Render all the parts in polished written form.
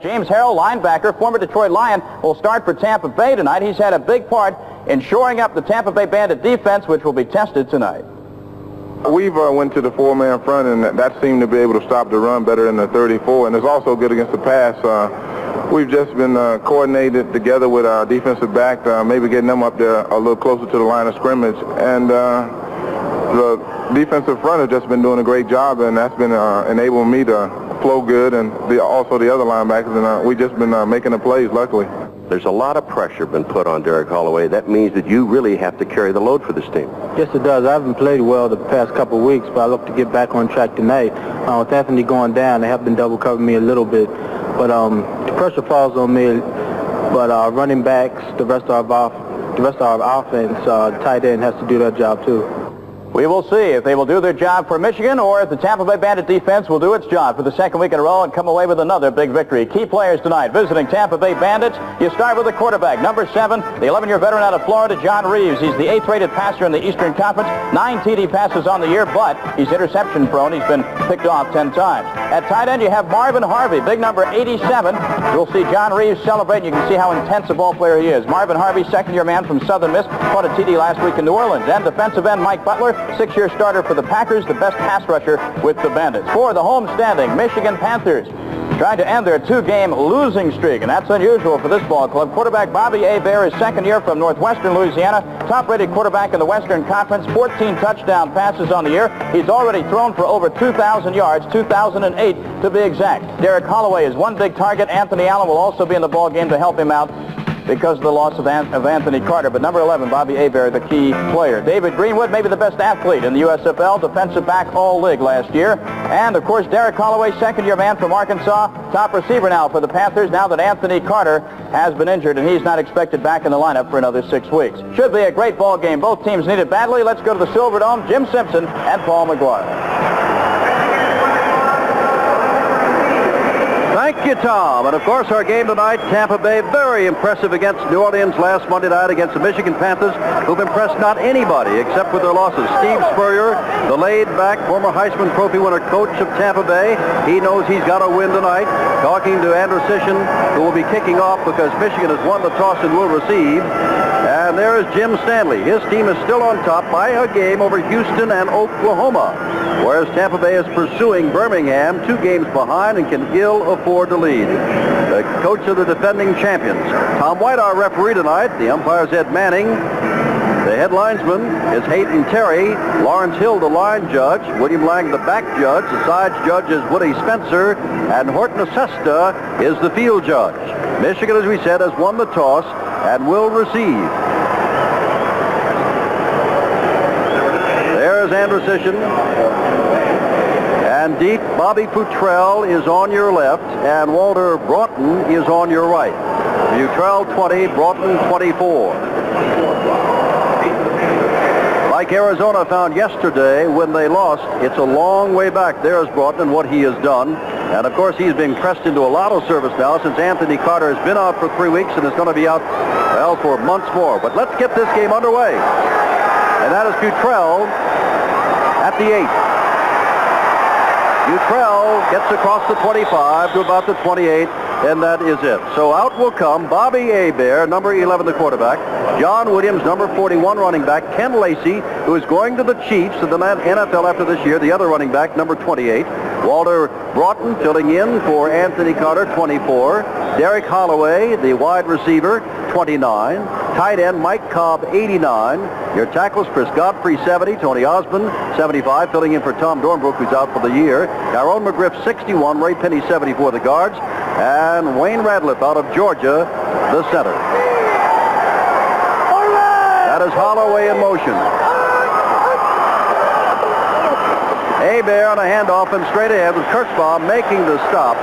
James Harrell, linebacker, former Detroit Lion, will start for Tampa Bay tonight. He's had a big part in shoring up the Tampa Bay Bandit defense, which will be tested tonight. We've went to the four-man front, and that seemed to be able to stop the run better than the 34, and it's also good against the pass. We've just been coordinated together with our defensive back, maybe getting them up there a little closer to the line of scrimmage, and the defensive front has just been doing a great job, and that's been enabling me to flow good, and also the other linebackers, and we've just been making the plays, luckily. There's a lot of pressure been put on Derek Holloway. That means that you really have to carry the load for this team. Yes, it does. I haven't played well the past couple of weeks, but I look to get back on track tonight. With Anthony going down, they have been double covering me a little bit, but the pressure falls on me. But running backs, the rest of our offense, tight end has to do that job too. We will see if they will do their job for Michigan or if the Tampa Bay Bandit defense will do its job for the second week in a row and come away with another big victory. Key players tonight visiting Tampa Bay Bandits. You start with the quarterback, number 7, the 11-year veteran out of Florida, John Reeves. He's the 8th-rated passer in the Eastern Conference, 9 TD passes on the year, but he's interception prone. He's been picked off 10 times. At tight end, you have Marvin Harvey, big number 87. You'll see John Reeves celebrate, and you can see how intense a ball player he is. Marvin Harvey, second-year man from Southern Miss, caught a TD last week in New Orleans. And defensive end Mike Butler, 6-year starter for the Packers, the best pass rusher with the Bandits. For the home-standing Michigan Panthers, trying to end their 2-game losing streak, and that's unusual for this ball club. Quarterback Bobby Hebert, his second year from Northwestern Louisiana, top-rated quarterback in the Western Conference, 14 touchdown passes on the year. He's already thrown for over 2,000 yards, 2,008 to be exact. Derek Holloway is one big target. Anthony Allen will also be in the ball game to help him out because of the loss of Anthony Carter. But number 11, Bobby Hebert, the key player. David Greenwood, maybe the best athlete in the USFL, defensive back all-league last year. And, of course, Derek Holloway, second-year man from Arkansas, top receiver now for the Panthers, now that Anthony Carter has been injured, and he's not expected back in the lineup for another 6 weeks. Should be a great ball game. Both teams need it badly. Let's go to the Silverdome. Jim Simpson and Paul McGuire. Thank you, Tom. And, of course, our game tonight, Tampa Bay, very impressive against New Orleans last Monday night against the Michigan Panthers, who've impressed not anybody except with their losses. Steve Spurrier, the laid-back former Heisman Trophy winner coach of Tampa Bay, he knows he's got to win tonight. Talking to Andrew Sisson, who will be kicking off because Michigan has won the toss and will receive. And there is Jim Stanley. His team is still on top by a game over Houston and Oklahoma, whereas Tampa Bay is pursuing Birmingham, 2 games behind, and can ill afford to lead. The coach of the defending champions, Tom White, our referee tonight. The umpire's Ed Manning. The head linesman is Hayden Terry. Lawrence Hill, the line judge. William Lang, the back judge. The sides judge is Woody Spencer. And Horton Acesta is the field judge. Michigan, as we said, has won the toss and will receive. There's Andrew Sisson. And deep, Bobby Futrell is on your left, and Walter Broughton is on your right. Futrell 20, Broughton 24. Like Arizona found yesterday when they lost, it's a long way back. There's Broughton and what he has done. And, of course, he's been pressed into a lot of service now since Anthony Carter has been out for 3 weeks and is going to be out, well, for months more. But let's get this game underway. And that is Futrell at the 8. Futrell gets across the 25 to about the 28, and that is it. So out will come Bobby Hebert, number 11, the quarterback. John Williams, number 41, running back. Ken Lacey, who is going to the Chiefs in the NFL after this year, the other running back, number 28. Walter Broughton filling in for Anthony Carter, 24. Derek Holloway, the wide receiver, 29. Tight end Mike Cobb, 89. Your tackles, Chris Godfrey, 70. Tony Osmond, 75, filling in for Tom Dornbrook, who's out for the year. Tyrone McGriff, 61. Ray Penny, 74, the guards. And Wayne Radliff out of Georgia, the center. That is Holloway in motion. Hebert on a handoff and straight ahead with Kirschbaum making the stop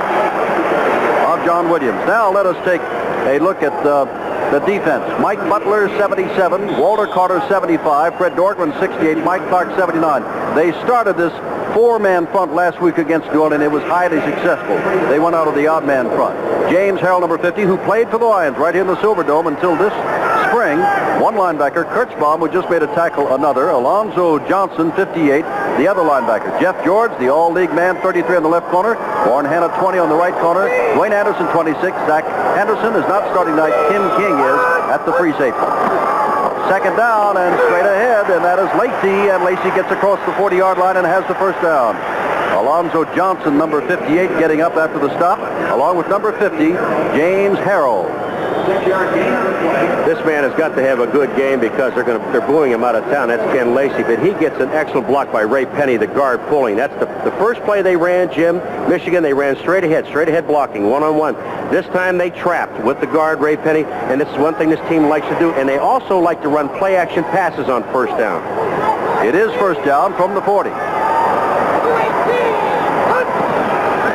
of John Williams. Now let us take a look at the defense. Mike Butler, 77. Walter Carter, 75. Fred Dortmund, 68. Mike Clark, 79. They started this 4-man front last week against New Orleans. It was highly successful. They went out of the odd man front. James Harrell, number 50, who played for the Lions right here in the Silverdome until this spring. One linebacker, Kirschbaum, who just made a tackle, another. Alonzo Johnson, 58. the other linebackers. Jeff George, the all-league man, 33 on the left corner. Warren Hanna, 20 on the right corner. Dwayne Anderson, 26. Zach Anderson is not starting tonight. Tim King is at the free safety. Second down and straight ahead, and that is Lacey, and Lacey gets across the 40-yard line and has the first down. Alonzo Johnson, number 58, getting up after the stop, along with number 50, James Harrell. This man has got to have a good game because they're booing him out of town. That's Ken Lacey, but he gets an excellent block by Ray Penny, the guard pulling. That's the first play they ran, Jim. Michigan, they ran straight ahead blocking, one-on-one. This time they trapped with the guard, Ray Penny, and this is one thing this team likes to do, and they also like to run play-action passes on first down. It is first down from the 40.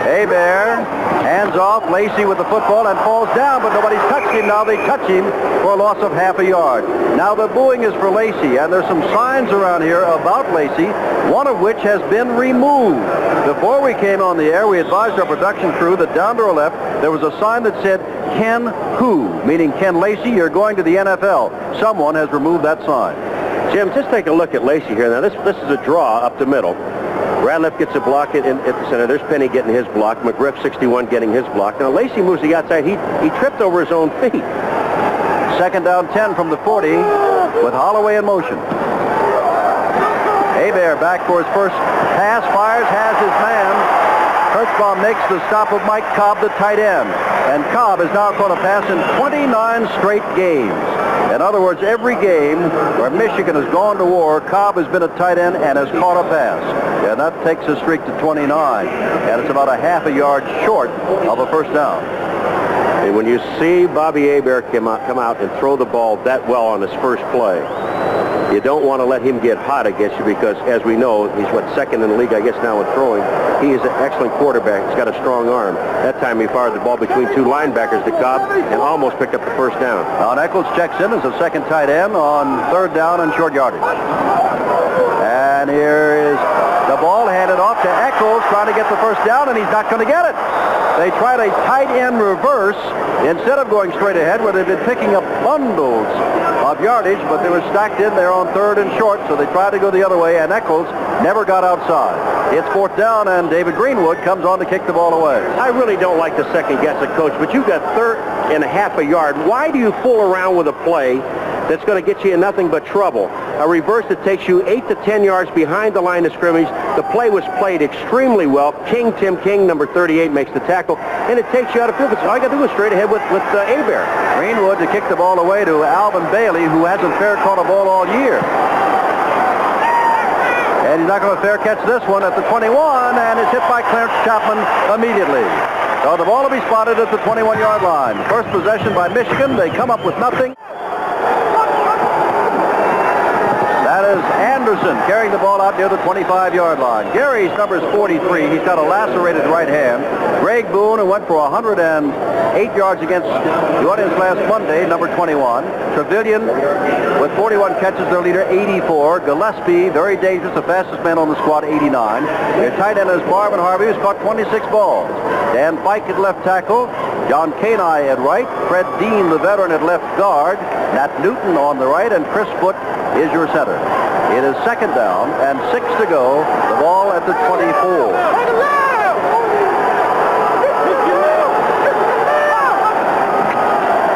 Hebert hands off. Lacey with the football and falls down, but nobody's touched him. Now they touch him for a loss of half a yard. Now the booing is for Lacey, and there's some signs around here about Lacey, one of which has been removed. Before we came on the air, we advised our production crew that down to our left, there was a sign that said, Ken who? Meaning Ken Lacey, you're going to the NFL. Someone has removed that sign. Jim, just take a look at Lacey here. Now, this is a draw up the middle. Radliff gets a block at the center. There's Penny getting his block. McGriff, 61, getting his block. Now, Lacey moves the outside. He tripped over his own feet. Second down 10 from the 40 with Holloway in motion. Hebert back for his first pass. Fires, has his man. Kirschbaum makes the stop of Mike Cobb, the tight end. And Cobb has now caught a pass in 29 straight games. In other words, every game where Michigan has gone to war, Cobb has been a tight end and has caught a pass. And that takes the streak to 29. And it's about a half a yard short of a first down. And when you see Bobby Hebert come out and throw the ball that well on his first play, you don't want to let him get hot against you because, as we know, he's, second in the league, I guess, now in throwing. He is an excellent quarterback. He's got a strong arm. That time he fired the ball between two linebackers to Cobb and almost picked up the first down. Now Eccles checks in as a second tight end on third down and short yardage. And here is the ball handed off to Eccles, trying to get the first down, and he's not going to get it. They tried a tight end reverse instead of going straight ahead, where they've been picking up bundles of yardage, but they were stacked in there on third and short, so they tried to go the other way, and Eccles never got outside. It's fourth down, and David Greenwood comes on to kick the ball away. I really don't like to second guess a coach, but you've got third and a half a yard. Why do you fool around with a play that's going to get you in nothing but trouble? A reverse that takes you 8 to 10 yards behind the line of scrimmage. The play was played extremely well. Tim King, number 38, makes the tackle, and it takes you out of field. All you got to do is straight ahead with Hebert. Greenwood to kick the ball away to Alvin Bailey, who hasn't fair caught a ball all year. And he's not going to fair catch this one at the 21, and it's hit by Clarence Chapman immediately. So the ball will be spotted at the 21-yard line. First possession by Michigan. They come up with nothing. That is Anderson carrying the ball out near the 25-yard line. Gary's number is 43. He's got a lacerated right hand. Greg Boone, who went for 108 yards against the audience last Monday, number 21. Trevelyan with 41 catches, their leader, 84. Gillespie, very dangerous, the fastest man on the squad, 89. Their tight end is Marvin Harvey, who's caught 26 balls. Dan Fike at left tackle. John Kanai at right. Fred Dean, the veteran, at left guard. Nat Newton on the right, and Chris Foote is your center. It is second down and 6 to go. The ball at the 24.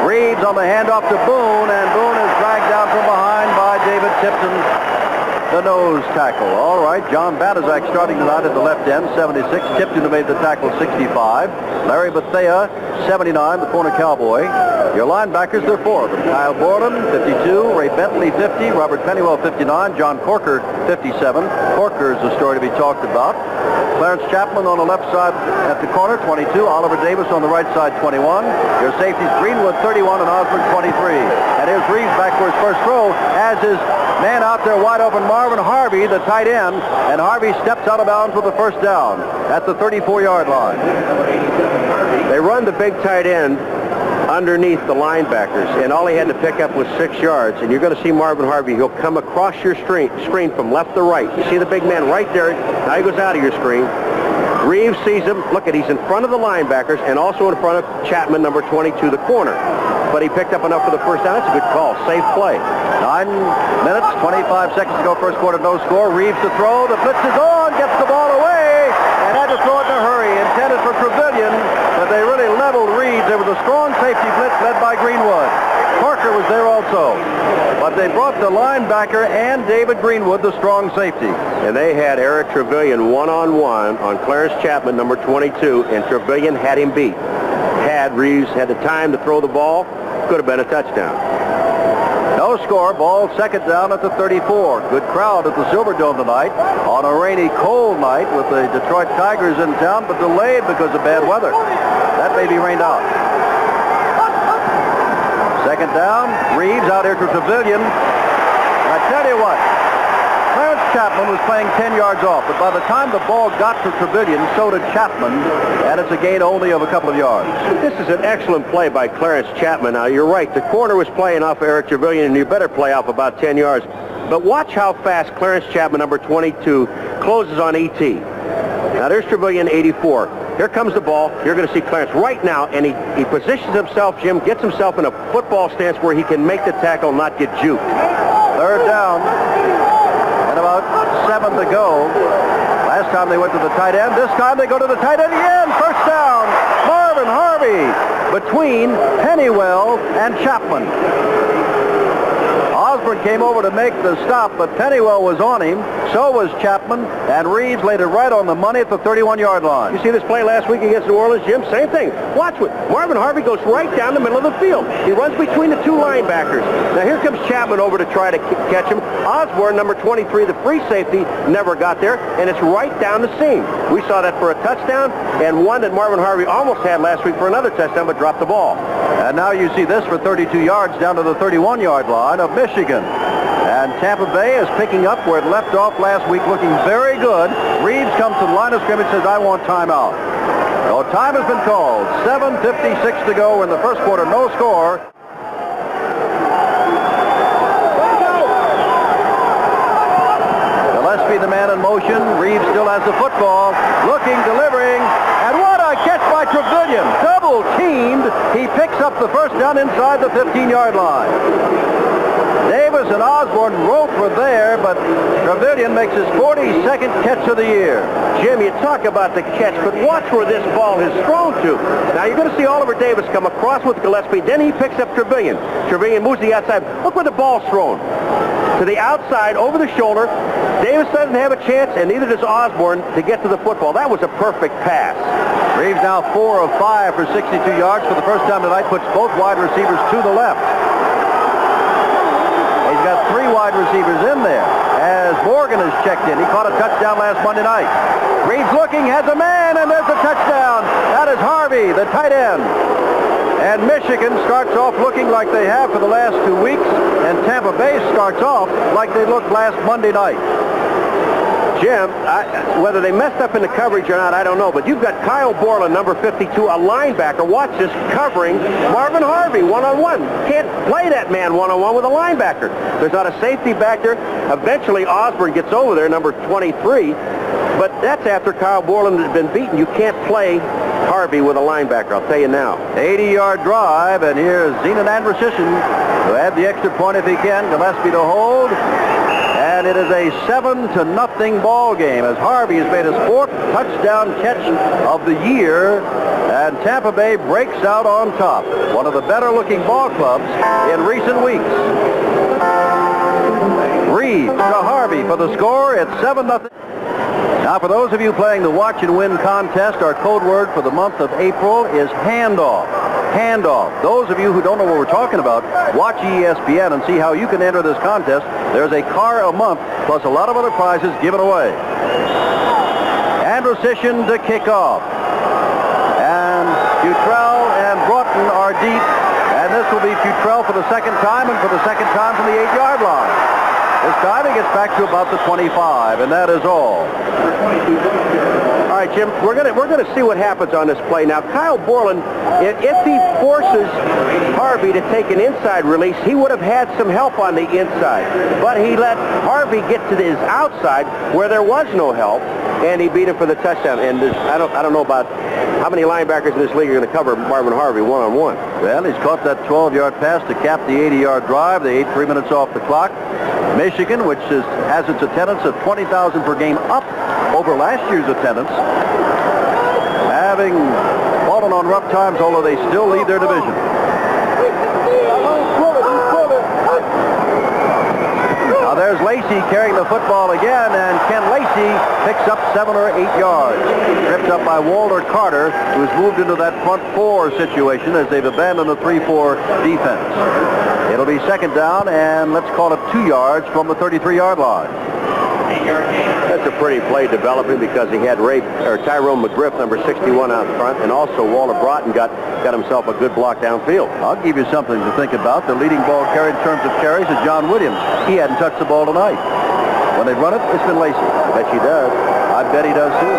Reeves on the handoff to Boone, and Boone is dragged down from behind by David Tipton, the nose tackle. All right, John Batizak starting tonight at the left end, 76. Tipton who made the tackle, 65. Larry Bethea, 79, the corner cowboy. Your linebackers, there are four of them. Kyle Borland, 52. Ray Bentley, 50. Robert Pennywell, 59. John Corker, 57. Corker is the story to be talked about. Clarence Chapman on the left side at the corner, 22. Oliver Davis on the right side, 21. Your safeties, Greenwood, 31, and Osborne, 23. And here's Reeves back for his first throw, as his man out there wide open, Marvin Harvey, the tight end, and Harvey steps out of bounds for the first down at the 34-yard line. They run the big tight end underneath the linebackers, and all he had to pick up was 6 yards. And you're going to see Marvin Harvey. He'll come across your screen from left to right. You see the big man right there. Now he goes out of your screen. Reeves sees him. Look at, he's in front of the linebackers and also in front of Chapman, number 22, the corner. But he picked up enough for the first down. That's a good call. Safe play. 9 minutes, 25 seconds to go, first quarter, no score. Reeves to throw. The blitz is on, gets the ball away, and had to throw it in a hurry. Intended for Trevelyan, but they really leveled Reeves. There was a strong safety blitz led by Greenwood. Parker was there also, but they brought the linebacker and David Greenwood, the strong safety. And they had Eric Trevelyan one-on-one on Clarence Chapman, number 22, and Trevelyan had him beat. Had Reeves had the time to throw the ball, could have been a touchdown. No score, ball second down at the 34. Good crowd at the Silverdome tonight on a rainy, cold night with the Detroit Tigers in town, but delayed because of bad weather. That may be rained out. Second down, Reeves out here to Trevelyan. And I tell you what, Clarence Chapman was playing 10 yards off, but by the time the ball got to Trevelyan, so did Chapman, and it's a gain only of a couple of yards. This is an excellent play by Clarence Chapman. Now, you're right, the corner was playing off Eric Trevelyan, and you better play off about 10 yards. But watch how fast Clarence Chapman, number 22, closes on E.T. Now, there's Trevelyan, 84. Here comes the ball. You're going to see Clarence right now, and he positions himself, Jim, gets himself in a football stance where he can make the tackle, not get juked. Third down, and about 7 to go. Last time they went to the tight end. This time they go to the tight end again. First down, Marvin Harvey between Pennywell and Chapman. Osborne came over to make the stop, but Pennywell was on him. So was Chapman, and Reeves laid it right on the money at the 31-yard line. You see this play last week against New Orleans, Jim? Same thing. Watch it. Marvin Harvey goes right down the middle of the field. He runs between the two linebackers. Now here comes Chapman over to try to catch him. Osborne, number 23, the free safety, never got there, and it's right down the seam. We saw that for a touchdown, and one that Marvin Harvey almost had last week for another touchdown, but dropped the ball. And now you see this for 32 yards down to the 31-yard line of Michigan. And Tampa Bay is picking up where it left off last week, looking very good. Reeves comes to the line of scrimmage and says, I want timeout. So time has been called. 7:56 to go in the first quarter. No score. Gillespie, the man in motion. Reeves still has the football. Looking, delivering. And what a catch by Trevelyan. Double teamed. He picks up the first down inside the 15-yard line. Davis and Osborne both were there, but Trevelyan makes his 42nd catch of the year. Jim, you talk about the catch, but watch where this ball is thrown to. Now, you're going to see Oliver Davis come across with Gillespie, then he picks up Trevelyan. Trevelyan moves to the outside. Look where the ball's thrown. To the outside, over the shoulder. Davis doesn't have a chance, and neither does Osborne, to get to the football. That was a perfect pass. Reeves now 4 of 5 for 62 yards. For the first time tonight, puts both wide receivers to the left. He's got 3 wide receivers in there as Morgan is checked in. He caught a touchdown last Monday night. Reeves looking, has a man, and there's a touchdown. That is Harvey, the tight end. And Michigan starts off looking like they have for the last 2 weeks, and Tampa Bay starts off like they looked last Monday night. Jim, whether they messed up in the coverage or not, I don't know, but you've got Kyle Borland, number 52, a linebacker. Watch this, covering Marvin Harvey one-on-one. Can't play that man one-on-one with a linebacker. There's not a safety back there. Eventually, Osborne gets over there, number 23, but that's after Kyle Borland has been beaten. You can't play Harvey with a linebacker, I'll tell you now. 80-yard drive, and here's Zenon Andrushishin to add the extra point if he can. Gillespie to hold. And it is a 7-0 ball game as Harvey has made his 4th touchdown catch of the year, and Tampa Bay breaks out on top. One of the better-looking ball clubs in recent weeks. Reeves to Harvey for the score. It's 7-0. Now, for those of you playing the Watch and Win contest, our code word for the month of April is handoff. Handoff. Those of you who don't know what we're talking about, watch ESPN and see how you can enter this contest. There's a car a month, plus a lot of other prizes given away. Andrushishin to kick off. And Futrell and Broughton are deep. And this will be Futrell for the second time, and for the second time from the 8-yard line. This time he gets back to about the 25, and that is all. All right, Jim, we're gonna see what happens on this play. Now, Kyle Borland, if he forces Harvey to take an inside release, he would have had some help on the inside. But he let Harvey get to his outside where there was no help, and he beat him for the touchdown. And I don't know about how many linebackers in this league are going to cover Marvin Harvey one-on-one. Well, he's caught that 12-yard pass to cap the 80-yard drive. They ate 3 minutes off the clock. Michigan, which has its attendance of 20,000 per game, up over last year's attendance, having fallen on rough times, although they still lead their division. Now there's Lacey carrying the football again, and Ken Lacey picks up 7 or 8 yards. Tripped up by Walter Carter, who has moved into that front 4 situation as they've abandoned the 3-4 defense. It'll be second down, and let's call it 2 yards from the 33-yard line. That's a pretty play developing because he had Tyrone McGriff, number 61, out front, and also Walter Broughton got himself a good block downfield. I'll give you something to think about. The leading ball carrier in terms of carries is John Williams. He hadn't touched the ball tonight. When they've run it, it's been Lacey. I bet she does. I bet he does too.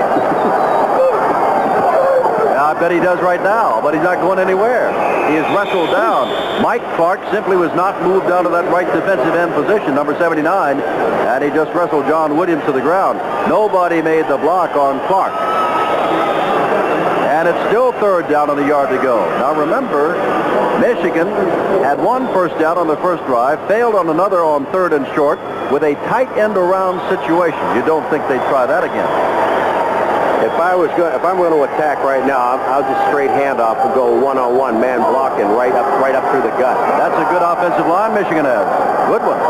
I bet he does right now, but he's not going anywhere. He is wrestled down. Mike Clark simply was not moved out of that right defensive end position, number 79, and he just wrestled John Williams to the ground. Nobody made the block on Clark. And it's still third down on the yard to go. Now remember, Michigan had 1 first down on the first drive, failed on another on third and short with a tight end around situation. You don't think they'd try that again? If I'm going to attack right now, I'll just straight handoff and go one-on-one, man blocking right up through the gut. That's a good offensive line Michigan has. Good one.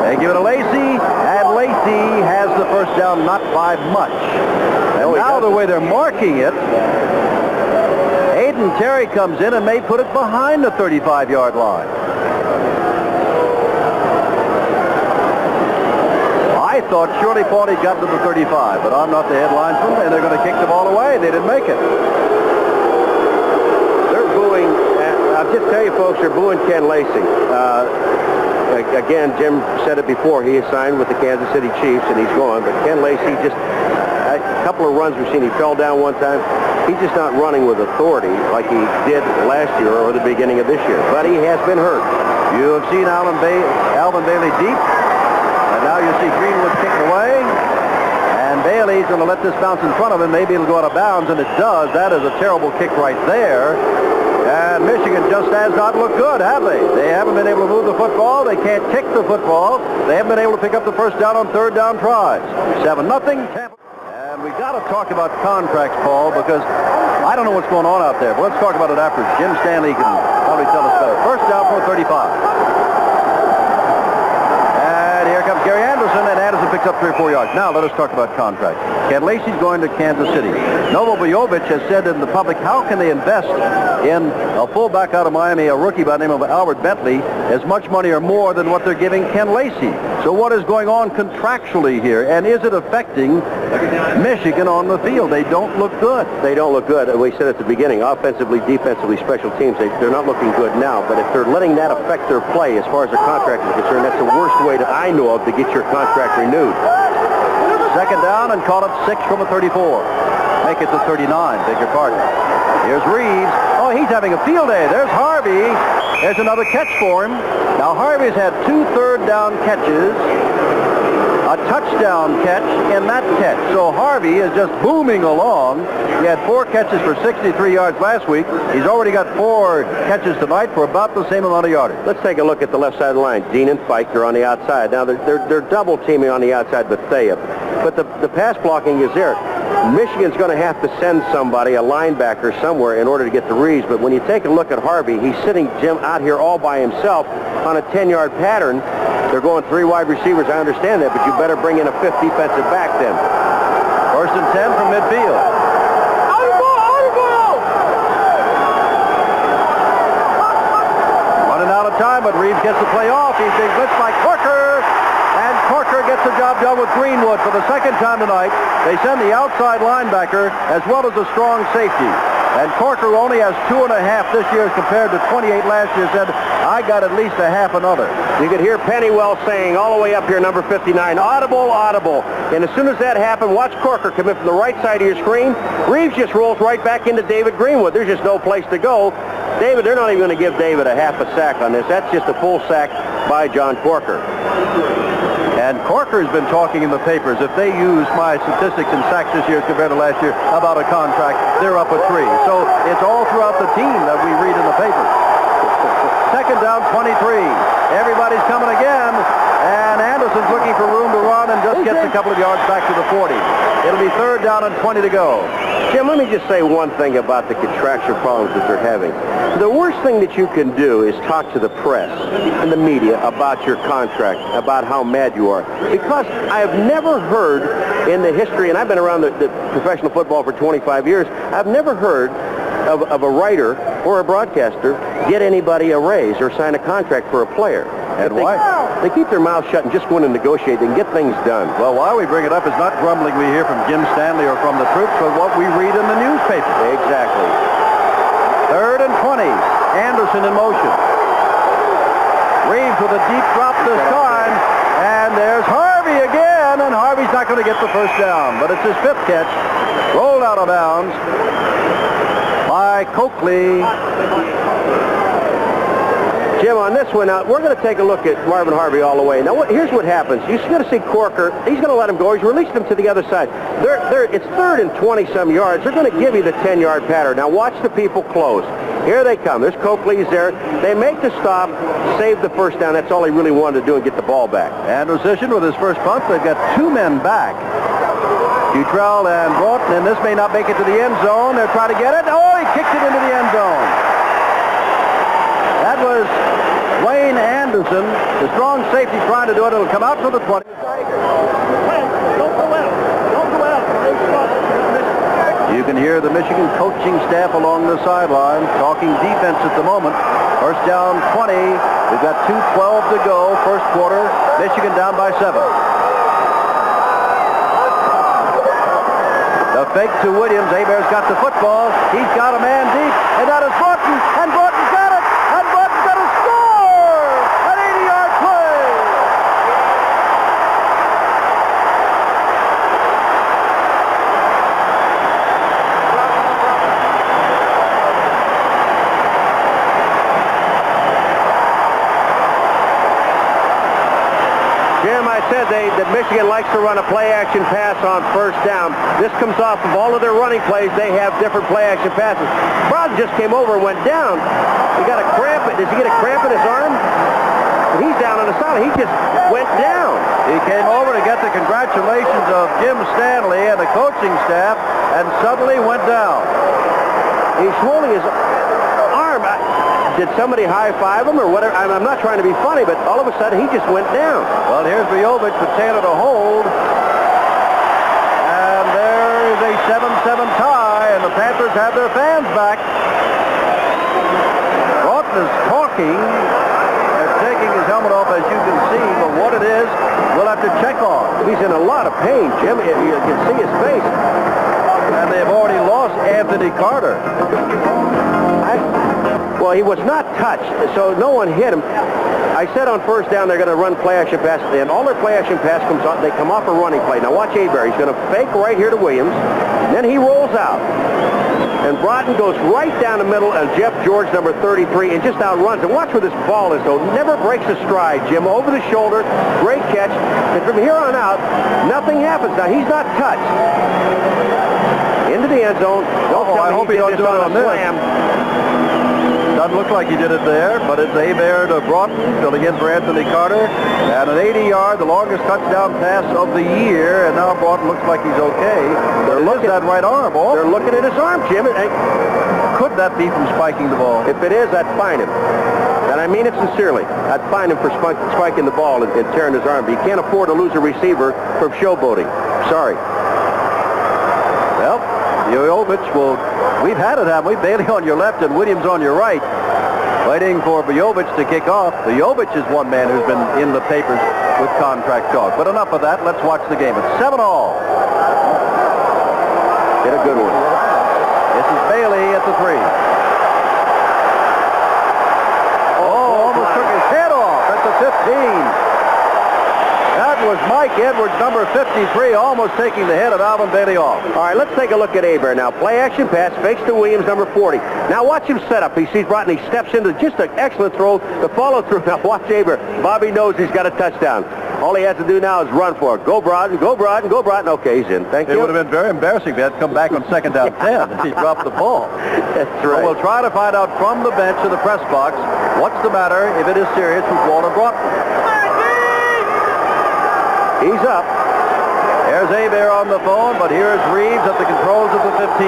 They give it to Lacey, and Lacey has the first down, not by much. And now the way they're marking it, Aiden Terry comes in and may put it behind the 35-yard line. I thought surely Paulie got to the 35, but I'm not the headlinesman, and they're going to kick the ball away. They didn't make it. They're booing. I'll just tell you, folks, they're booing Ken Lacey. Again, Jim said it before. He is signed with the Kansas City Chiefs, and he's gone. But Ken Lacey, just a couple of runs we've seen, he fell down one time. He's just not running with authority like he did last year or the beginning of this year. But he has been hurt. You have seen Alvin Bailey deep. Now you see Greenwood kicking away, and Bailey's going to let this bounce in front of him. Maybe it'll go out of bounds, and it does. That is a terrible kick right there. And Michigan just has not looked good, have they? They haven't been able to move the football. They can't kick the football. They haven't been able to pick up the first down on third down tries. 7-0. And we got to talk about contracts, Paul, because I don't know what's going on out there. But let's talk about it after. Jim Stanley can probably tell us better. First down for 35. Gary Anderson, and Anderson picks up 3 or 4 yards. Now let us talk about contracts. Ken Lacey's going to Kansas City. Novo Bojovic has said in the public, how can they invest in a fullback out of Miami, a rookie by the name of Albert Bentley, as much money or more than what they're giving Ken Lacey? So what is going on contractually here, and is it affecting Michigan on the field? They don't look good. They don't look good. We said at the beginning, offensively, defensively, special teams, they're not looking good now. But if they're letting that affect their play as far as their contract is concerned, that's the worst way that I know of to get your contract renewed. Second down, and call it 6 from a 34. Make it to 39, beg your pardon. Here's Reeves. Oh, he's having a field day. There's Harvey. There's another catch for him. Now, Harvey's had 2 third down catches, a touchdown catch in that catch. So Harvey is just booming along. He had 4 catches for 63 yards last week. He's already got 4 catches tonight for about the same amount of yardage. Let's take a look at the left side of the line. Dean and Fike are on the outside. Now, they're double teaming on the outside with Thea. But the pass blocking is there. Michigan's going to have to send somebody, a linebacker somewhere, in order to get the Reeves. But when you take a look at Harvey, he's sitting, Jim, out here all by himself on a 10-yard pattern. They're going 3 wide receivers. I understand that, but you better bring in a 5th defensive back then. First and 10 from midfield. Running out of time, but Reeves gets the play off. He's being blitzed by Corker. And Corker gets the job done with Greenwood for the second time tonight. They send the outside linebacker as well as a strong safety. And Corker, who only has 2.5 this year as compared to 28 last year, said, I got at least a half another. You could hear Pennywell saying all the way up here, number 59, audible, audible. And as soon as that happened, watch Corker come in from the right side of your screen. Reeves just rolls right back into David Greenwood. There's just no place to go. David, they're not even going to give David a half a sack on this. That's just a full sack by John Corker. And Corker's been talking in the papers. If they use my statistics in sacks this year compared to last year about a contract, they're up a 3. So it's all throughout the team that we read in the paper. Second down, 23. Everybody's coming again, and Anderson's looking for room to run and just gets a couple of yards back to the 40. It'll be third down and 20 to go. Jim, let me just say one thing about the contractual problems that they're having. The worst thing that you can do is talk to the press and the media about your contract, about how mad you are. Because I have never heard in the history, and I've been around the professional football for 25 years, I've never heard of a writer or a broadcaster get anybody a raise or sign a contract for a player. And why? They keep their mouths shut and just go in and negotiate and get things done. Well, why we bring it up is not grumbling we hear from Jim Stanley or from the troops, but what we read in the newspaper. Exactly. Third and 20. Anderson in motion. Reeves with a deep drop this time. And there's Harvey again, and Harvey's not going to get the first down, but it's his fifth catch. Rolled out of bounds by Coakley. Jim, on this one, we're going to take a look at Marvin Harvey all the way. Now, here's what happens. You're going to see Corker. He's going to let him go. He's released him to the other side. It's third and 20-some yards. They're going to give you the 10-yard pattern. Now, watch the people close. Here they come. There's Coakley. He's there. They make the stop, save the first down. That's all he really wanted to do and get the ball back. And position with his first punt. They've got two men back. Futrell and Broughton, and this may not make it to the end zone. They're trying to get it. Oh, he kicked it into the end zone. That was Wayne Anderson, the strong safety, trying to do it. It'll come out to the 20. You can hear the Michigan coaching staff along the sideline talking defense at the moment. First down, 20. We've got 2:12 to go. First quarter. Michigan down by 7. The fake to Williams. Hebert's got the football. He's got a man deep, and that is Broughton, and Broughton's got it, and Broughton's got to score! An 80-yard play! Jim, I said that Michigan likes to run a play-action pass on first down. This comes off of all of their running plays. They have different play-action passes. Broughton just came over and went down. He got a cramp. Does he get a cramp in his arm? He's down on the side. He just went down. He came over to get the congratulations of Jim Stanley and the coaching staff, and suddenly went down. He's holding his arm. Did somebody high-five him or whatever? I'm not trying to be funny, but all of a sudden he just went down. Well, here's Bujovich with Taylor to hold. And there is a 7-7 tie, and the Panthers have their fans back. Broughton is talking and taking his helmet off, as you can see, but what it is, we'll have to check on. He's in a lot of pain, Jim. You can see his face. And they've already lost Anthony Carter. Well, he was not touched, so no one hit him. I said on first down they're going to run play-action pass, and all their play-action pass comes on. They come off a running play. Now watch Hebert. He's going to fake right here to Williams. Then he rolls out. And Broughton goes right down the middle, and Jeff George, number 33, and just outruns. And watch where this ball is, though. Never breaks a stride, Jim. Over the shoulder, great catch. And from here on out, nothing happens. Now, he's not touched. Into the end zone. I hope he don't do it on this. Doesn't look like he did it there, but it's Hebert to Broughton, filling in for Anthony Carter. And an 80-yard, the longest touchdown pass of the year, and now Broughton looks like he's okay. They're looking at that right arm. Oh. They're looking at his arm, Jim. Could that be from spiking the ball? If it is, I'd fine him. And I mean it sincerely. I'd fine him for spiking the ball and tearing his arm. But you can't afford to lose a receiver from showboating. Sorry. Well, Bujovich will... We've had it, haven't we? Bailey on your left and Williams on your right. Waiting for Bujovich to kick off. Bujovich is one man who's been in the papers with contract talk. But enough of that. Let's watch the game. It's 7-all. Hit a good one. This is Bailey at the 3. Oh, almost took his head off at the 15. That was Mike Edwards, number 53, almost taking the head of Alvin Bailey off. All right, let's take a look at Hebert now. Play action pass, fakes to Williams, number 40. Now watch him set up. He sees Broughton. He steps into just an excellent throw. The follow through. Now watch Hebert. Bobby knows he's got a touchdown. All he has to do now is run for it. Go Broughton, go Broughton, go Broughton. Okay, he's in. Thank you. It would have been very embarrassing if he had come back on second down 10 and he dropped the ball. That's right. So we'll try to find out from the bench in the press box what's the matter, if it is serious, with Walter Broughton. He's up. There's Hebert on the phone, but here's Reeves at the controls of the 15.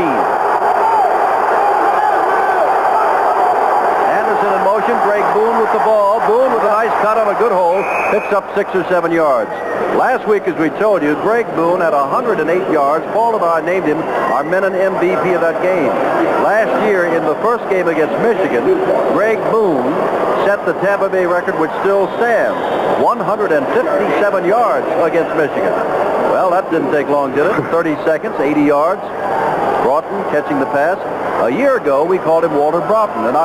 Anderson in motion. Greg Boone with the ball. Boone with a nice cut on a good hole. Picks up 6 or 7 yards. Last week, as we told you, Greg Boone had 108 yards. Paul and I named him our Menon MVP of that game. Last year, in the first game against Michigan, Greg Boone set the Tampa Bay record, which still stands, 157 yards against Michigan. Well, that didn't take long, did it? 30 seconds, 80 yards. Broughton catching the pass. A year ago, we called him Walter Broughton, and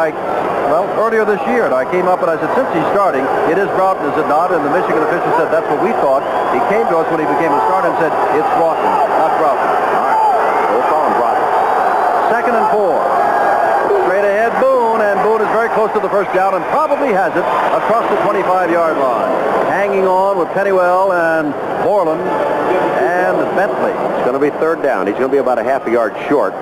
earlier this year, and I came up and I said, since he's starting, it is Broughton, is it not? And the Michigan official said, that's what we thought. He came to us when he became a starter and said, it's Broughton, not Broughton. All right. We'll call him Broughton. 2nd and 4. Straight ahead, Boone, and Boone is very close to the first down and probably has it across the 25-yard line. Hanging on with Pennywell and Borland and Bentley. It's going to be 3rd down. He's going to be about a half a yard short.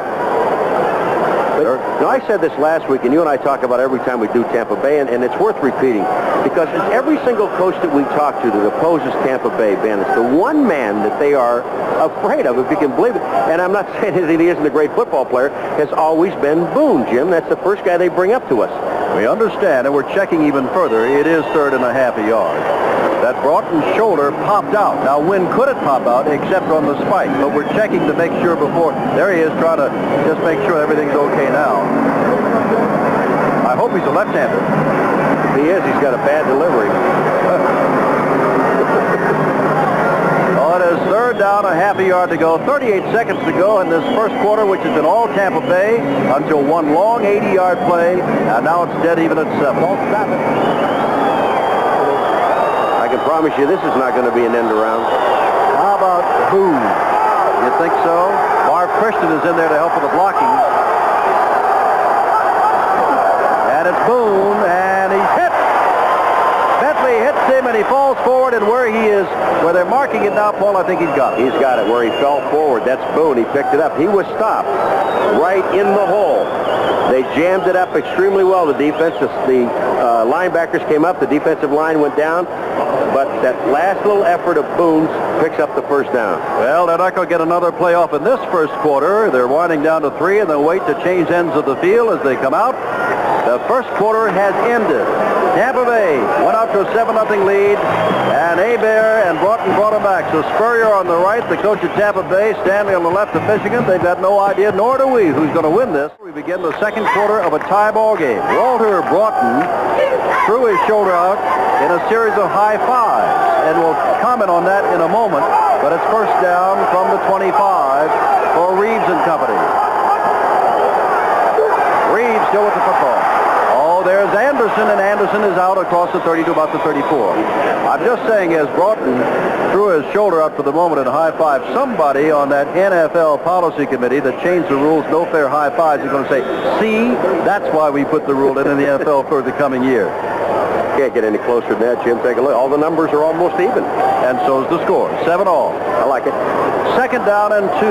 Now, I said this last week, and you and I talk about every time we do Tampa Bay, and it's worth repeating, because it's every single coach that we talk to that opposes Tampa Bay Bandits, the one man that they are afraid of, if you can believe it, and I'm not saying that he isn't a great football player, has always been Boone, Jim. That's the first guy they bring up to us. We understand, and we're checking even further. It is 3rd and a half a yard. That Broughton's shoulder popped out. Now, when could it pop out except on the spike? But we're checking to make sure before. There he is trying to just make sure everything's okay now. I hope he's a left-hander. If he is, he's got a bad delivery. Oh, it is 3rd down, a half a yard to go. 38 seconds to go in this first quarter, which has been all Tampa Bay until one long 80-yard play. And now it's dead even at 7. Don't stop it. I can promise you this is not going to be an end around. How about Boone? You think so? Marv Christian is in there to help with the blocking. And it's Boone, and he's hit. Bentley hits him, and he falls forward, and where he is, where they're marking it now, Paul, I think he's got it. He's got it where he fell forward. That's Boone. He picked it up. He was stopped right in the hole. They jammed it up extremely well. The defense, the linebackers came up. The defensive line went down. But that last little effort of Boone's picks up the first down. Well, they're not going to get another playoff in this first quarter. They're winding down to 3, and they'll wait to change ends of the field as they come out. The first quarter has ended. Tampa Bay went out to a 7-0 lead, and Hebert and Broughton brought them back. So Spurrier on the right, the coach of Tampa Bay, Stanley on the left of Michigan. They've got no idea, nor do we, who's going to win this. We begin the second quarter of a tie ball game. Walter Broughton threw his shoulder out in a series of high fives, and we'll comment on that in a moment, but it's first down from the 25 for Reeves and company. Reeves still with the football. Oh, there's Anderson, and Anderson is out across the 30 to about the 34. I'm just saying, as Broughton threw his shoulder out for the moment in a high five, somebody on that NFL policy committee that changed the rules, no fair high fives, is going to say, see, that's why we put the rule in the NFL for the coming year. Can't get any closer than that, Jim. Take a look. All the numbers are almost even. And so's the score. 7-all. I like it. Second down and 2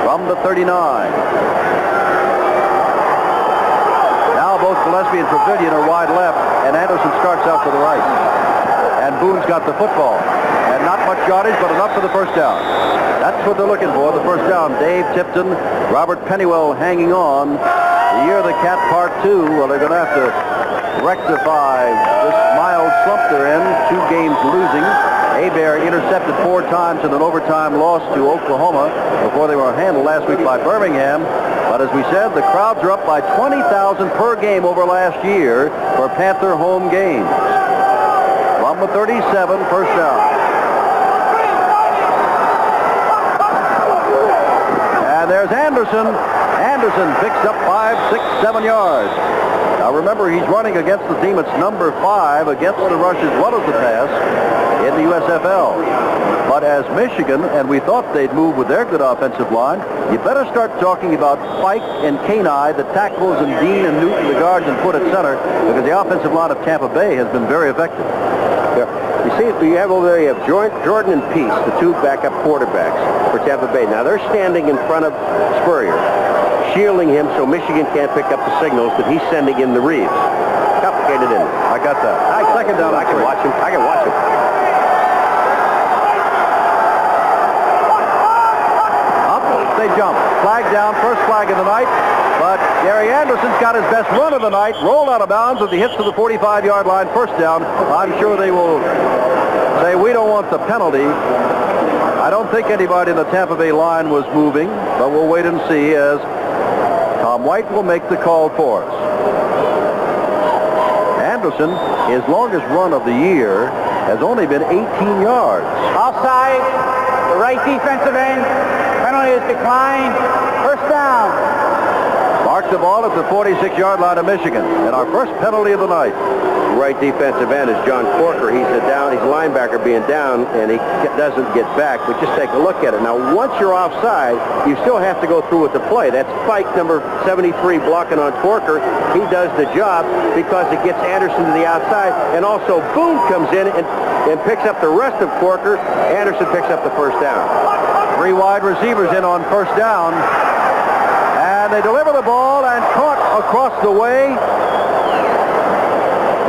from the 39. Now both Gillespie and Trevelyan are wide left, and Anderson starts out to the right. And Boone's got the football. And not much yardage, but enough for the first down. That's what they're looking for, the first down. Dave Tipton, Robert Pennywell hanging on. The year of the cat part 2. Well, they're going to have to rectify this mild slump they're in, 2 games losing. Hebert intercepted 4 times in an overtime loss to Oklahoma before they were handled last week by Birmingham. But as we said, the crowds are up by 20,000 per game over last year for Panther home games. From the 37, first down. And there's Anderson. Anderson picks up 5, 6, 7 yards. Now remember, he's running against the team that's number 5 against the rush as well as the pass in the USFL. But as Michigan, and we thought they'd move with their good offensive line, you better start talking about Fike and Kenai, the tackles, and Dean and Newton, the guards, and Foot at center, because the offensive line of Tampa Bay has been very effective. Yeah. You see, you have over there, you have Jordan and Peace, the 2 backup quarterbacks for Tampa Bay. Now they're standing in front of Spurrier, shielding him so Michigan can't pick up the signals that he's sending in the reads. Complicated, isn't it? I got that. Second down. I can watch him. I can watch him. They jump. Flag down, first flag of the night. But Gary Anderson's got his best run of the night. Rolled out of bounds as he hits to the 45-yard line, first down. I'm sure they will say, we don't want the penalty. I don't think anybody in the Tampa Bay line was moving, but we'll wait and see as Tom White will make the call for us. Anderson, his longest run of the year, has only been 18 yards. Offside, the right defensive end. Penalty is declined. First down. Mark the ball at the 46-yard line of Michigan. And our first penalty of the night. Right defensive end is John Corker. He's a linebacker being down, and he doesn't get back. But just take a look at it. Now, once you're offside, you still have to go through with the play. That's Fike, number 73, blocking on Corker. He does the job because it gets Anderson to the outside. And also, Boone comes in and picks up the rest of Corker. Anderson picks up the first down. 3 wide receivers in on first down. And they deliver the ball, and caught across the way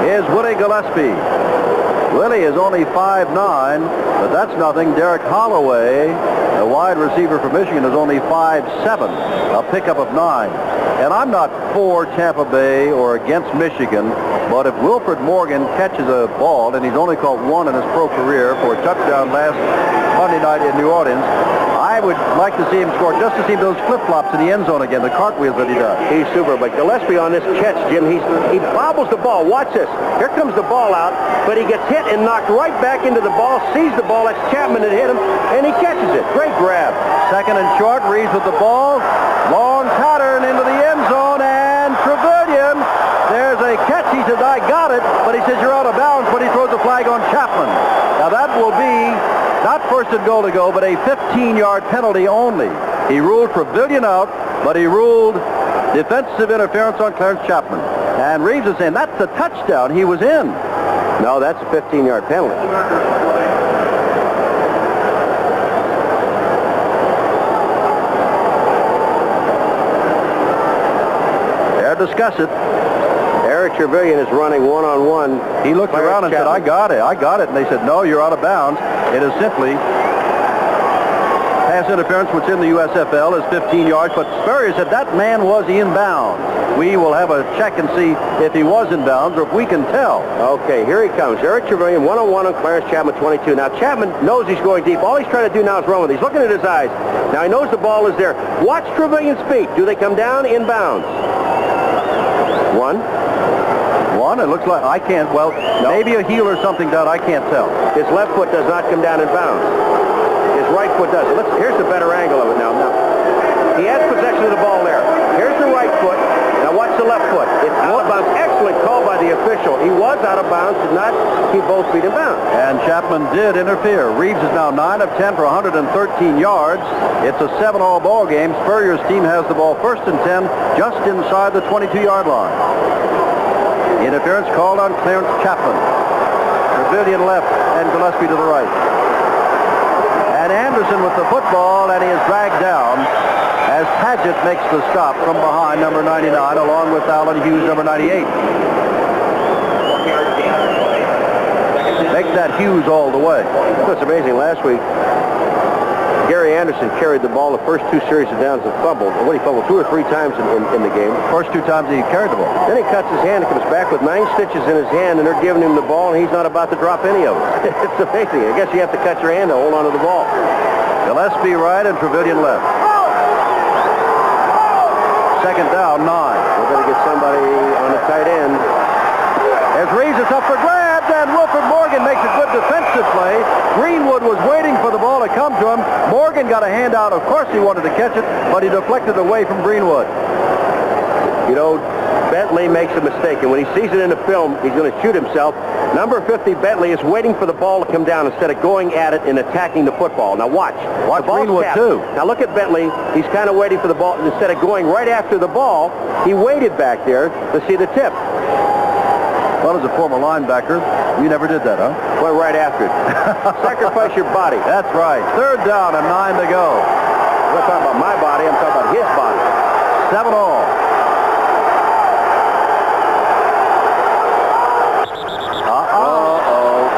is Willie Gillespie. Willie is only 5'9", but that's nothing. Derek Holloway, the wide receiver for Michigan, is only 5'7", a pickup of 9. And I'm not for Tampa Bay or against Michigan, but if Wilfred Morgan catches a ball, and he's only caught 1 in his pro career for a touchdown last Monday night in New Orleans, I would like to see him score just to see those flip-flops in the end zone again, the cartwheels that he does. He's super, but Gillespie on this catch, Jim, he bobbles the ball. Watch this. Here comes the ball out, but he gets hit and knocked right back into the ball, sees the ball. That's Chapman that hit him, and he catches it. Great grab. Second and short, Reeves with the ball. Long pattern into the end zone, and Trevelyan. There's a catch. He says, I got it, but he says you're out of bounds when he throws the flag on Chapman. Now that will be not first and goal to go, but a 15-yard penalty only. He ruled Trevelyan out, but he ruled defensive interference on Clarence Chapman. And Reeves is saying that's a touchdown. He was in. No, that's a 15-yard penalty. They'll discuss it. Eric Trevelyan is running one-on-one. He looked around and said, I got it. And they said, no, you're out of bounds. It is simply pass interference, which in the USFL is 15 yards. But Spurrier said that man was in bounds. We will have a check and see if he was in bounds or if we can tell. Okay, here he comes. Eric Trevelyan, one-on-one on Clarence Chapman, 22. Now, Chapman knows he's going deep. All he's trying to do now is run with it. He's looking at his eyes. Now, he knows the ball is there. Watch Trevelyan's feet. Do they come down in bounds? One. It looks like I can't. Well, no. Maybe a heel or something done. I can't tell. His left foot does not come down in bounds. His right foot does. Here's the better angle of it now. He has possession of the ball there. Here's the right foot. Now watch the left foot. It's out of bounds. Excellent call by the official. He was out of bounds. Did not keep both feet in bounds. And Chapman did interfere. Reeves is now 9 of 10 for 113 yards. It's a 7-all ball game. Spurrier's team has the ball first and 10 just inside the 22-yard line. Interference called on Clarence Chapman. Trevelyan left and Gillespie to the right. And Anderson with the football, and he is dragged down as Padgett makes the stop from behind number 99 along with Allen Hughes, number 98. Make that Hughes all the way. That's amazing. Last week, Gary Anderson carried the ball the first 2 series of downs and fumbled. He fumbled 2 or 3 times in the game. First 2 times he carried the ball. Then he cuts his hand and comes back with 9 stitches in his hand, and they're giving him the ball, and he's not about to drop any of it. It's amazing. I guess you have to cut your hand to hold on to the ball. Gillespie right and Trevelyan left. Second down, 9. We're going to get somebody on the tight end. As Reeves is up for grabs, and Wilfred Morgan makes a good defensive play. Greenwood was waiting for the ball to come to him. Morgan got a hand out. Of course he wanted to catch it, but he deflected away from Greenwood. You know, Bentley makes a mistake, and when he sees it in the film, he's going to shoot himself. Number 50, Bentley, is waiting for the ball to come down instead of going at it and attacking the football. Now watch. Watch Greenwood, too. Now look at Bentley. He's kind of waiting for the ball. Instead of going right after the ball, he waited back there to see the tip. Well, as a former linebacker, you never did that, huh? Went right after it. Sacrifice your body. That's right. 3rd down and 9 to go. I'm not talking about my body. I'm talking about his body. 7 all.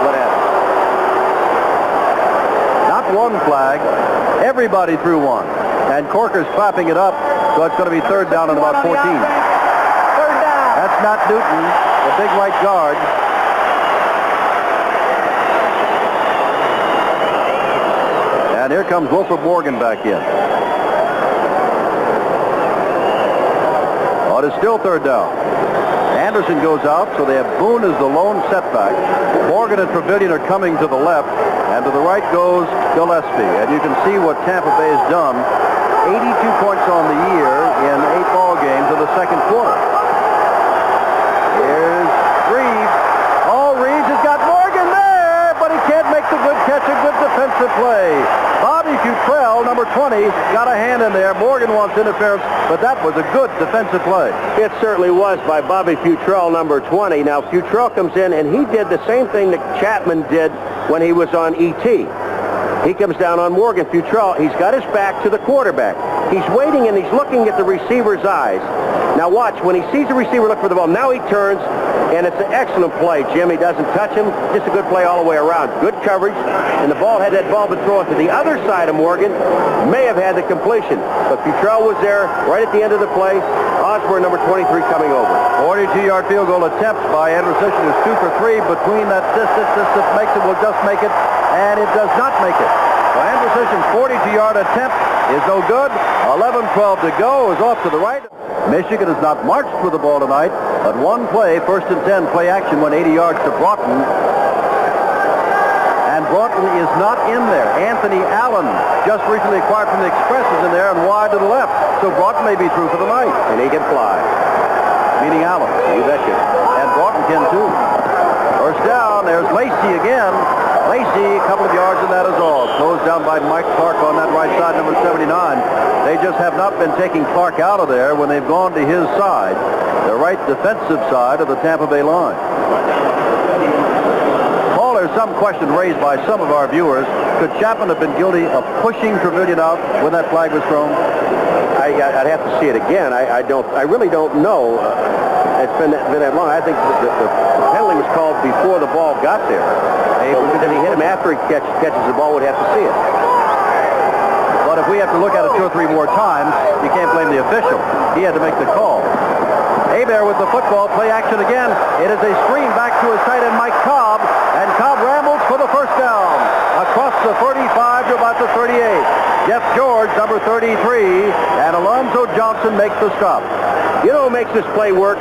What happened? Not one flag. Everybody threw one. And Corker's clapping it up, so it's going to be 3rd down and about 14. 3rd down. That's not Newton, the big right guard. And here comes Wilfred Morgan back in. Oh, it is still 3rd down. Anderson goes out, so they have Boone as the lone setback. Morgan and Trevelyan are coming to the left, and to the right goes Gillespie. And you can see what Tampa Bay has done. 82 points on the year in 8 ball games in the 2nd quarter. Here's Reeves. Oh, Reeves has got Morgan there, but he can't make the good catch, a good defensive play. Bobby Futrell, number 20, got a hand in there. Morgan wants interference, but that was a good defensive play. It certainly was by Bobby Futrell, number 20. Now, Futrell comes in, and he did the same thing that Chapman did when he was on E.T. He comes down on Morgan. Futrell, he's got his back to the quarterback. He's waiting, and he's looking at the receiver's eyes. Now, watch. When he sees the receiver look for the ball, now he turns, and it's an excellent play, Jim. He doesn't touch him. Just a good play all the way around. Good coverage, and the ball, had that ball been thrown to the other side of Morgan, may have had the completion. But Futrell was there right at the end of the play. Osborne, number 23, coming over. 42-yard field goal attempt by Anderson, who's 2 for 3 between that distance. This makes it, will just make it, and it does not make it. So Anderson's 42-yard attempt is no good. 11-12 to go, is off to the right. Michigan has not marched with the ball tonight, but one play, 1st and 10, play action, went 80 yards to Broughton. And Broughton is not in there. Anthony Allen, just recently acquired from the Express, is in there and wide to the left. So Broughton may be through for the night. And he can fly. Meaning Allen. You betcha. And Broughton can too. 1st down, there's Lacey again. Lacey, a couple of yards, and that is all. Closed down by Mike Clark on that right side, number 79. They just have not been taking Clark out of there when they've gone to his side, the right defensive side of the Tampa Bay line. Paul, there's some question raised by some of our viewers. Could Chapman have been guilty of pushing Trevelyan out when that flag was thrown? I'd have to see it again. I really don't know. It's been that long. I think the penalty was called before the ball got there. If he hit him after he catches the ball, we'd have to see it. But if we have to look at it 2 or 3 more times, you can't blame the official. He had to make the call. Hebert with the football, play action again. It is a screen back to his tight end, Mike Cobb, and Cobb rambles for the 1st down. Across the 35 to about the 38. Jeff George, number 33, and Alonzo Johnson makes the stop. You know who makes this play work?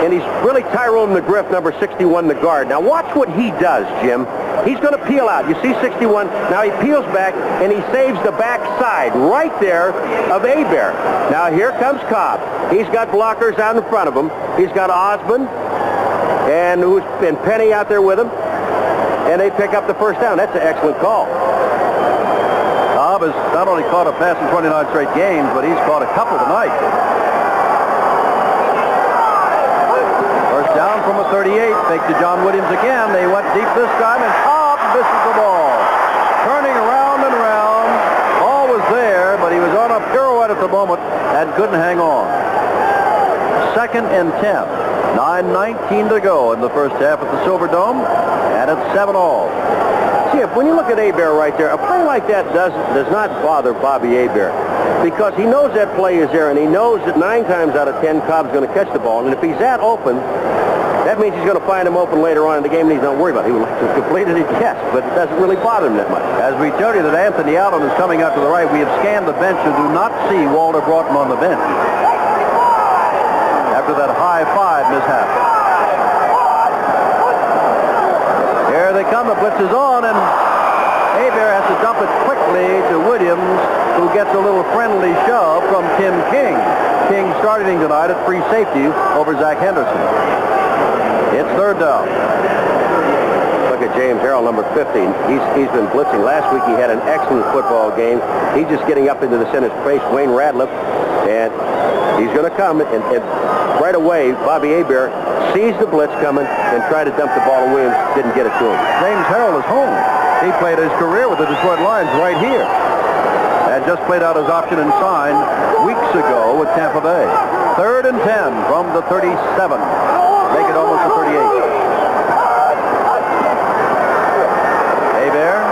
And he's really Tyrone McGriff, number 61, the guard. Now watch what he does, Jim. He's going to peel out. You see 61. Now he peels back, and he saves the back side right there of Hebert. Now here comes Cobb. He's got blockers out in front of him. He's got Osmond and Penny out there with him. And they pick up the 1st down. That's an excellent call. Cobb has not only caught a pass in 29 straight games, but he's caught a couple tonight. 1st down from a 38. Fake to John Williams again. They went deep this time, and Cobb misses the ball. Turning around and around. Ball was there, but he was on a pirouette at the moment and couldn't hang on. 2nd and 10. 9:19 to go in the 1st half at the Silverdome, and it's 7 all. See, when you look at Hebert right there, a play like that does not bother Bobby Hebert, because he knows that play is there, and he knows that 9 times out of 10 Cobb's going to catch the ball, and if he's that open, that means he's going to find him open later on in the game, and he's not worried about it. He would like to have completed it, yes, but it doesn't really bother him that much. As we tell you that Anthony Allen is coming out to the right, we have scanned the bench and do not see Walter Broughton on the bench after that high 5 mishap. Here they come, the blitz is on, and Hebert has to dump it quickly to Williams, who gets a little friendly shove from Tim King. King starting tonight at free safety over Zach Henderson. It's third down. Look at James Harrell, number 15. He's been blitzing. Last week he had an excellent football game. He's just getting up into the center's face. Wayne Radliff, and he's going to come. And right away, Bobby Hebert sees the blitz coming and tried to dump the ball to Williams. Didn't get it to him. James Harrell is home. He played his career with the Detroit Lions right here. And just played out his option and signed weeks ago with Tampa Bay. 3rd and 10 from the 37. Make it almost a 38. Hebert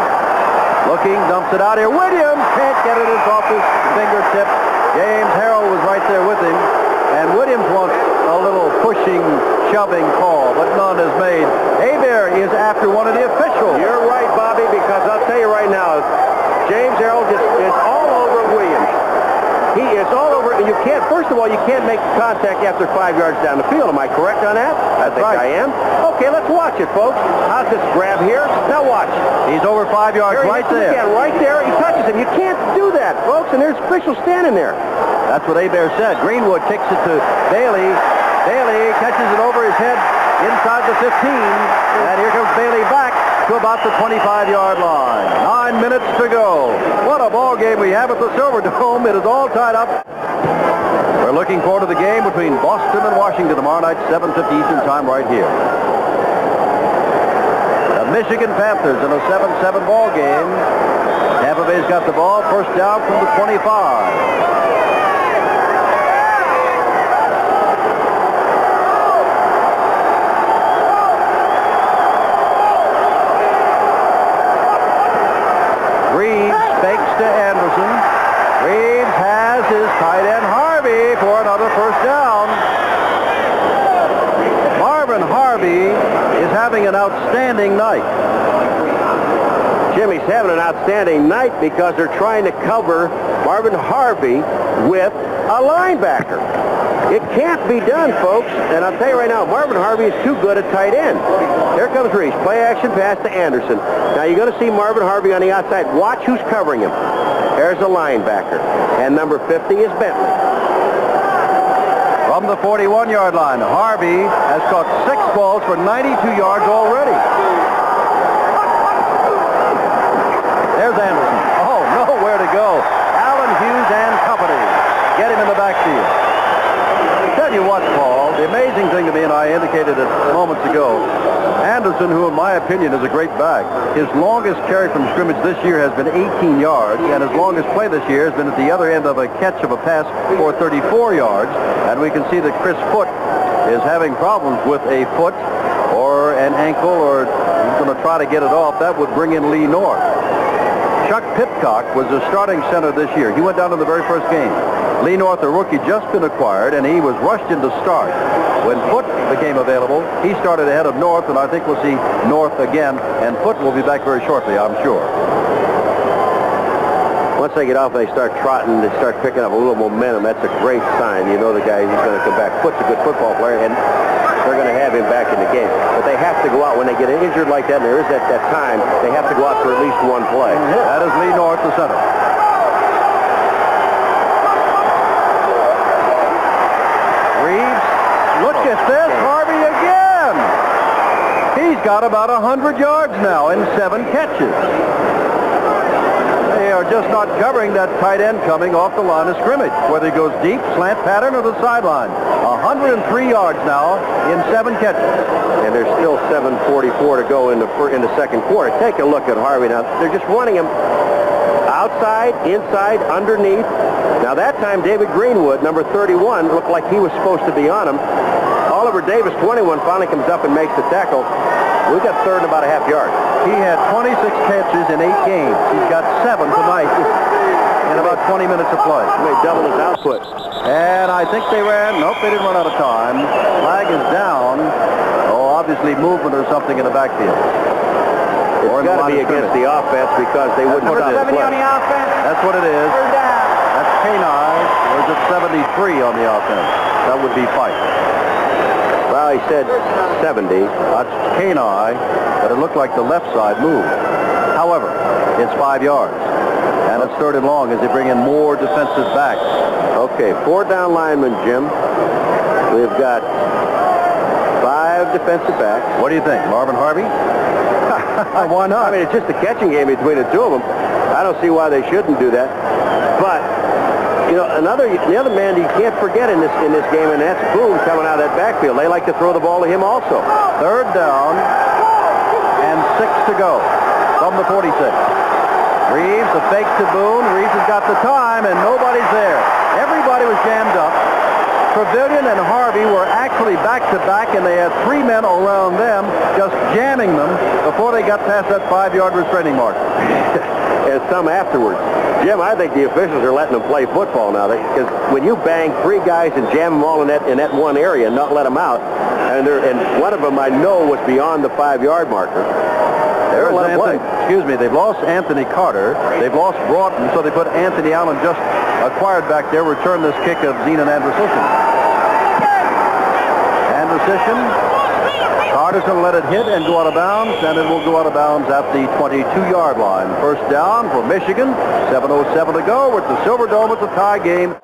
looking, dumps it out here. Williams can't get it off his fingertip. James Harrell was right there with him. And Williams wants a little pushing, shoving call, but none is made. Hebert is after one of the officials. You're right, Bobby, because I'll tell you right now, James Harrell just is all over Williams. He is all over, and you can't, first of all, you can't make contact after 5 yards down the field. Am I correct on that? That's I think right. I am. Okay, let's watch it, folks. How's this grab here? Now watch. He's over 5 yards right there. Again, right there. He touches him. You can't do that, folks, and there's officials standing there. That's what Hebert said. Greenwood kicks it to Bailey. Bailey catches it over his head inside the 15, and here comes Bailey back to about the 25-yard line. 9 minutes to go. What a ball game we have at the Silverdome. It is all tied up. We're looking forward to the game between Boston and Washington tomorrow night, 7:50 Eastern time right here. The Michigan Panthers in a 7-7 ball game. Tampa Bay's got the ball, first down from the 25. To Anderson. Reeves has his tight end Harvey for another first down. Marvin Harvey is having an outstanding night. Jimmy's having an outstanding night because they're trying to cover Marvin Harvey with a linebacker. It can't be done, folks. And I'll tell you right now, Marvin Harvey is too good at tight end. Here comes Reeves. Play action pass to Anderson. Now you're going to see Marvin Harvey on the outside. Watch who's covering him. There's a linebacker. And number 50 is Bentley. From the 41-yard line, Harvey has caught 6 balls for 92 yards already. There's Anderson. Oh, nowhere to go. Allen Hughes and company get him in the backfield. Tell you what, Paul, the amazing thing to me, and I indicated it moments ago, Anderson, who in my opinion is a great back, his longest carry from scrimmage this year has been 18 yards, and his longest play this year has been at the other end of a catch of a pass for 34 yards. And we can see that Chris Foote is having problems with a foot or an ankle, or he's going to try to get it off. That would bring in Lee North. Chuck Pipcock was the starting center this year. He went down in the very first game. Lee North, a rookie, just been acquired, and he was rushed into start. When Foote became available, he started ahead of North, and I think we'll see North again, and Foote will be back very shortly, I'm sure. Once they get off, they start trotting, they start picking up a little momentum. That's a great sign. You know the guy who's going to come back. Foote's a good football player, and they're going to have him back in the game. But they have to go out when they get injured like that, and there is that time, they have to go out for at least one play. That is Lee North, the center. Look at this, Harvey again. He's got about 100 yards now in 7 catches. They are just not covering that tight end coming off the line of scrimmage, whether he goes deep, slant pattern, or the sideline. 103 yards now in 7 catches. And there's still 7:44 to go in the second quarter. Take a look at Harvey now. They're just running him outside, inside, underneath. Now that time David Greenwood, number 31, looked like he was supposed to be on him. Oliver Davis, 21, finally comes up and makes the tackle. We've got third and about a half yard. He had 26 catches in 8 games. He's got 7 tonight in about 20 minutes of play. They doubled his output. And I think they ran. Nope, they didn't run out of time. Flag is down. Oh, obviously movement or something in the backfield. It's got to be against the offense because they wouldn't stop the play. On the offense. That's what it is. Third down. That's Kenai. Or is it 73 on the offense? That would be Fife. Well, he said 70. That's Kenai, but it looked like the left side moved. However, it's 5 yards. And That's 3rd and long as they bring in more defensive backs. Okay, 4 down linemen, Jim. We've got 5 defensive backs. What do you think, Marvin Harvey? Why not? I mean, it's just a catching game between the two of them. I don't see why they shouldn't do that. But, you know, the other man you can't forget in this game, and that's Boone coming out of that backfield. They like to throw the ball to him also. 3rd down and 6 to go from the 46. Reeves, the fake to Boone. Reeves has got the time, and nobody's there. Everybody was jammed up. Pavilion and Harvey were actually back-to-back, and they had 3 men around them just jamming them before they got past that 5-yard restraining mark. And some afterwards. Jim, I think the officials are letting them play football now, because when you bang 3 guys and jam them all in that one area and not let them out, and one of them I know was beyond the 5-yard marker. They've lost Anthony Carter. They've lost Broughton, so they put Anthony Allen, just acquired back there, return this kick of Zenon Andrusician. Andrusician. Carter's going to let it hit and go out of bounds, and it will go out of bounds at the 22-yard line. 1st down for Michigan. 7:07 to go with the Silverdome. It's a tie game.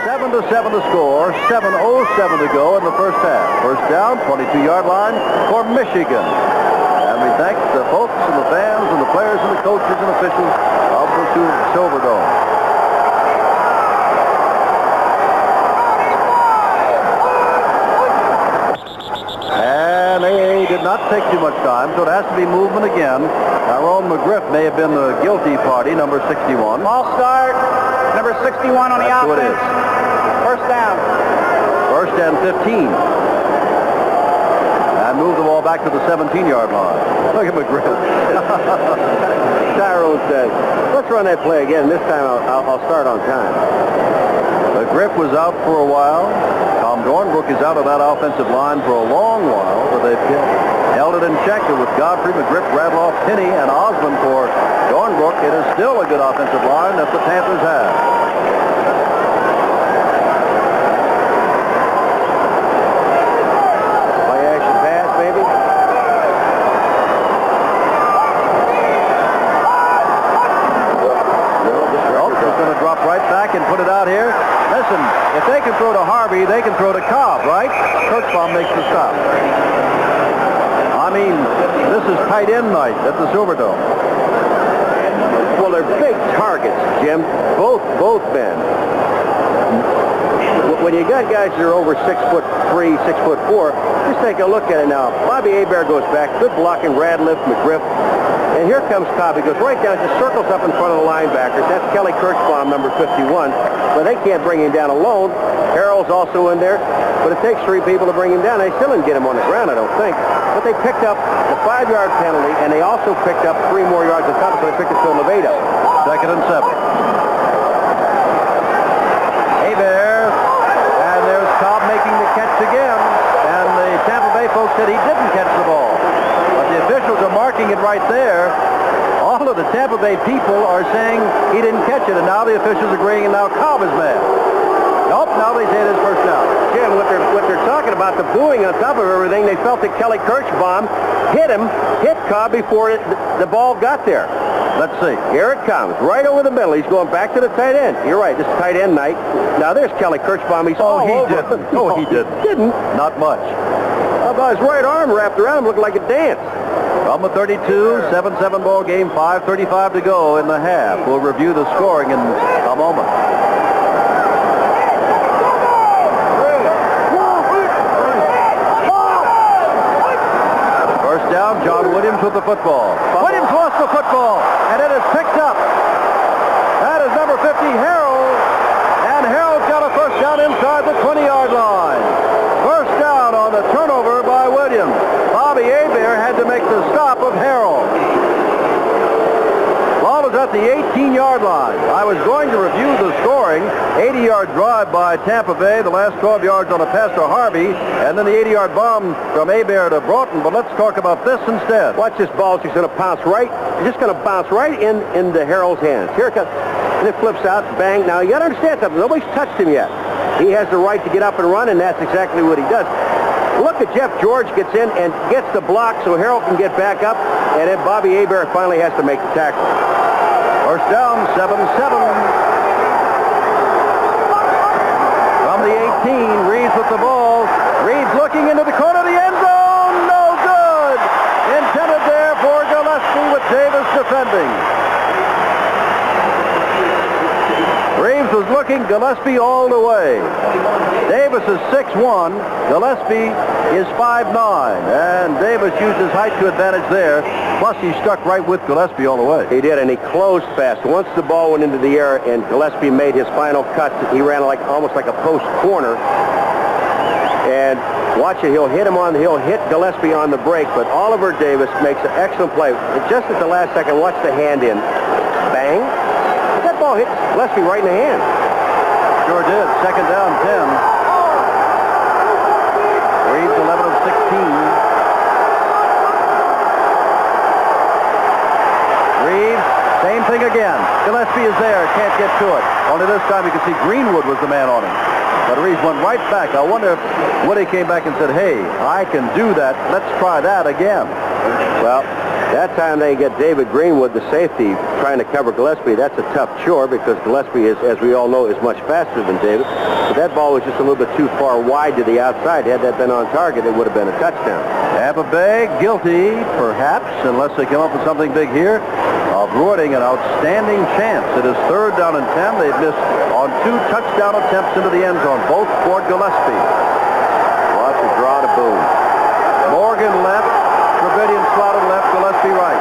7-7 to score. 7:07 to go in the 1st half. 1st down, 22-yard line for Michigan. And we thank the folks and the fans and the players and the coaches and officials of the Silverdome. And they did not take too much time, so it has to be movement again. Tyrone McGriff may have been the guilty party, number 61. Ball start, number 61 on the That's what it offense. is. 1st down. 1st and 15. And move the ball back to the 17-yard line. Look at McGriff. Tyrone says, let's run that play again. This time I'll start on time. McGriff was out for a while. Tom Dornbrook is out of that offensive line for a long while, but they've held it in check with Godfrey, McGriff, Radloff, Pinney, and Osmond for Dornbrook. It is still a good offensive line that the Panthers have. Play action pass, maybe. He's going to drop right back and put it out here. Listen, if they can throw to Harvey, they can throw to Cobb, right? Kirchbaum makes the stop. I mean, this is tight end night at the Silverdome. Well, they're big targets, Jim. Both men. When you got guys that are over 6'3", 6'4", just take a look at it now. Bobby Hebert goes back. Good blocking, Radliff, McGriff. And here comes Cobb. He goes right down, just circles up in front of the linebackers. That's Kelly Kirchbaum, number 51. But they can't bring him down alone. Harrell's also in there. But it takes 3 people to bring him down. They still didn't get him on the ground, I don't think. But they picked up the 5-yard penalty, and they also picked up 3 more yards on top, so they picked it to a Nevada. 2nd and 7. Hebert, and there's Cobb making the catch again. And the Tampa Bay folks said he didn't catch the ball. But the officials are marking it right there. All of the Tampa Bay people are saying he didn't catch it, and now the officials are agreeing, and now Cobb is mad. Nope, now they say it is 1st down. Jim, what they're talking about, the booing on top of everything, they felt that Kelly Kirchbaum hit Cobb before the ball got there. Let's see. Here it comes, right over the middle. He's going back to the tight end. You're right, this is tight end night. Now there's Kelly Kirchbaum. He's all over. Didn't. No, he didn't. Didn't? Not much. How about his right arm wrapped around him, looked like a dance. From the 32, 7-7 ball game, 5:35 to go in the half. We'll review the scoring in a moment. First down, John Williams with the football. Williams lost the football, and it is picked up. That is number 50, Harrell. And Harrell's got a first down inside the 20-yard line. First down on the turnover by Williams. Bobby Hebert had to make the stop of Harrell. Ball is at the 18-yard line. I was going to review the scoring. 80-yard drive by Tampa Bay, the last 12 yards on a pass to Harvey, and then the 80-yard bomb from Hebert to Broughton. But let's talk about this instead. Watch this ball. He's going to bounce right. He's just going to bounce right into Harrell's hands. Here it comes. And it flips out. Bang. Now, you got to understand something. Nobody's touched him yet. He has the right to get up and run, and that's exactly what he does. Look at Jeff George gets in and gets the block so Harrell can get back up, and then Bobby Hebert finally has to make the tackle. First down, 7-7. From the 18, Reeves with the ball. Reeves looking into the corner of the end zone. No good. Intended there for Gillespie with Davis defending. Reeves was looking, Gillespie all the way. Davis is 6'1", Gillespie is 5'9", and Davis used his height to advantage there. Plus, he stuck right with Gillespie all the way. He did, and he closed fast. Once the ball went into the air and Gillespie made his final cut, he ran almost like a post corner. And watch it, he'll hit Gillespie on the break, but Oliver Davis makes an excellent play. Just at the last second, watch the hand in. Bang. That ball hit Gillespie right in the hand. Sure did. Second down, 10. Reeves 11 of 16. Reeves, same thing again. Gillespie is there, can't get to it. Only this time you can see Greenwood was the man on him. But Reeves went right back. I wonder if Woody came back and said, hey, I can do that. Let's try that again. Well, that time they get David Greenwood, the safety, trying to cover Gillespie. That's a tough chore because Gillespie, is, as we all know, is much faster than David. But that ball was just a little bit too far wide to the outside. Had that been on target, it would have been a touchdown. Tampa Bay guilty, perhaps, unless they come up with something big here, of ruining an outstanding chance. It is third down and 10. They've missed on 2 touchdown attempts into the end zone, both for Gillespie. Watch the draw to Boone. Morgan left, Trevedian slotted left, Gillespie right.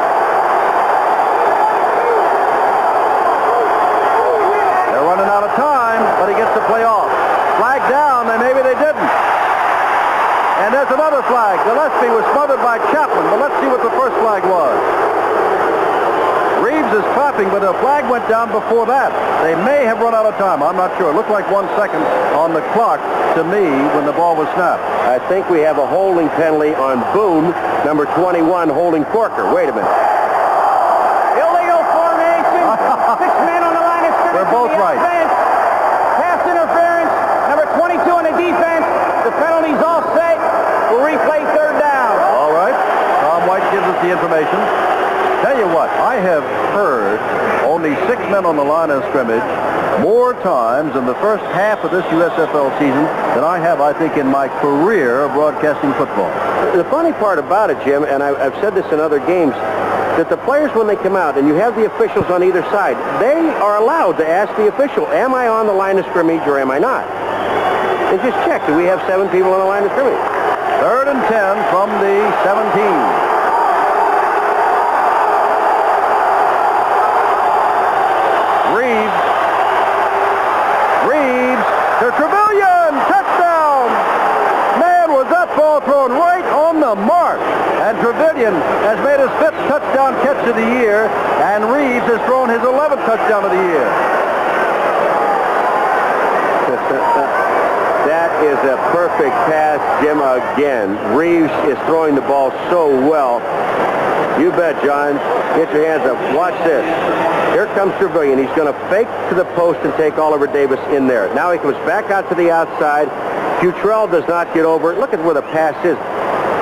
They're running out of time, but he gets the play off. Flag down, and maybe they didn't. And there's another flag. Gillespie was smothered by Chapman, but let's see what the first flag was. Reeves is clapping, but the flag went down before that. They may have run out of time. I'm not sure. It looked like 1 second on the clock to me when the ball was snapped. I think we have a holding penalty on Boone, number 21, holding Corker. Wait a minute. Illegal formation. 6 men on the line of scrimmage. They're both right. Pass interference. Number 22 on the defense. The penalty's offset. We'll replay third down. All right. Tom White gives us the information. Tell you what, I have heard only 6 men on the line of scrimmage more times in the first half of this USFL season than I have, I think, in my career of broadcasting football. The funny part about it, Jim, and I've said this in other games, that the players, when they come out, and you have the officials on either side, they are allowed to ask the official, am I on the line of scrimmage or am I not? And just check, do we have 7 people on the line of scrimmage? Third and 10 from the 17. Reeves to Trevelyan, touchdown! Man, was that ball thrown right on the mark. And Trevelyan has made his 5th touchdown catch of the year, and Reeves has thrown his 11th touchdown of the year. That is a perfect pass, Jim, again. Reeves is throwing the ball so well. You bet, John. Get your hands up. Watch this. Here comes Trevelyan. He's going to fake to the post and take Oliver Davis in there. Now he comes back out to the outside. Futrell does not get over. Look at where the pass is.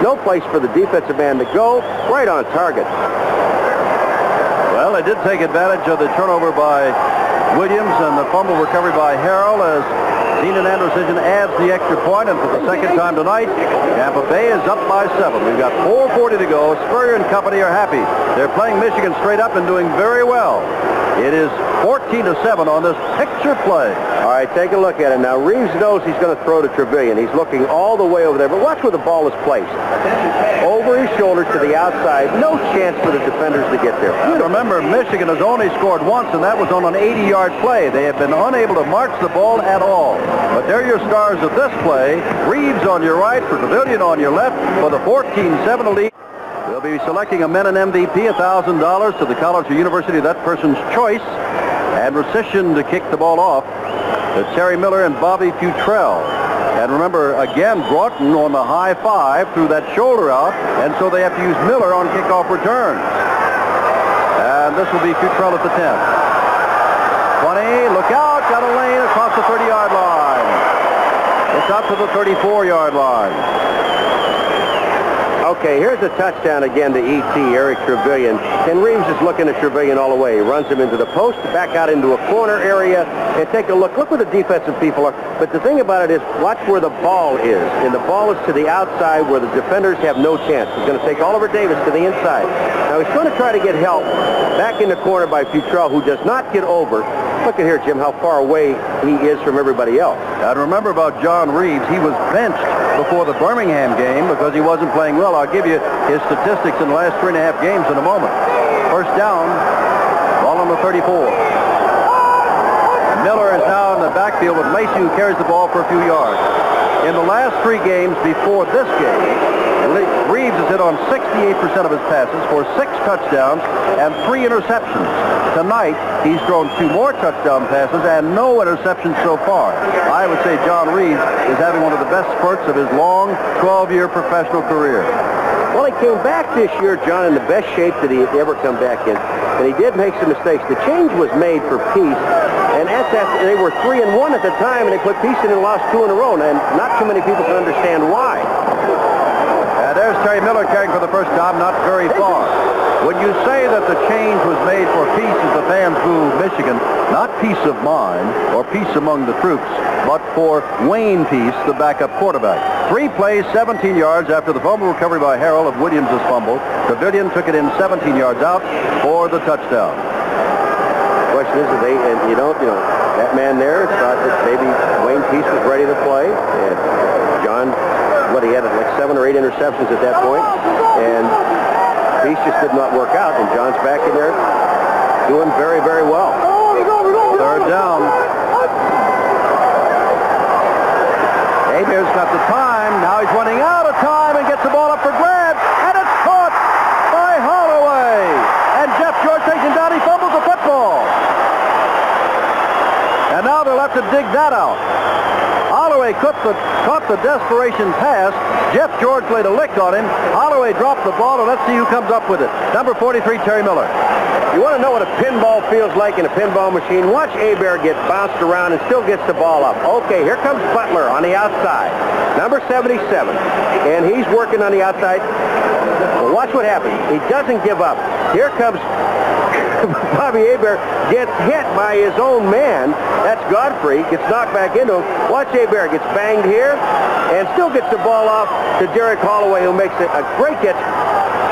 No place for the defensive man to go. Right on target. Well, they did take advantage of the turnover by Williams and the fumble recovery by Harrell as Zenon Androsian adds the extra point, and for the second time tonight, Tampa Bay is up by 7. We've got 4:40 to go. Spurrier and company are happy. They're playing Michigan straight up and doing very well. It is 14-7 on this picture play. All right, take a look at it. Now, Reeves knows he's going to throw to Trevelyan. He's looking all the way over there, but watch where the ball is placed. Over his shoulder to the outside. No chance for the defenders to get there. Remember, Michigan has only scored once, and that was on an 80-yard play. They have been unable to march the ball at all. But they're your stars of this play. Reeves on your right, for Trevelyan on your left for the 14-7 lead. We'll be selecting a Menon MVP, $1,000 to the college or university of that person's choice. And Rescission to kick the ball off to Terry Miller and Bobby Futrell. And remember, again, Broughton on the high 5 threw that shoulder out, and so they have to use Miller on kickoff returns. And this will be Futrell at the 10. 20, look out, got a lane across the 30-yard line. It's out to the 34-yard line. Okay, here's a touchdown again to E.T., Eric Trevelyan. And Reeves is looking at Trevelyan all the way. He runs him into the post, back out into a corner area, and take a look. Look where the defensive people are. But the thing about it is, watch where the ball is. And the ball is to the outside where the defenders have no chance. He's going to take Oliver Davis to the inside. Now, he's going to try to get help back in the corner by Futrell, who does not get over. Look at here, Jim, how far away he is from everybody else. And remember about John Reeves. He was benched before the Birmingham game because he wasn't playing well. I'll give you his statistics in the last 3.5 games in a moment. First down, ball on the 34. Miller is now in the backfield with Lacey, who carries the ball for a few yards. In the last 3 games before this game, Reeves has hit on 68% of his passes for 6 touchdowns and 3 interceptions. Tonight, he's thrown 2 more touchdown passes and no interceptions so far. I would say John Reeves is having one of the best spurts of his long 12-year professional career. Well, he came back this year, John, in the best shape that he ever come back in. And he did make some mistakes. The change was made for Peace. And they were 3-1 at the time, and they put Peace in and lost 2 in a row. And not too many people can understand why. There's Terry Miller carrying for the first time, not very far. When you say that the change was made for peace as the fans boo Michigan, not peace of mind or peace among the troops, but for Wayne Peace, the backup quarterback. 3 plays, 17 yards after the fumble recovery by Harrell of Williams' fumble. Trevelyan took it in 17 yards out for the touchdown. The question is, that man there thought that maybe Wayne Peace was ready to play. And John, he had like 7 or 8 interceptions at that point. And Peace just did not work out. And John's back in there doing very, very well. Third down. Abear's got the time. Now he's running out of time and gets the ball up for grabs. And it's caught by Holloway. And Jeff George takes him down. He fumbles the football. And now they'll have to dig that out. Holloway caught the desperation pass. Jeff George laid a lick on him. Holloway dropped the ball, and let's see who comes up with it. Number 43, Terry Miller. You want to know what a pinball feels like in a pinball machine? Watch Hebert get bounced around and still gets the ball up. Okay, here comes Butler on the outside. Number 77. And he's working on the outside. Well, watch what happens. He doesn't give up. Here comes Bobby Hebert, gets hit by his own man. That's Godfrey. Gets knocked back into him. Watch Hebert. Gets banged here and still gets the ball off to Derek Holloway, who makes it a great catch.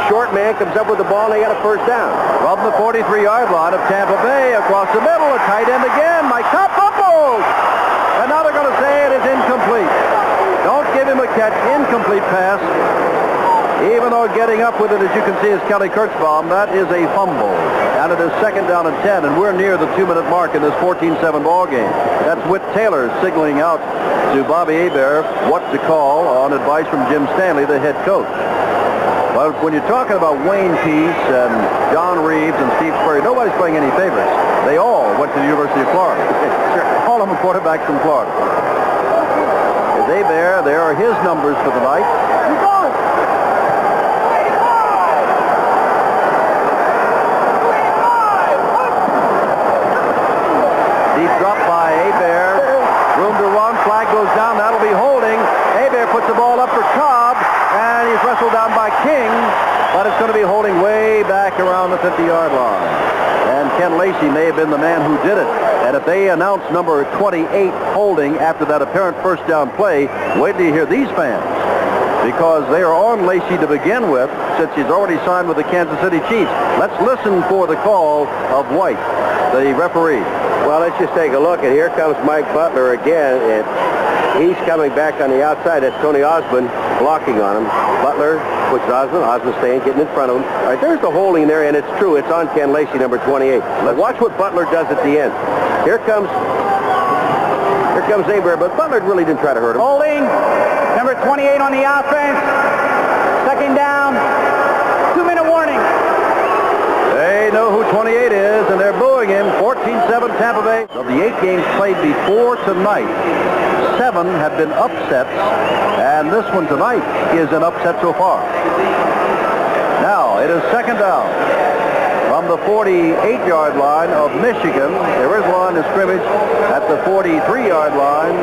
Short man comes up with the ball, and they got a first down. From the 43-yard line of Tampa Bay, across the middle, a tight end again. Mike Cobb fumbles. And now they're going to say it is incomplete. Don't give him a catch. Incomplete pass. Even though getting up with it, as you can see, is Kelly Kurtzbaum, that is a fumble. And it is 2nd down and 10, and we're near the 2-minute mark in this 14-7 ball game. That's Whit Taylor signaling out to Bobby Hebert what to call on advice from Jim Stanley, the head coach. But when you're talking about Wayne Peace and John Reeves and Steve Spurrier, nobody's playing any favorites. They all went to the University of Florida. All of them quarterbacks from Florida. As Hebert, there are his numbers for the night. Flag goes down. That'll be holding. Hebert puts the ball up for Cobb, and he's wrestled down by King, but it's going to be holding way back around the 50-yard line. And Ken Lacey may have been the man who did it. And if they announce number 28 holding after that apparent first down play, wait till you hear these fans. Because they are on Lacey to begin with, since he's already signed with the Kansas City Chiefs. Let's listen for the call of White, the referee. Well, let's just take a look. And here comes Mike Butler again. And he's coming back on the outside. That's Tony Osmond blocking on him. Butler puts Osmond. Osmond staying, getting in front of him. All right, there's the holding there, and it's true. It's on Ken Lacey, number 28. Let's watch what Butler does at the end. Here comes Hebert, but Butler really didn't try to hurt him. Holding. Number 28 on the offense. 2nd down. 2-minute warning. They know who 28 is, and they're booing him. 14-7 Tampa Bay. Of the 8 games played before tonight, 7 have been upsets, and this one tonight is an upset so far. Now, it is 2nd down. From the 48-yard line of Michigan, there is line of scrimmage at the 43-yard line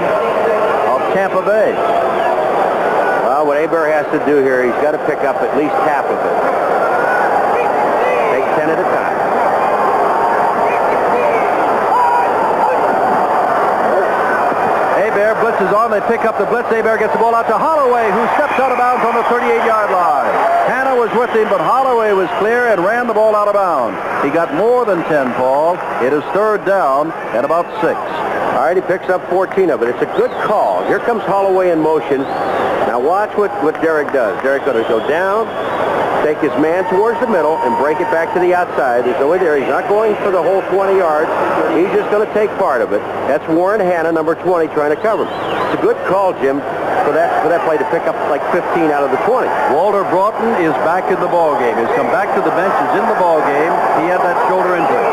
of Tampa Bay. Well, what Abear has to do here, he's got to pick up at least half of it. Take 10 at a time. Abear blitzes on. They pick up the blitz. Abear gets the ball out to Holloway, who steps out of bounds on the 38-yard line. Hanna was with him, but Holloway was clear and ran the ball out of bounds. He got more than 10, Paul. It is third down and about 6. All right, he picks up 14 of it. It's a good call. Here comes Holloway in motion. Now watch what Derek does. Derek's going to go down, take his man towards the middle, and break it back to the outside. There's nobody there. He's not going for the whole 20 yards. He's just going to take part of it. That's Warren Hanna, number 20, trying to cover him. It's a good call, Jim, for that play to pick up like 15 out of the 20. Walter Broughton is back in the ball game. He's come back to the bench. He's in the ball game. He had that shoulder injury.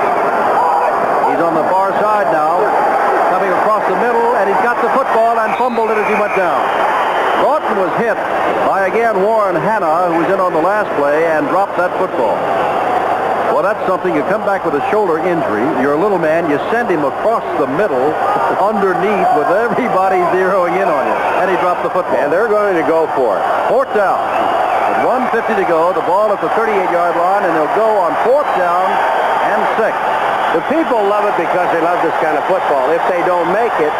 He's on the far side now, coming across the middle, and he's got the football and fumbled it as he went down. Broughton was hit by, again, Warren Hanna, who was in on the last play, and dropped that football. Well, that's something. You come back with a shoulder injury. You're a little man. You send him across the middle underneath with everybody zeroing in on you. And he dropped the football. And they're going to go for it. Fourth down. With 1:50 to go, the ball at the 38-yard line, and they'll go on fourth down and 6. The people love it because they love this kind of football. If they don't make it,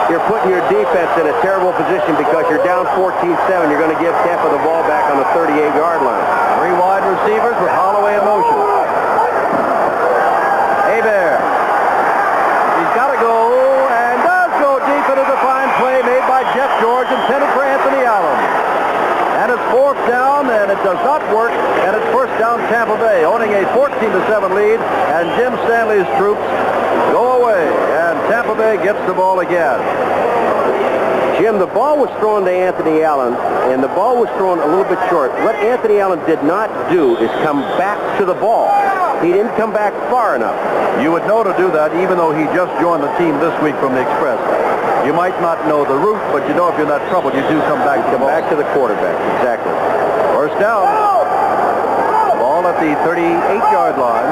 you're putting your defense in a terrible position because you're down 14-7. You're going to give Tampa the ball back on the 38-yard line. 3 wide receivers with Holloway in motion. Abear. He's got to go and does go deep into the fine play made by Jeff George, intended for Anthony Allen. And it's fourth down, and it does not work, and it's first down Tampa Bay, owning a 14-7 lead, and Jim Stanley's troops go away, and Tampa Bay gets the ball again. Jim, the ball was thrown to Anthony Allen, and the ball was thrown a little bit short. What Anthony Allen did not do is come back to the ball. He didn't come back far enough. You would know to do that even though he just joined the team this week from the Express. You might not know the route, but you know if you're in that trouble, you do come back to the ball. Back to the quarterback, exactly. First down. Ball at the 38-yard line.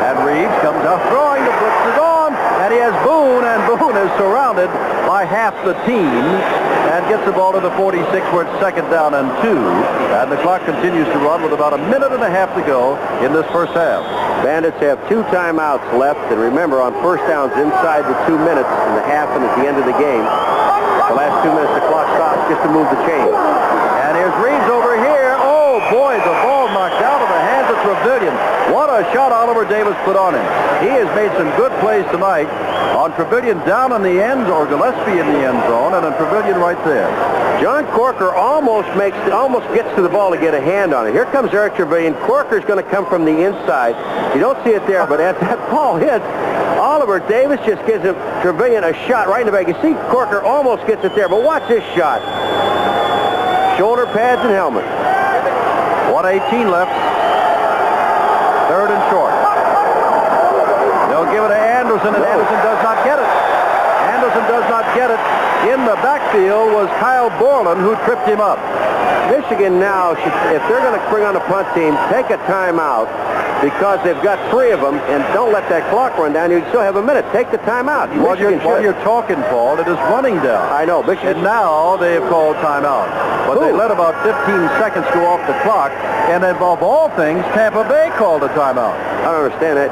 And Reeves comes out throwing. The blitz is on, and he has Boone, and Boone is surrounded by half the team and gets the ball to the 46 where it's second down and 2. And the clock continues to run with about a minute and a half to go in this first half. Bandits have 2 timeouts left, and remember, on first downs inside the 2 minutes and a half and at the end of the game, the last 2 minutes the clock stops just to move the chain. And here's Reeves over here. Oh boy, the ball knocked out of the hands of Trevelyan. What a shot Oliver Davis put on him. He has made some good plays tonight on Trevelyan down in the end, or Gillespie in the end zone, and on Trevelyan right there. John Corker almost gets to the ball to get a hand on it. Here comes Eric Trevelyan. Corker's going to come from the inside. You don't see it there, but as that ball hits, Oliver Davis just gives him Trevelyan a shot right in the back. You see Corker almost gets it there, but watch this shot. Shoulder pads and helmet. 1:18 left. Third and short. They'll give it to Anderson, and Anderson does not get it. Anderson does not get it. In the backfield was Kyle Borland, who tripped him up. Michigan now, if they're going to bring on a punt team, take a timeout because they've got 3 of them, and don't let that clock run down. You still have a minute. Take the timeout. While you're talking, Paul, it is running down. I know. Michigan. And now they have called timeout. But they let about 15 seconds go off the clock, and above all things, Tampa Bay called a timeout. I don't understand that.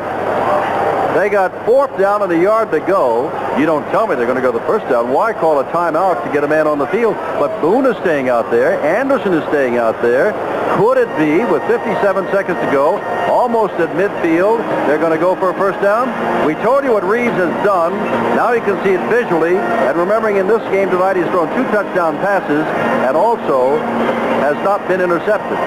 They got fourth down and a yard to go. You don't tell me they're going to go the first down. Why call a timeout to get a man on the field? But Boone is staying out there. Anderson is staying out there. Could it be, with 57 seconds to go, almost at midfield, they're going to go for a first down? We told you what Reeves has done. Now you can see it visually. And remembering in this game tonight, he's thrown 2 touchdown passes and also has not been intercepted.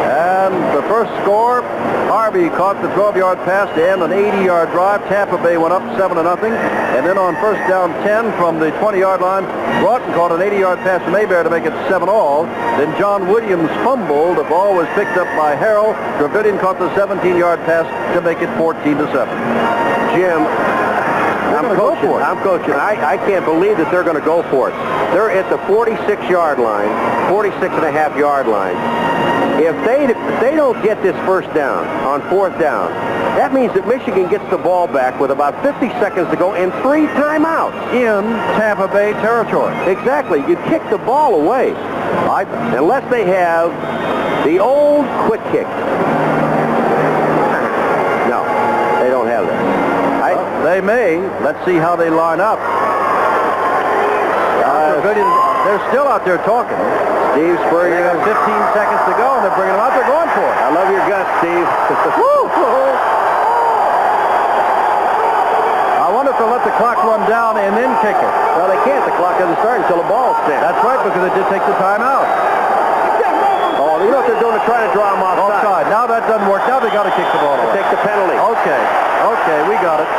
And the first score, Harvey caught the 12-yard pass to end an 80-yard drive. Tampa Bay went up 7-0. And then on first down 10 from the 20-yard line, Broughton caught an 80-yard pass from Abear to make it 7-all. Then John Williams fumbled. The ball was picked up by Harrell. Trevelyan caught the 17-yard pass to make it 14-7. Jim, I'm coaching. I can't believe that they're going to go for it. They're at the 46-yard line, 46.5-yard line. If they don't get this first down on fourth down, That means that Michigan gets the ball back with about 50 seconds to go and 3 timeouts. In Tampa Bay territory. Exactly. You kick the ball away. Unless they have the old quick kick. No, they don't have that. They may. Let's see how they line up. They're still out there talking. Steve Spurrier. They got 15 seconds to go, and they're bringing them out. They're going for it. I love your guts, Steve. I wonder if they'll let the clock run down and then kick it. Well, they can't. The clock doesn't start until the ball's snapped. That's right, because it did take the time out. Oh, you know what they're doing to try to draw them offside. Now that doesn't work. Now they got to kick the ball away. Take the penalty. Okay, we got it.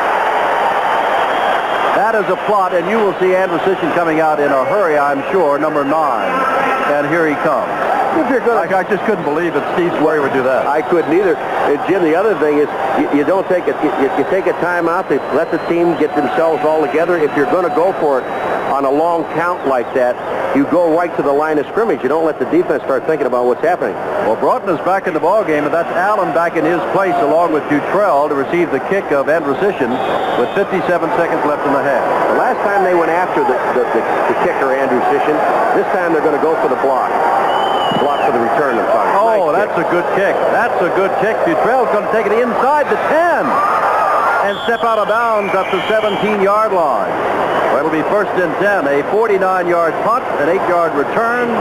That is a plot, and you will see Andrusician coming out in a hurry, I'm sure, number 9. And here he comes. If you're gonna, I just couldn't believe that Steve Spurrier would do that. I couldn't either. Jim, the other thing is you don't take it. You take a timeout to let the team get themselves all together. If you're going to go for it on a long count like that, you go right to the line of scrimmage. You don't let the defense start thinking about what's happening. Well, Broughton is back in the ball game, and that's Allen back in his place along with Dutrell to receive the kick of Andrusician with 57 seconds left in the half. The last time they went after the kicker, Andrusician, this time they're going to go for the block. Block for the return. Oh, that's a good kick. That's a good kick. Dutrell's going to take it inside the 10 and step out of bounds up the 17-yard line. Well, it'll be first and 10. A 49-yard punt, an 8-yard return,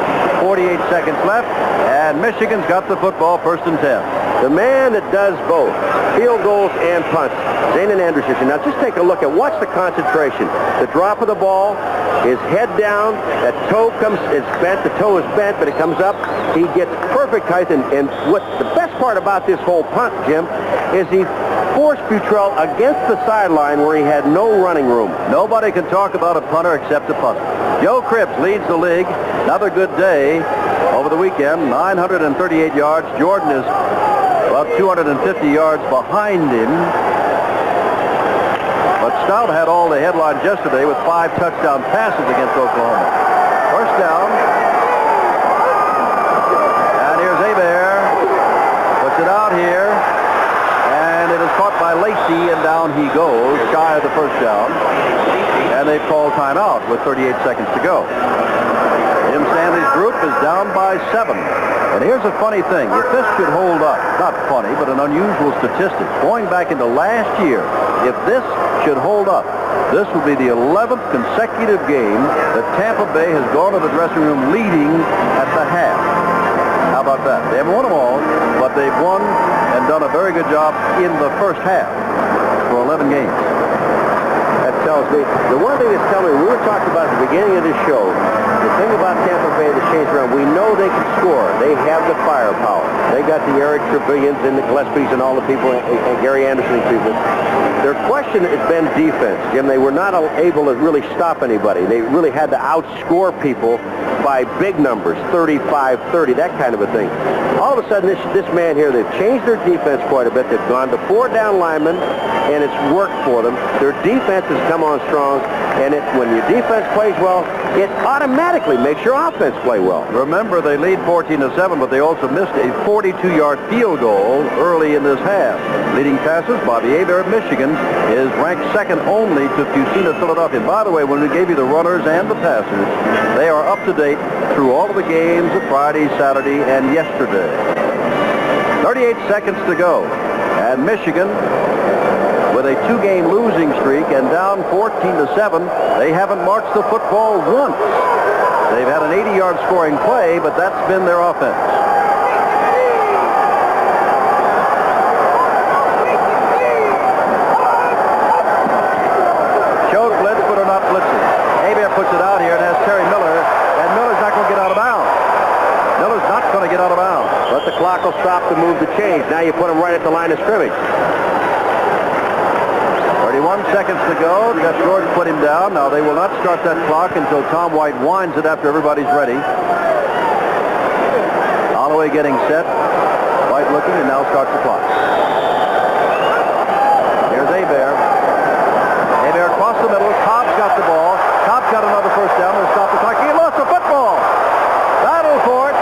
48 seconds left, and Michigan's got the football first and 10. The man that does both, field goals and punts, Zanin Andrusician. Now just take a look at watch the concentration. The drop of the ball, his head down, that toe it's bent, the toe is bent, but it comes up. He gets perfect height, and what the best part about this whole punt, Jim, is he forced Dutrell against the sideline where he had no running room. Nobody can talk about a punter except the punter. Joe Cripps leads the league. Another good day over the weekend, 938 yards. Jordan is about 250 yards behind him. But Stout had all the headlines yesterday with 5 touchdown passes against Oklahoma. First down. And here's Hebert. Puts it out here. And it is caught by Lacey, and down he goes, shy of the first down. And they've called timeout with 38 seconds to go. Jim Stanley's group is down by 7. And here's a funny thing. If this should hold up, not funny, but an unusual statistic, going back into last year, if this should hold up, this will be the 11th consecutive game that Tampa Bay has gone to the dressing room leading at the half. How about that? They haven't won them all, but they've won and done a very good job in the first half for 11 games. That tells me, the one thing that's telling me, we were talking about at the beginning of this show, the thing about Tampa Bay that's changed around, we know they can score. They have the firepower. They got the Eric Trevelyan's and the Gillespies and all the people, and Gary Anderson people. Their question has been defense, Jim. They were not able to really stop anybody. They really had to outscore people by big numbers, 35-30, that kind of a thing. All of a sudden, this man here, they've changed their defense quite a bit. They've gone to 4 down linemen, and it's worked for them. Their defense has come on strong, and when your defense plays well, it automatically makes your offense play well. Remember, they lead 14-7, but they also missed a 42-yard field goal early in this half. Leading passes, Bobby Hebert of Michigan, is ranked second only to Fusina, Philadelphia. By the way, when we gave you the runners and the passers, they are up to date through all of the games of Friday, Saturday, and yesterday. 38 seconds to go. And Michigan, with a 2-game losing streak and down 14-7, they haven't marched the football once. They've had an 80-yard scoring play, but that's been their offense. Showed blitz, but are not blitzing. Hebert puts it out here and has Terry Miller, and Miller's not going to get out of bounds. Miller's not going to get out of bounds. But the clock will stop to move the chains. Now you put him right at the line of scrimmage. 31 seconds to go. Gus Gordon put him down. Now they will not start that clock until Tom White winds it after everybody's ready. Holloway getting set. White looking, and now starts the clock. Here's Hebert. Hebert across the middle. Cobb's got the ball. Cobb's got another first down. They'll stop the clock. He lost the football. Battle for it.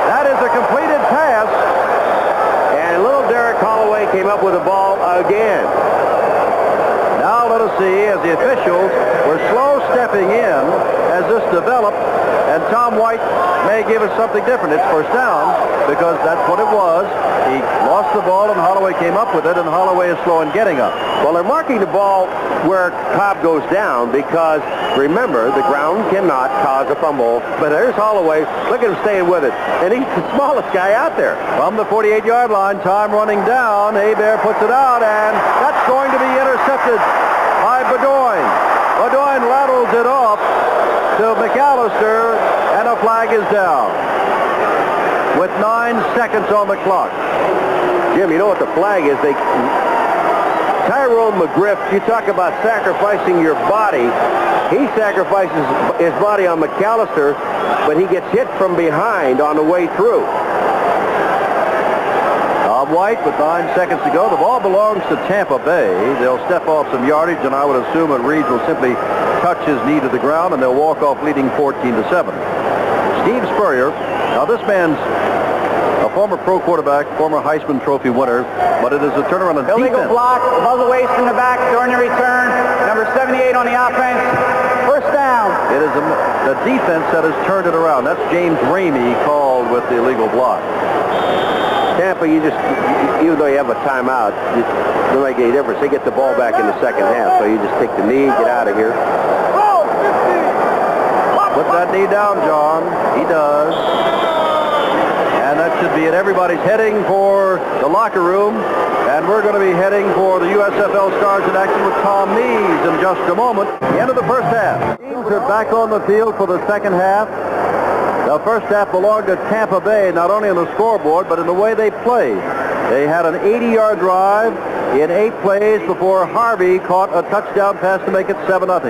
That is a completed pass. And little Derek Holloway came up with the ball again. give us something different. It's first down because that's what it was. He lost the ball, and Holloway came up with it, and Holloway is slow in getting up. Well, they're marking the ball where Cobb goes down because, remember, the ground cannot cause a fumble. But there's Holloway. Look at him staying with it. And he's the smallest guy out there. From the 48-yard line, time running down. Hebert puts it out, and that's going to be intercepted by Bedoin. Bedoin rattles it off to McAllister, and a flag is down with 9 seconds on the clock. Jim, you know what the flag is? Tyrone McGriff, you talk about sacrificing your body. He sacrifices his body on McAllister, but he gets hit from behind on the way through. Bob White with 9 seconds to go. The ball belongs to Tampa Bay. They'll step off some yardage, and I would assume that Reeves will simply touch his knee to the ground, and they'll walk off leading 14-7. Steve Spurrier. Now, this man's a former pro quarterback, former Heisman Trophy winner, but it is a turnaround on Illegal defense. block, muzzle waist in the back during the return. Number 78 on the offense. First down. It is the defense that has turned it around. That's James Ramey called with the illegal block. Tampa, even though you have a timeout, it doesn't make any difference. They get the ball back in the second half, so you just take the knee, get out of here. Put that knee down, John. He does. And that should be it. Everybody's heading for the locker room, and we're going to be heading for the USFL Stars in action with Tom Mees in just a moment. The end of the first half. Teams are back on the field for the second half. The first half belonged to Tampa Bay, not only on the scoreboard, but in the way they played. They had an 80-yard drive in 8 plays before Harvey caught a touchdown pass to make it 7-0.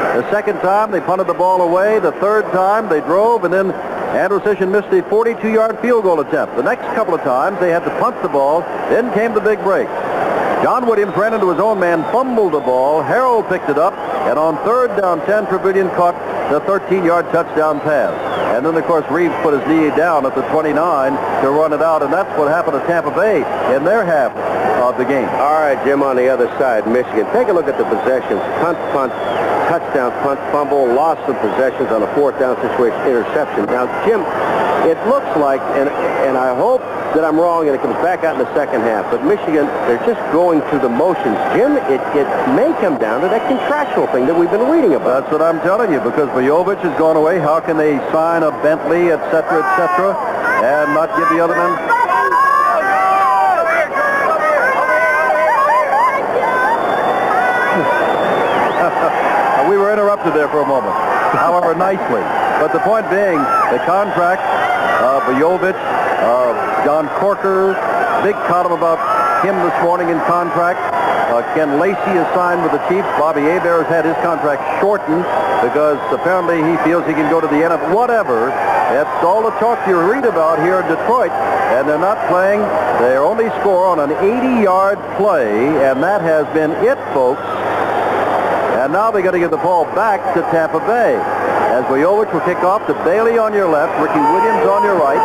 The second time, they punted the ball away. The third time, they drove, and then Andrew Sisson missed a 42-yard field goal attempt. The next couple of times, they had to punt the ball. Then came the big break. John Williams ran into his own man, fumbled the ball. Harrell picked it up, and on 3rd down 10, Trevilian caught the 13-yard touchdown pass. And then, of course, Reeves put his knee down at the 29 to run it out, and that's what happened to Tampa Bay in their half of the game. All right, Jim, on the other side, Michigan. Take a look at the possessions. Punt, touchdown, punt, fumble, loss of possessions on a 4th down situation, interception. Now, Jim, it looks like, and I hope that I'm wrong and it comes back out in the second half, but Michigan, they're just going through the motions. Jim, it may come down to that contractual thing that we've been reading about. That's what I'm telling you, because Vojovich has gone away. How can they sign a Bentley, et cetera, and not give the other man? We were interrupted there for a moment, however nicely. But the point being, the contract, Vojovich, John Corker, big column about him this morning in contract. Ken Lacey is signed with the Chiefs. Bobby Hebert has had his contract shortened because apparently he feels he can go to the end of whatever. It's all the talk you read about here in Detroit, and they're not playing. They only score on an 80-yard play, and that has been it, folks. And now they're going to give the ball back to Tampa Bay. As Vojovich will kick off to Bailey on your left, Ricky Williams on your right.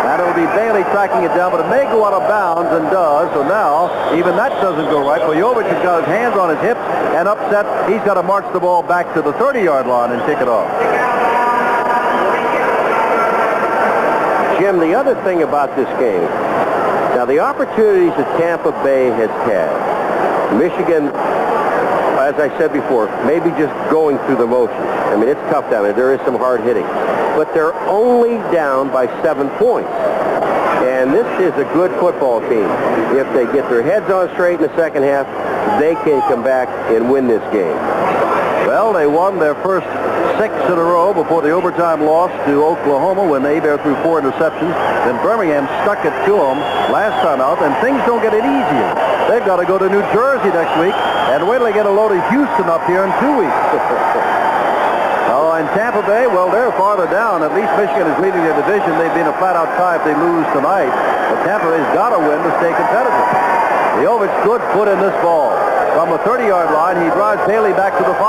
And it'll be Bailey tracking it down, but it may go out of bounds and does. So now, even that doesn't go right. Vojovich has got his hands on his hips and upset. He's got to march the ball back to the 30-yard line and kick it off. Jim, the other thing about this game, now the opportunities that Tampa Bay has had, Michigan, as I said before, maybe just going through the motions. I mean, it's tough down there. There is some hard hitting. But they're only down by 7 points. And this is a good football team. If they get their heads on straight in the second half, they can come back and win this game. Well, they won their first 6 in a row before the overtime loss to Oklahoma when Hebert threw 4 interceptions. Then Birmingham stuck it to them last time out, and things don't get any easier. They've got to go to New Jersey next week, and wait till they get a load of Houston up here in 2 weeks. In Tampa Bay, well, they're farther down. At least Michigan is leading their division. They've been a flat-out tie if they lose tonight. But Tampa Bay's got to win to stay competitive. Vojovich, good foot in this ball. From the 30-yard line, he drives Bailey back to the 5.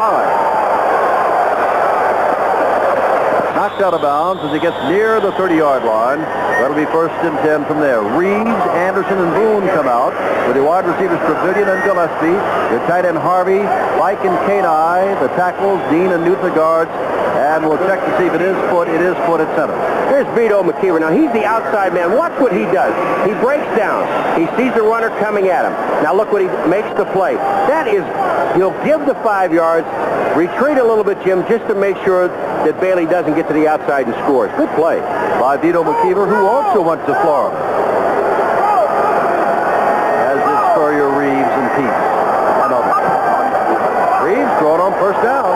Knocked out of bounds as he gets near the 30-yard line. That'll be 1st and 10 from there. Reeves, Anderson, and Boone come out with the wide receivers Trevilian and Gillespie. Your tight end Harvey, Mike and Kenai. The tackles, Dean and Newton, the guards. And we'll check to see if it is foot. It is foot at center. Here's Vito McKeever. Now, he's the outside man. Watch what he does. He breaks down. He sees the runner coming at him. Now, look what he makes the play. That is, he'll give the 5 yards, retreat a little bit, Jim, just to make sure that Bailey doesn't get to the outside and scores. Good play by Vito McKeever, who also went to Florida. As did Spurrier, Reeves, and Pete. And others. Reeves thrown on first down.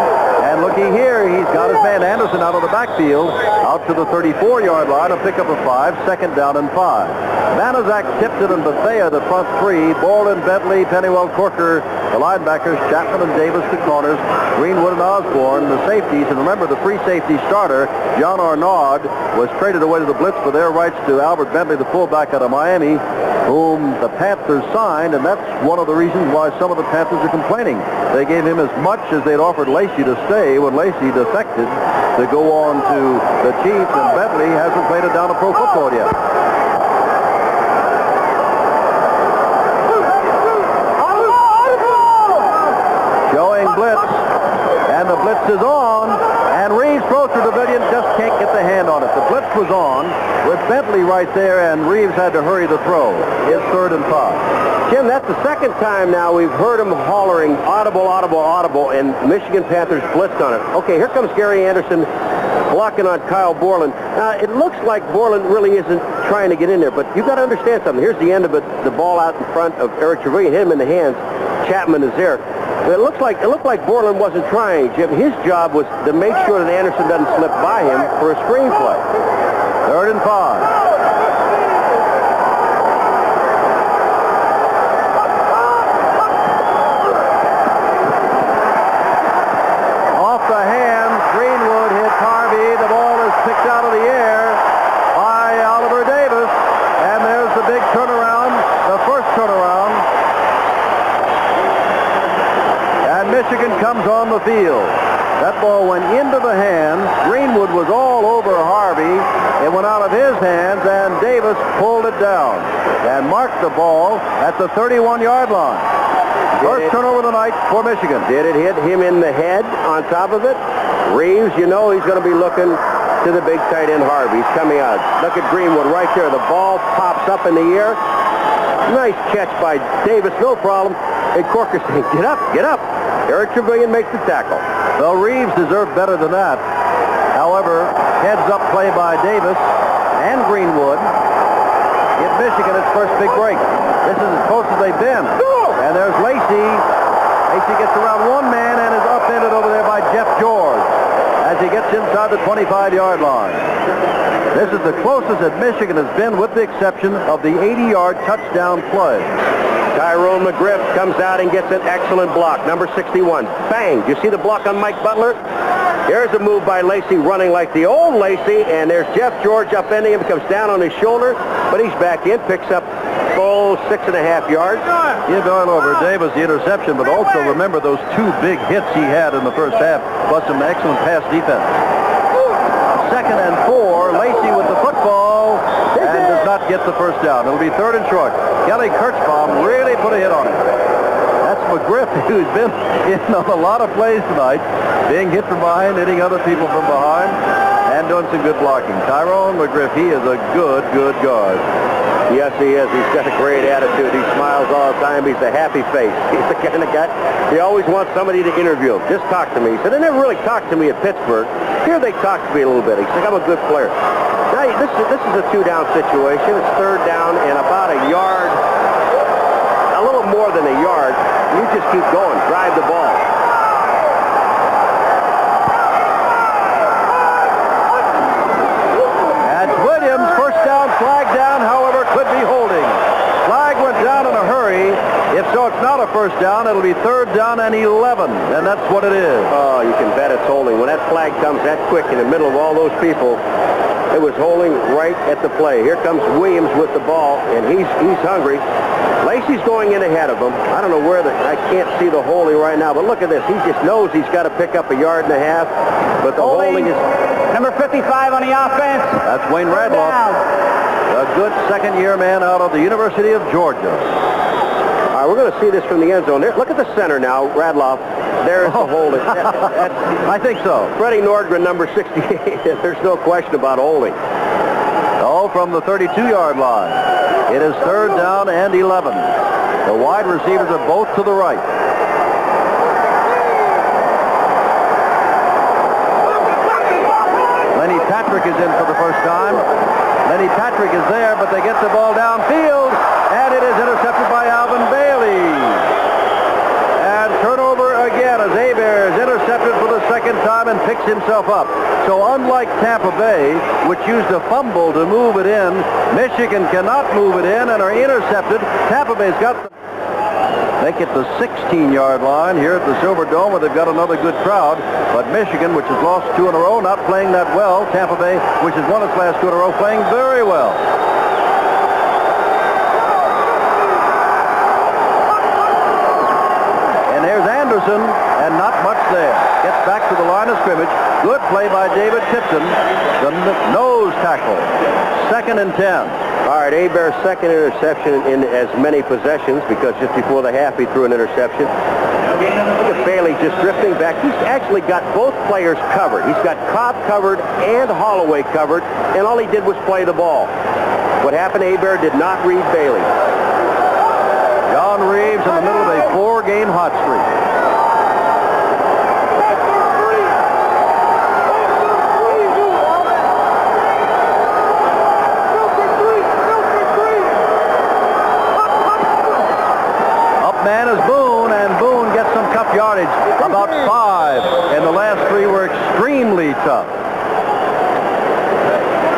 And looky here, he's got his man Anderson out of the backfield, out to the 34-yard line, a pickup of 5, second down and 5. Manizak, Tipton, and Bethea, the front three. Borland, Bentley, Pennywell, Corker, the linebackers, Chapman and Davis, the corners. Greenwood and Osborne, the safeties. And remember, the free safety starter, John Arnaud, was traded away to the Blitz for their rights to Albert Bentley, the fullback out of Miami, whom the Panthers signed, and that's one of the reasons why some of the Panthers are complaining. They gave him as much as they'd offered Lacey to stay when Lacey defected to go on to the Chiefs, and Bentley hasn't played it down to pro football yet. Showing blitz, and the blitz is on, and Reeves throws to the pavilion, just can't get the hand on it. The blitz was on with Bentley right there, and Reeves had to hurry the throw. It's 3rd and 5. Jim, that's the second time now we've heard him hollering audible, audible, audible, and Michigan Panthers blitzed on it. Okay, here comes Gary Anderson blocking on Kyle Borland. Now, it looks like Borland really isn't trying to get in there, but you've got to understand something. Here's the end of it, the ball out in front of Eric Trevelyan, hit him in the hands. Chapman is there. But it looked like Borland wasn't trying, Jim. His job was to make sure that Anderson doesn't slip by him for a screen play. 3rd and 5. Out of the air by Oliver Davis, and there's the big turnaround, the first turnaround, and Michigan comes on the field. That ball went into the hands. Greenwood was all over Harvey. It went out of his hands, and Davis pulled it down and marked the ball at the 31-yard line. First turnover of the night for Michigan. Did it hit him in the head on top of it? Reeves, you know he's going to be looking to the big tight end Harvey. He's coming out. Look at Greenwood right there. The ball pops up in the air. Nice catch by Davis, no problem. And Corker saying, get up, get up. Eric Trevelyan makes the tackle. Well, Reeves deserved better than that. However, heads-up play by Davis and Greenwood give Michigan its first big break. This is as close as they've been. And there's Lacey. Lacey gets around one man and is upended over there by Jeff George as he gets inside the 25-yard line. This is the closest that Michigan has been, with the exception of the 80-yard touchdown play. Tyrone McGriff comes out and gets an excellent block. Number 61. Bang! You see the block on Mike Butler? There's a move by Lacey running like the old Lacey, and there's Jeff George upending him, comes down on his shoulder, but he's back in, picks up 6.5 yards. Give Doyle over Davis the interception, but also remember those 2 big hits he had in the first half, plus some excellent pass defense. 2nd and 4, Lacey with the football, and does not get the first down. It'll be 3rd and short. Kelly Kirchbaum really put a hit on it. That's McGriff, who's been in on a lot of plays tonight, being hit from behind, hitting other people from behind, and doing some good blocking. Tyrone McGriff, he is a good guard. Yes, he is. He's got a great attitude. He smiles all the time. He's a happy face. He's the kind of guy, he always wants somebody to interview him. Just talk to me. He said, they never really talked to me at Pittsburgh. Here they talked to me a little bit. He said, I'm a good player. Now, this is a 2-down situation. It's 3rd down and about a yard, a little more than a yard. You just keep going. Drive the ball. That's Williams. First down, flag down, however, could be holding. Flag went down in a hurry. If so, it's not a first down. It'll be 3rd down and 11, and that's what it is. Oh, you can bet it's holding. When that flag comes that quick in the middle of all those people, it was holding right at the play. Here comes Williams with the ball, and he's hungry. Lacey's going in ahead of him. I don't know where I can't see the holding right now, but look at this. He just knows he's got to pick up 1.5 yards, but the holding is... Number 55 on the offense. That's Wayne Radloff, a good second-year man out of the University of Georgia. All right, we're going to see this from the end zone. There, look at the center now, Radloff. There's the holding. I think so. Freddie Nordgren, number 68. There's no question about holding. Oh, from the 32-yard line. It is third down and 11. The wide receivers are both to the right. Lenny Patrick is in for the first time. Lenny Patrick is there, but they get the ball downfield, and it is intercepted by Alvin Bailey. And turnover again as Hebert is intercepted for the second time and picks himself up. So unlike Tampa Bay, which used a fumble to move it in, Michigan cannot move it in and are intercepted. Tampa Bay's got the make it the 16-yard line here at the Silverdome, where they've got another good crowd. But Michigan, which has lost 2 in a row, not playing that well. Tampa Bay, which has won its last 2 in a row, playing very well. And there's Anderson, and not much there. Gets back to the line of scrimmage. Good play by David Tipton, the nose tackle. 2nd and 10. All right, Hebert's second interception in as many possessions, because just before the half he threw an interception. Look at Bailey just drifting back. He's actually got both players covered. He's got Cobb covered and Holloway covered, and all he did was play the ball. What happened, Hebert did not read Bailey. John Reeves in the middle of a 4-game hot streak. Yardage, about 5, and the last 3 were extremely tough.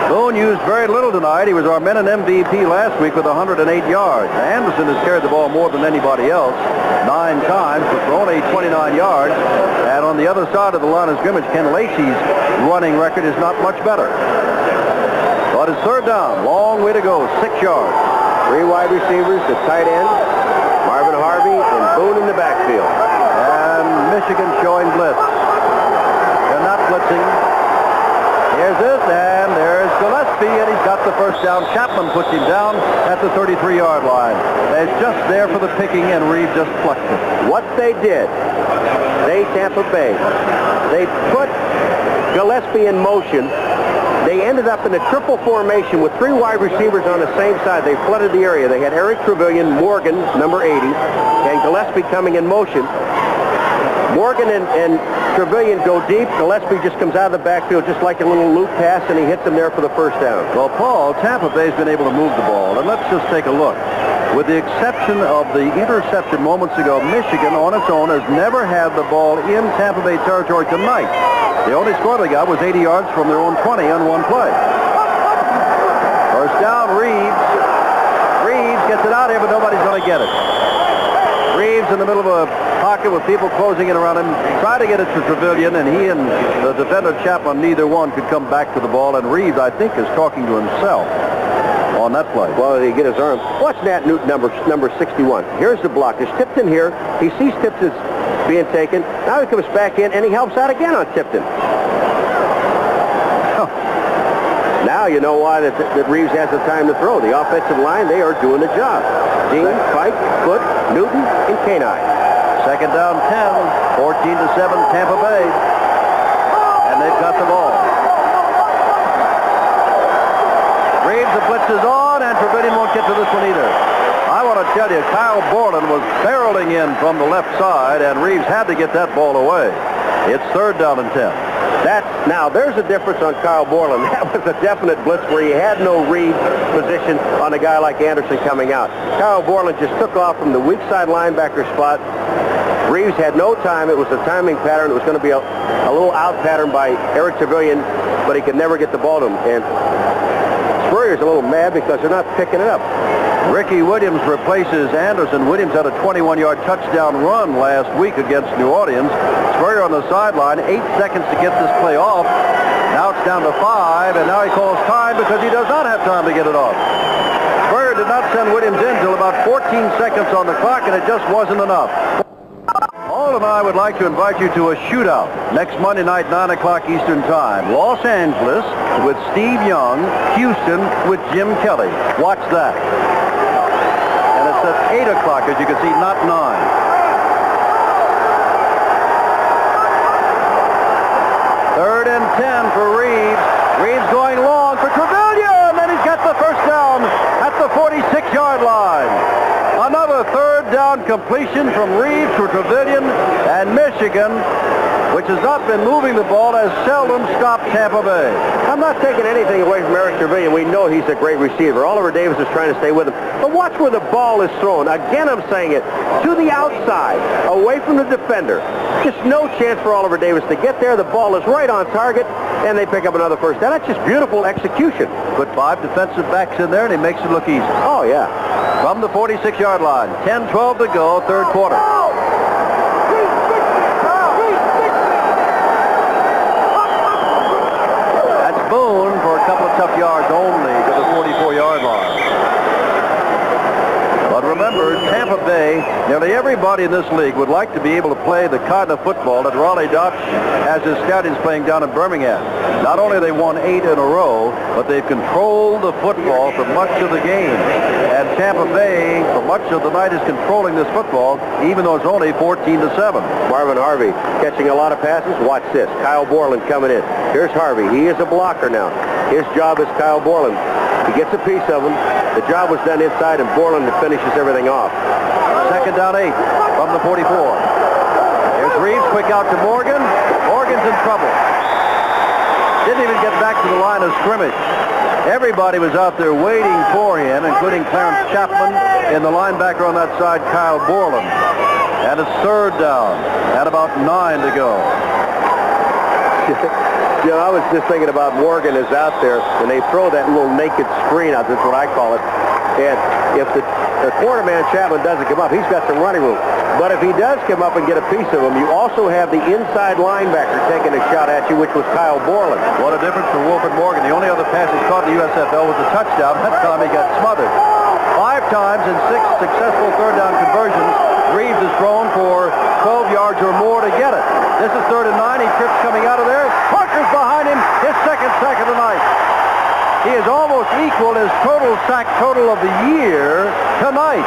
Boone used very little tonight. He was our Menin MVP last week with 108 yards. Anderson has carried the ball more than anybody else, 9 times, but for only 29 yards. And on the other side of the line of scrimmage, Ken Lacey's running record is not much better. But it's third down, long way to go, 6 yards. 3 wide receivers, the tight end, Marvin Harvey, and Boone in the backfield. Michigan showing blitz. They're not blitzing. Here's it, and there's Gillespie, and he's got the first down. Chapman puts him down at the 33-yard line. It's just there for the picking, and Reed just plucked it. What they did, Tampa Bay, they put Gillespie in motion. They ended up in a triple formation with 3 wide receivers on the same side. They flooded the area. They had Eric Trevelyan, Morgan, number 80, and Gillespie coming in motion. Morgan and Trevelyan go deep. Gillespie just comes out of the backfield just like a little loop pass, and he hits him there for the first down. Well, Paul, Tampa Bay's been able to move the ball, and let's just take a look. With the exception of the interception moments ago, Michigan on its own has never had the ball in Tampa Bay territory tonight. The only score they got was 80 yards from their own 20 on one play. First down, Reeves. Reeves gets it out here, but nobody's going to get it. Reeves in the middle of a pocket with people closing in around him. Tried to get it to Trevelyan, and he and the defender Chapman, neither one could come back to the ball. And Reeves, I think, is talking to himself on that play. Well, did he get his arm? Watch Nat Newton, number 61. Here's the block. There's Tipton here. He sees Tipton being taken. Now he comes back in, and he helps out again on Tipton. Now you know why that Reeves has the time to throw. The offensive line, they are doing the job. Dean, Pike, Foote, Newton, and Canine. Second down 10, 14-7 Tampa Bay. And they've got the ball. Reeves, the blitz is on, and Trevelyan won't get to this one either. I want to tell you, Kyle Borland was barreling in from the left side, and Reeves had to get that ball away. It's third down and 10. Now, there's a difference on Kyle Borland. That was a definite blitz where he had no read position on a guy like Anderson coming out. Kyle Borland just took off from the weak side linebacker spot. Reeves had no time. It was a timing pattern. It was going to be a little out pattern by Eric Trevelyan, but he could never get the ball to him. And Spurrier's a little mad because they're not picking it up. Ricky Williams replaces Anderson. Williams had a 21-yard touchdown run last week against New Orleans. Spurrier on the sideline, 8 seconds to get this play off. Now it's down to 5, and now he calls time because he does not have time to get it off. Spurrier did not send Williams in until about 14 seconds on the clock, and it just wasn't enough. Paul and I would like to invite you to a shootout next Monday night, 9 o'clock Eastern Time. Los Angeles with Steve Young, Houston with Jim Kelly. Watch that. And it's at 8 o'clock, as you can see, not 9. 10 for Reeves. Reeves going long for Trevelyan, and he's got the first down at the 46-yard line. Another third down completion from Reeves for Trevelyan, and Michigan, which has not been moving the ball, has seldom stopped Tampa Bay. I'm not taking anything away from Eric Trevelyan. We know he's a great receiver. Oliver Davis is trying to stay with him. But watch where the ball is thrown. Again, I'm saying it. To the outside, away from the defender. Just no chance for Oliver Davis to get there. The ball is right on target, and they pick up another first down. That's just beautiful execution. Put 5 defensive backs in there, and he makes it look easy. Oh, yeah. From the 46-yard line, 10-12 to go, third quarter. That's Boone for a couple of tough yards only to the 44-yard line. But remember, Tampa Bay, nearly everybody in this league would like to be able to play the kind of football that Raleigh Dodge has his Stallions playing down in Birmingham. Not only have they won 8 in a row, but they've controlled the football for much of the game. And Tampa Bay, for much of the night, is controlling this football, even though it's only 14-7. Marvin Harvey catching a lot of passes. Watch this. Kyle Borland coming in. Here's Harvey. He is a blocker now. His job is Kyle Borland. He gets a piece of him. The job was done inside, and Borland finishes everything off. Second down 8 from the 44. Here's Reeves, quick out to Morgan. Morgan's in trouble. Didn't even get back to the line of scrimmage. Everybody was out there waiting for him, including Clarence Chapman and the linebacker on that side, Kyle Borland. And it's third down at about 9 to go. You know, I was just thinking about Morgan is out there, and they throw that little naked screen out. That's what I call it. And if the quarterman Chapman doesn't come up, he's got some running room. But if he does come up and get a piece of him, you also have the inside linebacker taking a shot at you, which was Kyle Borland. What a difference for Wilford Morgan. The only other pass he's caught in the USFL was a touchdown. That time he got smothered. 5 times in 6 successful third down conversions, Reeves has thrown for 12 yards or more to get it. This is 3rd and 9. He trips coming out of there. Parker's behind him. His second sack of the night. He has almost equaled his total sack total of the year tonight.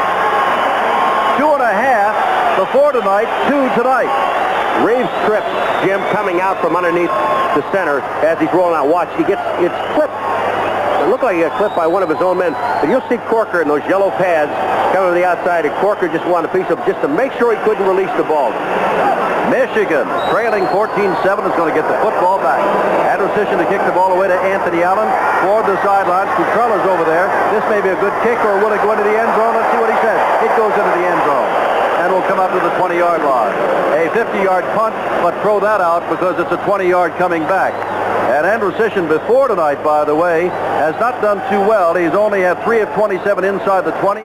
2.5 before tonight, 2 tonight. Reeves trips, Jim, coming out from underneath the center as he's rolling out. Watch, it's clipped. It looked like he got clipped by one of his own men. But you'll see Corker in those yellow pads coming to the outside, and Corker just wanted a piece of just to make sure he couldn't release the ball. Michigan, trailing 14-7, is going to get the football back. Anderson to kick the ball away to Anthony Allen. Toward the sidelines. Cutrella's over there. This may be a good kick, or will it go into the end zone? Let's see what he says. It goes into the end zone. And will come up to the 20-yard line. A 50-yard punt, but throw that out because it's a 20-yard coming back. And Andrew Sisson before tonight, by the way, has not done too well. He's only had 3 of 27 inside the 20.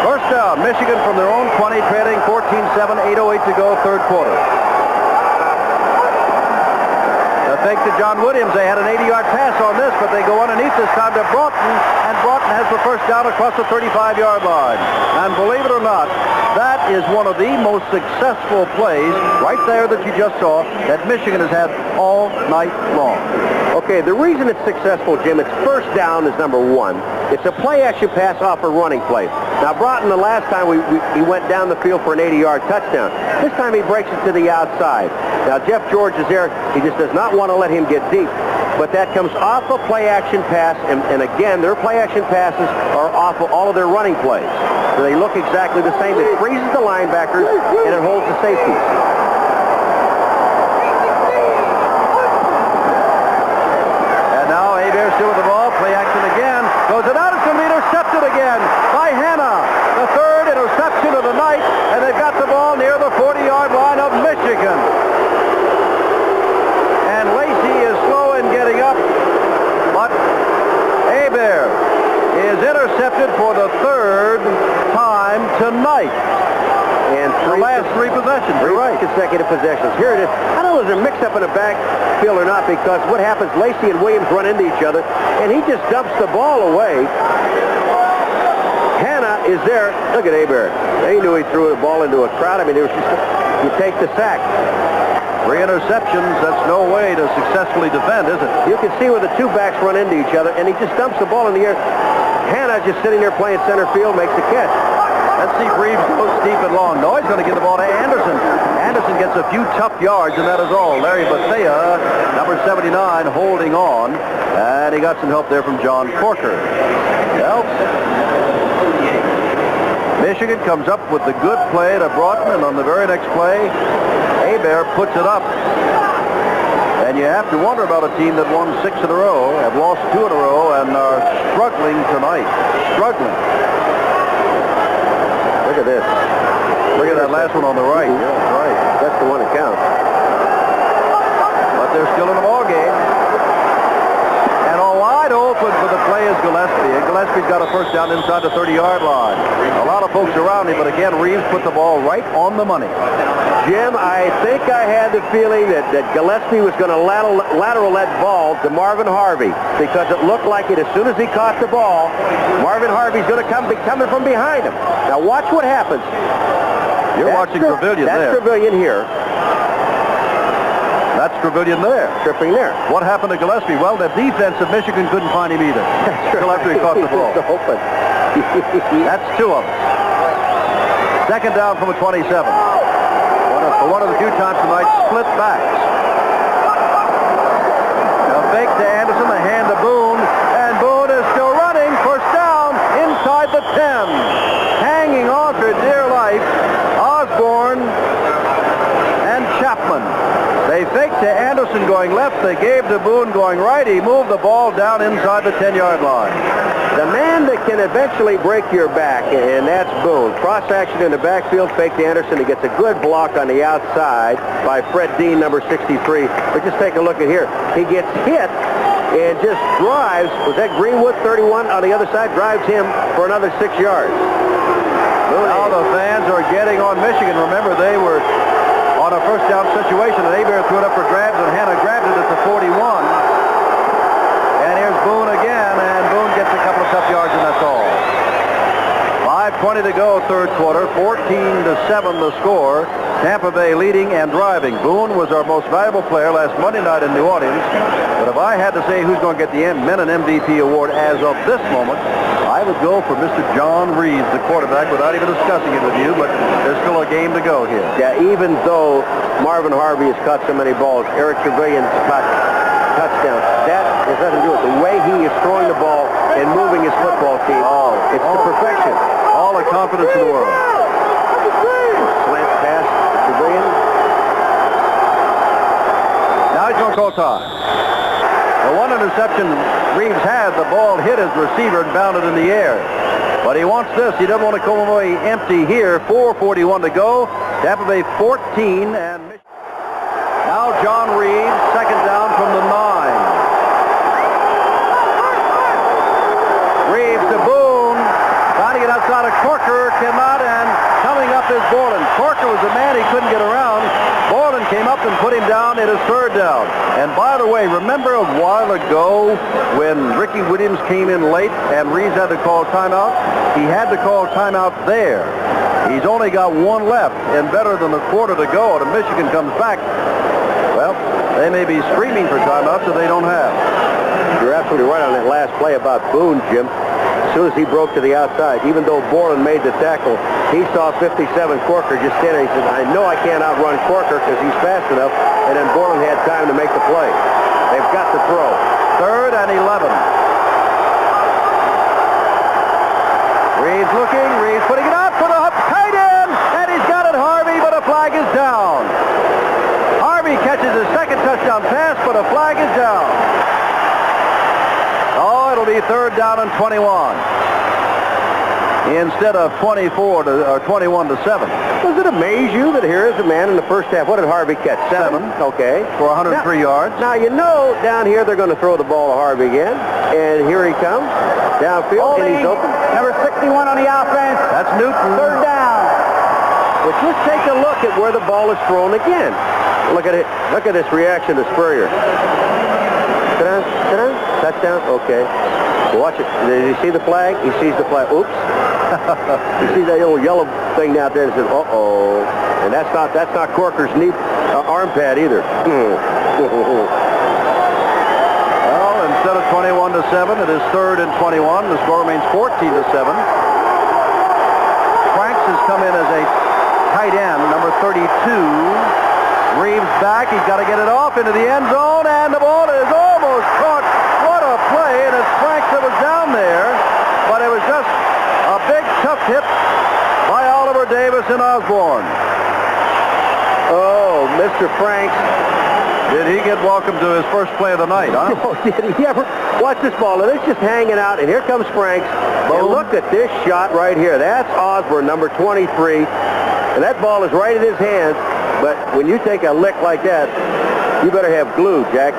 First down, Michigan from their own 20, trailing 14-7, 8:08 to go, third quarter. The fake to John Williams. They had an 80-yard pass on this, but they go underneath this time to Broughton, and Broughton has the first down across the 35-yard line. And believe it or not, that is one of the most successful plays right there that you just saw that Michigan has had all night long. Okay, the reason it's successful, Jim, it's first down is number 1. It's a play-action pass off a running play. Now, Broughton, the last time he went down the field for an 80-yard touchdown. This time he breaks it to the outside. Now, Jeff George is there. He just does not want to let him get deep. But that comes off a play-action pass, and again, their play-action passes are off of all of their running plays. So they look exactly the same. It freezes the linebackers, and it holds the safeties. Still with the ball, play action again, goes it out, it's going to be intercepted again by Hanna, the third interception of the night, and they've got the ball near the 40-yard line of Michigan. And Lacey is slow in getting up, but Hebert is intercepted for the 3rd time tonight. And the last 3 possessions. You're right. Consecutive possessions. Here it is. I don't know if they're mixed up in the backfield or not, because what happens, Lacey and Williams run into each other, and he just dumps the ball away. Hanna is there. Look at Hebert. They knew he threw the ball into a crowd. I mean, there was just you take the sack. 3 interceptions. That's no way to successfully defend, is it? You can see where the 2 backs run into each other, and he just dumps the ball in the air. Hanna just sitting there playing center field, makes the catch. Let's see if Reeves goes deep and long. No, he's going to give the ball to Anderson. Anderson gets a few tough yards, and that is all. Larry Bethea got some help there from John Corker. Well, Michigan comes up with the good play to Broughton, and on the very next play, Hebert puts it up. And you have to wonder about a team that won 6 in a row, have lost 2 in a row, and are struggling tonight. Struggling. Look at this. Look at that last one on the right. Yeah, that's right. That's the one that counts. But they're still in the ball game. And all wide open for the play is Gillespie. And Gillespie's got a first down inside the 30-yard line. A lot of folks around him, but again, Reeves put the ball right on the money. Jim, I think I had the feeling that Gillespie was going to lateral that ball to Marvin Harvey, because it looked like it as soon as he caught the ball, Marvin Harvey's going to be coming from behind him. Now watch what happens. You're watching Trevelyan there. That's Trevelyan here. That's Trevelyan there. Tripping there. What happened to Gillespie? Well, the defense of Michigan couldn't find him either. Until after he caught the ball. Open. That's 2 of them. Second down from a 27. For one of the few times tonight, split backs. A fake to Anderson, a hand to Boone, and Boone is still running. First down inside the 10. Hanging on for dear life, Osborne and Chapman. They faked to Anderson going left. They gave to Boone going right. He moved the ball down inside the 10-yard line. The man that can eventually break your back, and that's Boone. Cross action in the backfield, fake to Anderson. He gets a good block on the outside by Fred Dean, number 63. But just take a look at here. He gets hit and just drives. Was that Greenwood, 31, on the other side? Drives him for another 6 yards. Now the fans are getting on Michigan. Remember, they were on a first down situation, and Hebert threw it up for grabs, and Hanna grabbed it at the 41. And here's Boone again, and Boone gets a couple of tough yards, and that's all. 5:20 to go, third quarter. 14-7 the score. Tampa Bay leading and driving. Boone was our most valuable player last Monday night in New Orleans. But if I had to say who's going to get the Menon MVP award as of this moment, I would go for Mr. John Reeves, the quarterback, without even discussing it with you. But there's still a game to go here. Yeah, even though Marvin Harvey has caught so many balls, Eric Trevelyan's caught touchdowns. That has nothing to do with the way he is throwing the ball and moving his football team. It's to perfection. All the confidence in the world. Slant pass to Trevelyan. Now he's going to call time. The one interception Reeves had, the ball hit his receiver and bounded in the air. But he wants this. He doesn't want to come away empty here. 4:41 to go. Tampa Bay 14 and now John Reeves, second down from the 9. Reeves to Boone, trying to get outside of Corker, cannot, and coming up is Borland. Corker was the man he couldn't get around. Borland came up and put him down. It is third down. And by the way, remember a while ago when Ricky Williams came in late and Reeves had to call timeout? He had to call timeout there. He's only got one left and better than a quarter to go, and Michigan comes back. Well, they may be screaming for timeouts that they don't have. You're absolutely right on that last play about Boone, Jim. As soon as he broke to the outside, even though Borland made the tackle, he saw 57 Corker just standing. He said, I know I can't outrun Corker because he's fast enough. And then Borland had time to make the play. They've got to throw. Third and 11. Reeves looking. Reeves putting it up for the tight end. And he's got it, Harvey, but a flag is down. Harvey catches his second touchdown pass, but a flag is down. Oh, it'll be third down and 21 instead of 21 to 7. Does it amaze you that here is a man in the first half? What did Harvey catch? 7. Okay. For 103 yards. Now, you know, down here they're going to throw the ball to Harvey again. And here he comes. Downfield, and he's open. Number 61 on the offense. That's Newton. Third down. But just take a look at where the ball is thrown again. Look at it. Look at this reaction to Spurrier. Ta-da, ta-da, touchdown. Okay. Watch it. Did you see the flag? He sees the flag. Oops. You see that little yellow thing out there that says, uh-oh. And that's not Corker's knee arm pad either. Well, instead of 21 to 7, it is third and 21. The score remains 14 to 7. Franks has come in as a tight end, number 32. Reeves back. He's got to get it off into the end zone, and the ball is almost caught. What a play Osborne. Oh, Mr. Franks. Did he get welcome to his first play of the night, huh? Oh, did he ever? Watch this ball. It's just hanging out, and here comes Franks. And look at this shot right here. That's Osborne, number 23. And that ball is right in his hands. But when you take a lick like that, you better have glue, Jack.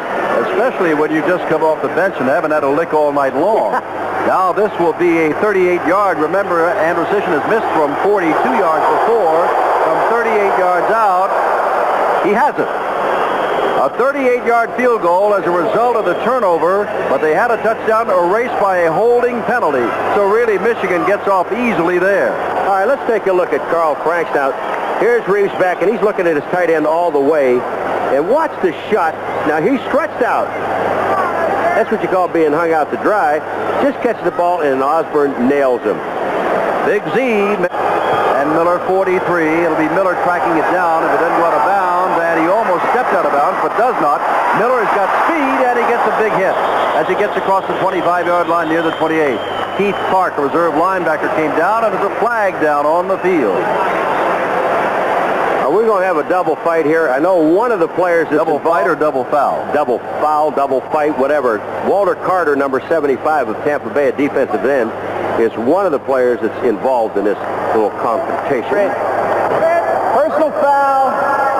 Especially when you just come off the bench and haven't had a lick all night long. Now this will be a 38-yard. Remember, Andrusician has missed from 42 yards before. From 38 yards out, he has it. A 38-yard field goal as a result of the turnover, but they had a touchdown erased by a holding penalty. So really, Michigan gets off easily there. All right, let's take a look at Carl Franks now. Here's Reeves back, and he's looking at his tight end all the way. And watch the shot. Now, he's stretched out. That's what you call being hung out to dry. Just catches the ball, and Osborne nails him. Big Z, and Miller 43. It'll be Miller tracking it down if it doesn't go out of bounds, and he almost stepped out of bounds, but does not. Miller has got speed, and he gets a big hit as he gets across the 25-yard line near the 28. Keith Clark, a reserve linebacker, came down, and there's a flag down on the field. Are we going to have a double fight here? I know one of the players is double fight or double foul? Double foul, double fight, whatever. Walter Carter, number 75 of Tampa Bay, a defensive end, is one of the players that's involved in this little confrontation. Personal foul,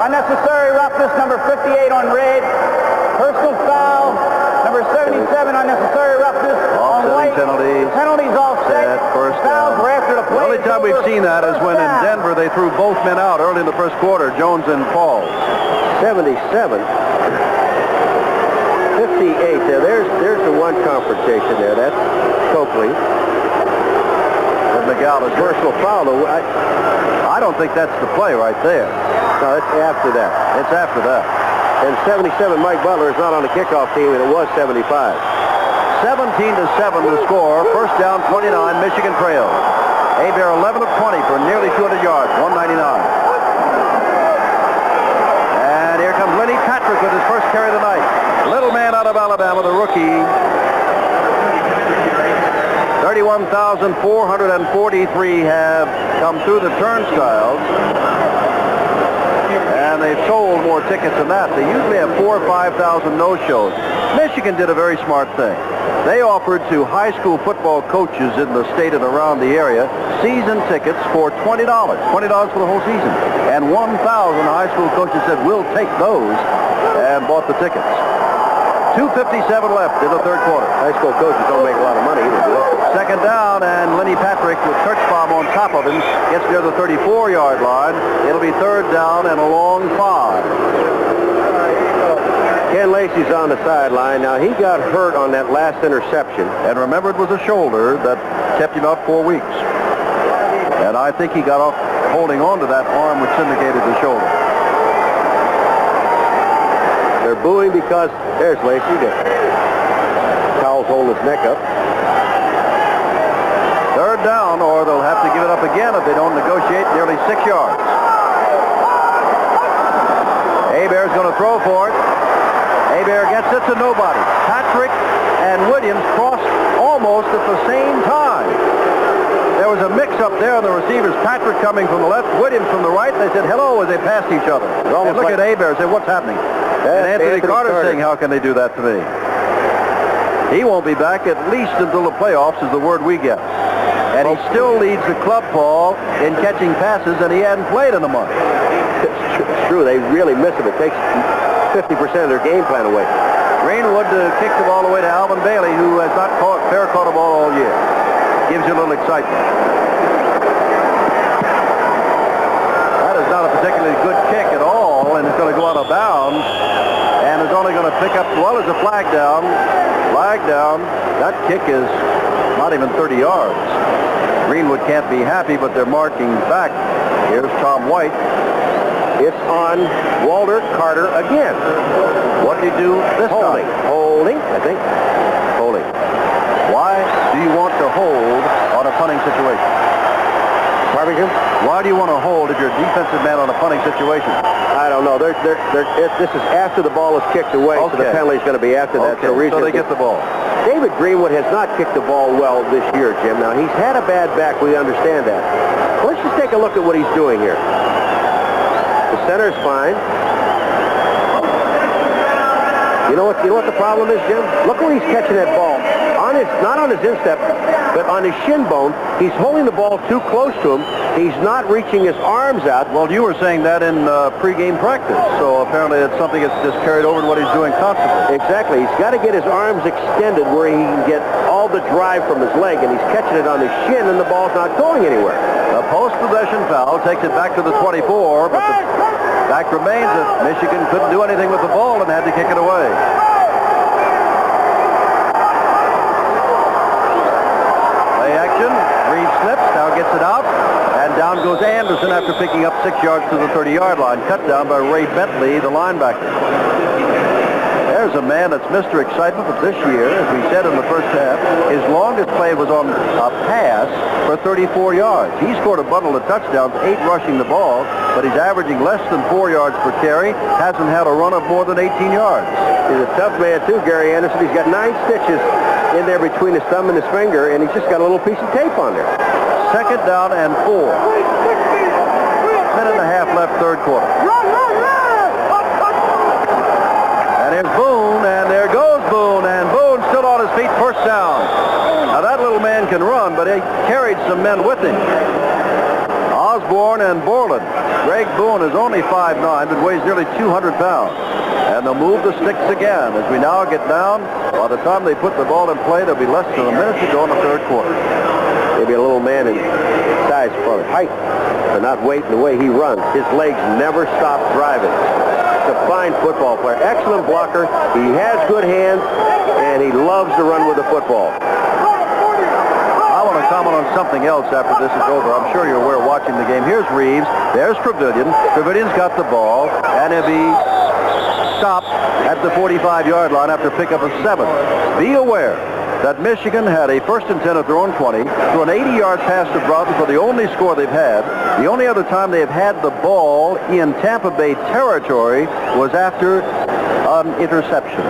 unnecessary roughness, number 58 on red. Personal foul, number 77, unnecessary roughness on white. Penalties offset. First fouls were after the play. The only time we've seen that is when in Denver they threw both men out early in the first quarter, Jones and Pauls. 77. 58 there. There's the one confrontation there. That's Coakley. McGowan is personal foul. I don't think that's the play right there. No, it's after that. It's after that. And 77, Mike Butler is not on the kickoff team, and it was 75. 17-7 the score. First down, 29. Michigan trails. Hebert 11 of 20 for nearly 200 yards, 199. And here comes Lenny Patrick with his first carry of the night. Little man out of Alabama, the rookie. 31,443 have come through the turnstiles. And they've sold more tickets than that. They usually have 4,000 or 5,000 no-shows. Michigan did a very smart thing. They offered to high school football coaches in the state and around the area season tickets for $20. $20 for the whole season. And 1,000 high school coaches said, we'll take those, and bought the tickets. 2:57 left in the third quarter. High school coaches don't make a lot of money either, do they? Second down, and Lenny Patrick with Kirchbaum on top of him gets near the 34-yard line. It'll be third down and a long 5. Ken Lacey's on the sideline. Now, he got hurt on that last interception. And remember, it was a shoulder that kept him out 4 weeks. And I think he got off holding on to that arm which indicated the shoulder. They're booing because there's Lacey. Cowles holding his neck up. Third down, or they'll have to give it up again if they don't negotiate nearly 6 yards. Hebert's going to throw for it. Hebert gets it to nobody. Patrick and Williams crossed almost at the same time. There was a mix-up there on the receivers. Patrick coming from the left, Williams from the right. They said hello as they passed each other. And look at Hebert and say, what's happening? And Anthony Carter saying, how can they do that to me? He won't be back at least until the playoffs is the word we get. And he still leads the club, Paul, in catching passes, and he hadn't played in a month. It's true. They really miss him. It takes 50% of their game plan away. Greenwood kicked the ball away to Alvin Bailey, who has not caught a ball all year. Gives you a little excitement. That is not a particularly good kick at all, and it's going to go out of bounds. And it's only going to pick up, well, as a flag down. Flag down. That kick is not even 30 yards. Greenwood can't be happy, but they're marking back. Here's Tom White. It's on Walter Carter again. What did he do this time? Holding, I think. Holding. Why do you want to hold on a punting situation? Farmington? Why do you want to hold if you're a defensive man on a punting situation? I don't know. This is after the ball is kicked away, so the penalty is going to be after that. So they get the ball. David Greenwood has not kicked the ball well this year, Jim. Now, he's had a bad back. We understand that. Let's just take a look at what he's doing here. The center's fine. You know what the problem is, Jim? Look where he's catching that ball. Not on his instep, but on his shin bone. He's holding the ball too close to him. He's not reaching his arms out. Well, you were saying that in pregame practice, so apparently it's something that's just carried over to what he's doing constantly. Exactly. He's got to get his arms extended where he can get all the drive from his leg, and he's catching it on his shin, and the ball's not going anywhere. A post-possession foul takes it back to the 24, but the fact remains that Michigan couldn't do anything with the ball and had to kick it away. Now gets it out, and down goes Anderson after picking up 6 yards to the 30-yard line. Cut down by Ray Bentley, the linebacker. There's a man that's Mr. Excitement, but this year, as we said in the first half, his longest play was on a pass for 34 yards. He scored a bundle of touchdowns, 8 rushing the ball, but he's averaging less than 4 yards per carry, hasn't had a run of more than 18 yards. He's a tough man, too, Gary Anderson. He's got 9 stitches in there between his thumb and his finger, and he's just got a little piece of tape on there. Second down and 4. Minute and a half left, third quarter. And here's Boone, and there goes Boone, and Boone still on his feet, first down. Now that little man can run, but he carried some men with him. Osborne and Borland. Greg Boone is only 5'9", but weighs nearly 200 pounds. And they'll move the sticks again as we now get down. By the time they put the ball in play, there'll be less than a minute to go in the third quarter. Maybe a little man in size for height, but not weight in the way he runs. His legs never stop driving. He's a fine football player. Excellent blocker. He has good hands, and he loves to run with the football. I want to comment on something else after this is over. I'm sure you're aware watching the game. Here's Reeves. There's Trevelyan. Trevelyan's got the ball, and he'll be stopped at the 45-yard line after pickup of 7. Be aware that Michigan had a 1st and 10 at their own 20, threw an 80-yard pass to Broughton for the only score they've had. The only other time they've had the ball in Tampa Bay territory was after an interception.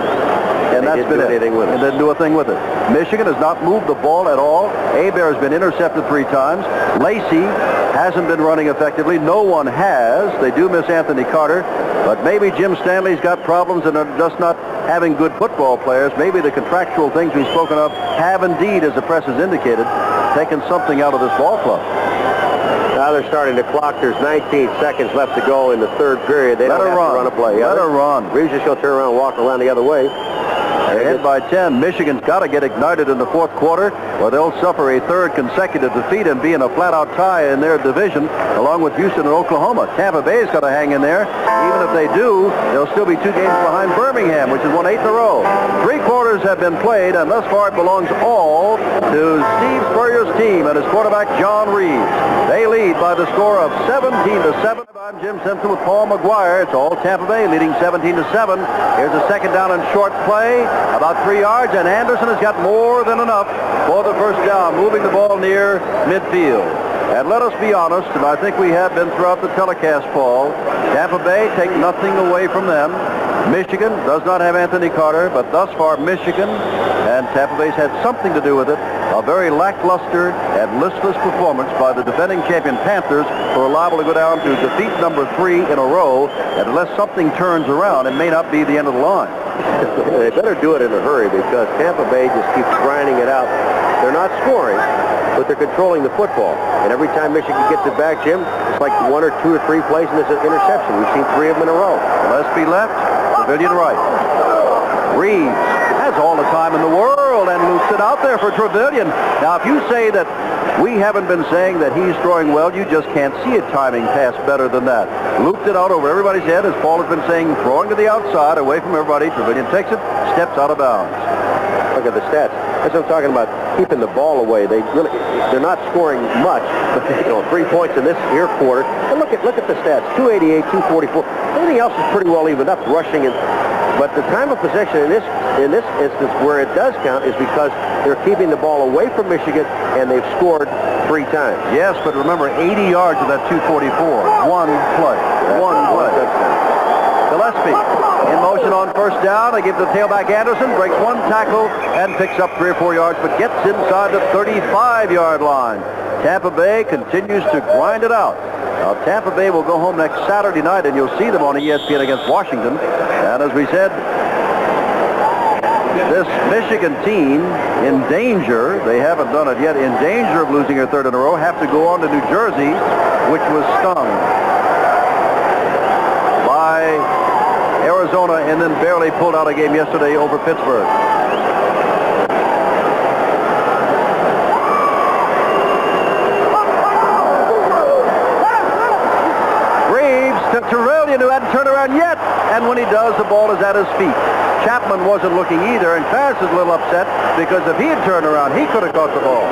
And that's been it. And didn't do a thing with it. Michigan has not moved the ball at all. Hebert has been intercepted 3 times. Lacey hasn't been running effectively. No one has. They do miss Anthony Carter. But maybe Jim Stanley's got problems and are just not having good football players. Maybe the contractual things we've spoken of have indeed, as the press has indicated, taken something out of this ball club. Now they're starting to clock. There's 19 seconds left to go in the third period. They don't have to run a play. Let her run. Reeves just going to turn around and walk around the other way. Ahead by 10. Michigan's got to get ignited in the fourth quarter, or they'll suffer a 3rd consecutive defeat and be in a flat-out tie in their division, along with Houston and Oklahoma. Tampa Bay's got to hang in there. Even if they do, they'll still be 2 games behind Birmingham, which has won 8 in a row. 3 quarters have been played, and thus far it belongs all to Steve Spurrier's team and his quarterback, John Reeves. They lead by the score of 17-7. I'm Jim Simpson with Paul McGuire. It's all Tampa Bay leading 17-7. Here's a second down and short play, about 3 yards, and Anderson has got more than enough for the first down, moving the ball near midfield. And let us be honest, and I think we have been throughout the telecast, Paul, Tampa Bay take nothing away from them. Michigan does not have Anthony Carter, but thus far Michigan and Tampa Bay's had something to do with it. A very lackluster and listless performance by the defending champion Panthers, who are liable to go down to defeat number 3 in a row. And unless something turns around, it may not be the end of the line. They better do it in a hurry, because Tampa Bay just keeps grinding it out. They're not scoring, but they're controlling the football. And every time Michigan gets it back, Jim, it's like 1 or 2 or 3 plays and there's an interception. We've seen 3 of them in a row. Gillespie left, Trevelyan right. Reeves has all the time in the world and loops it out there for Trevelyan. Now, if you say that we haven't been saying that he's throwing well, you just can't see a timing pass better than that. Looped it out over everybody's head, as Paul has been saying, throwing to the outside, away from everybody. Trevelyan takes it, steps out of bounds. Look at the stats. That's what I'm talking about, keeping the ball away. They're not scoring much, but 3 points in this here quarter. And look at the stats, 288, 244. Everything else is pretty well evened up, rushing and. But the time of possession in this instance where it does count is because they're keeping the ball away from Michigan, and they've scored 3 times. Yes, but remember, 80 yards of that 244. One play. Gillespie in motion on first down. They give the tailback Anderson, breaks 1 tackle and picks up 3 or 4 yards, but gets inside the 35-yard line. Tampa Bay continues to grind it out. Now, Tampa Bay will go home next Saturday night, and you'll see them on ESPN against Washington. And as we said, this Michigan team in danger, they haven't done it yet, in danger of losing their third in a row, have to go on to New Jersey, which was stung by Arizona and then barely pulled out a game yesterday over Pittsburgh. Terrellian, who hadn't turned around yet, and when he does, the ball is at his feet. Chapman wasn't looking either, and Clarence is a little upset because if he had turned around, he could have caught the ball.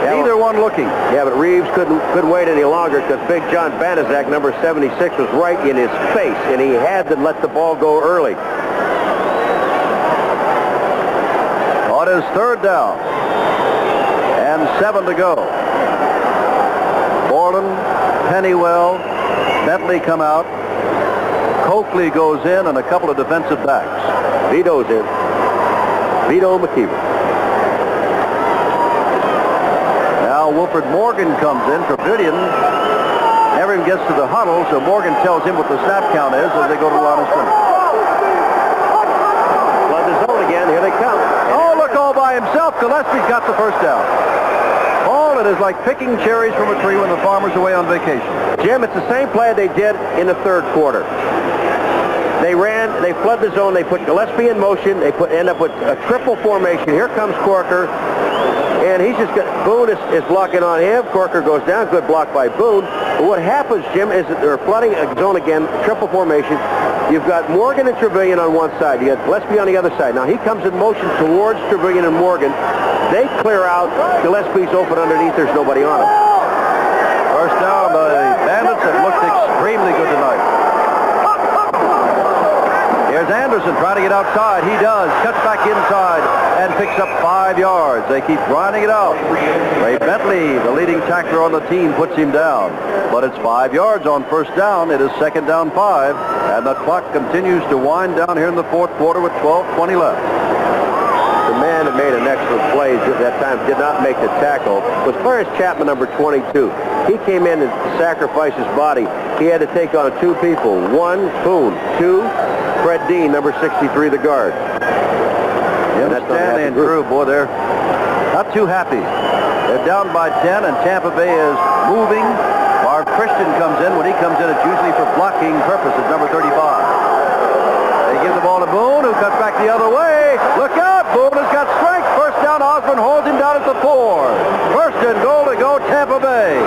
Neither one looking. Yeah, but Reeves couldn't wait any longer because Big John Banaszak, number 76, was right in his face, and he had to let the ball go early. On his third down, and 7 to go. Borland, Pennywell, Bentley come out. Coakley goes in, and a couple of defensive backs. Vito's in. Vito McKeever. Now Wilfred Morgan comes in for Vidian. Everyone gets to the huddle, so Morgan tells him what the snap count is as they go to the line of scrimmage. Flood the zone again. Here they come. Oh, look, all by himself. Gillespie's got the first down. Oh, it is like picking cherries from a tree when the farmer's away on vacation. Jim, it's the same play they did in the third quarter. They flood the zone, they put Gillespie in motion, they end up with a triple formation. Here comes Corker, and he's just got, Boone is blocking on him. Corker goes down, good block by Boone. But what happens, Jim, is that they're flooding a zone again, triple formation. You've got Morgan and Trevelyan on one side. You got Gillespie on the other side. Now he comes in motion towards Trevelyan and Morgan. They clear out. Gillespie's open underneath. There's nobody on him. First down, the Bandits have looked extremely good tonight. Here's Anderson trying to get outside. He does. Cuts back inside and picks up 5 yards. They keep grinding it out. Ray Bentley, the leading tackler on the team, puts him down. But it's 5 yards on first down. It is second down 5. And the clock continues to wind down here in the fourth quarter with 12:20 left. The man that made an excellent play at that time did not make the tackle was Clarence Chapman, number 22. He came in to sacrifice his body. He had to take on 2 people. 1, Boone. 2, Fred Dean, number 63, the guard. Yeah, Stanley and Drew, boy, they're not too happy. They're down by 10, and Tampa Bay is moving. Marv Christian comes in. When he comes in, it's usually for blocking purposes, number 35. They give the ball to Boone, who cuts back the other way. Look out! Boone has got strength. First down, Osborne holds him down at the 4. First and goal to go, Tampa Bay.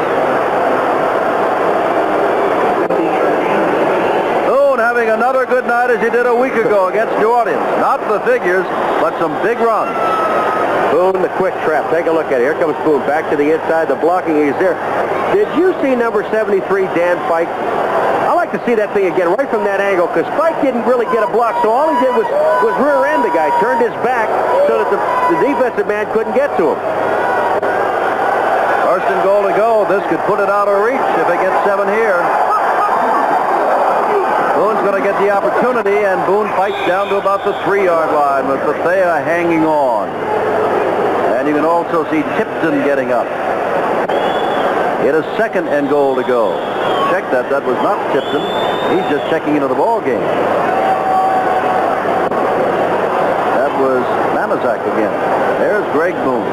Boone having another good night as he did a week ago against New Orleans. Not the figures, but some big runs. Boone, the quick trap. Take a look at it. Here comes Boone back to the inside. The blocking, he's there. Did you see number 73, Dan Fike? I like to see that thing again right from that angle because Fike didn't really get a block, so all he did was rear end the guy, turned his back so that the defensive man couldn't get to him. First and goal to go. This could put it out of reach if they get 7 here. Boone's going to get the opportunity, and Boone fights down to about the 3-yard line with Bethea hanging on. And you can also see Tipton getting up. It is second and goal to go. Check that. That was not Tipton. He's just checking into the ball game. That was Banaszak again. There's Greg Boone.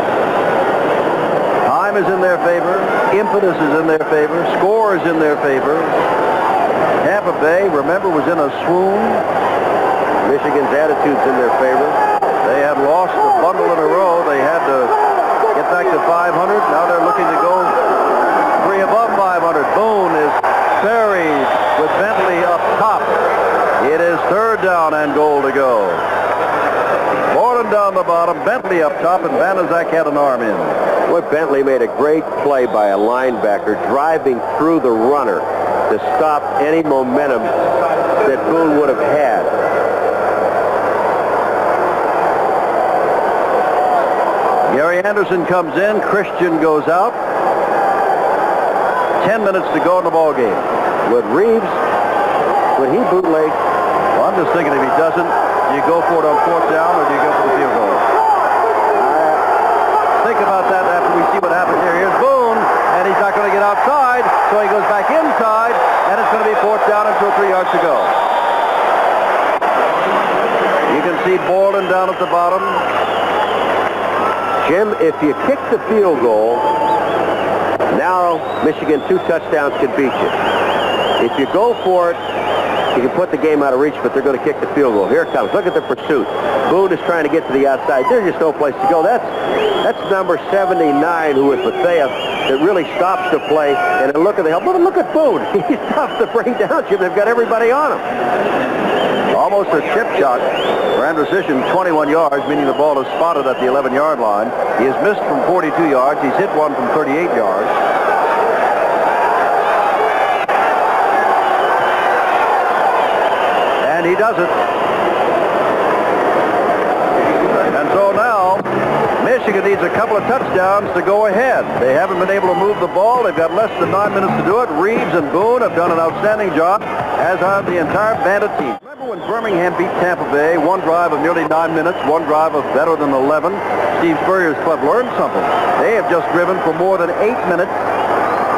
Time is in their favor. Impetus is in their favor. Score is in their favor. Tampa Bay, remember, was in a swoon. Michigan's attitude's in their favor. They had lost a bundle in a row. They had to get back to 500. Now they're looking to go 3 above 500. Boone is buried with Bentley up top. It is third down and goal to go. Borland down the bottom, Bentley up top, and Banaszak had an arm in. Boy, Bentley made a great play by a linebacker driving through the runner to stop any momentum that Boone would have had. Gary Anderson comes in. Christian goes out. 10 minutes to go in the ball game. Would Reeves, would he bootleg? Well, I'm just thinking if he doesn't, do you go for it on fourth down or do you go for the field goal? Think about that after we see what happens here. Here's Boone. so he goes back inside, and it's going to be fourth down until 3 yards to go. You can see Borden down at the bottom. Jim, if you kick the field goal, now Michigan 2 touchdowns could beat you. If you go for it, you can put the game out of reach, but they're going to kick the field goal. Here it comes. Look at the pursuit. Boone is trying to get to the outside. There's just no place to go. That's number 79, who is Bethea, that really stops the play. And then look at the help. Look at Boone. He's tough to bring down, Jim. They've got everybody on him. Almost a chip shot for Andrusician, 21 yards, meaning the ball is spotted at the 11-yard line. He has missed from 42 yards. He's hit one from 38 yards. And he does it. And so now, Michigan needs a couple of touchdowns to go ahead. They haven't been able to move the ball. They've got less than 9 minutes to do it. Reeves and Boone have done an outstanding job, as have the entire Bandit team. Remember when Birmingham beat Tampa Bay, one drive of nearly 9 minutes, one drive of better than 11? Steve Spurrier's club learned something. They have just driven for more than 8 minutes.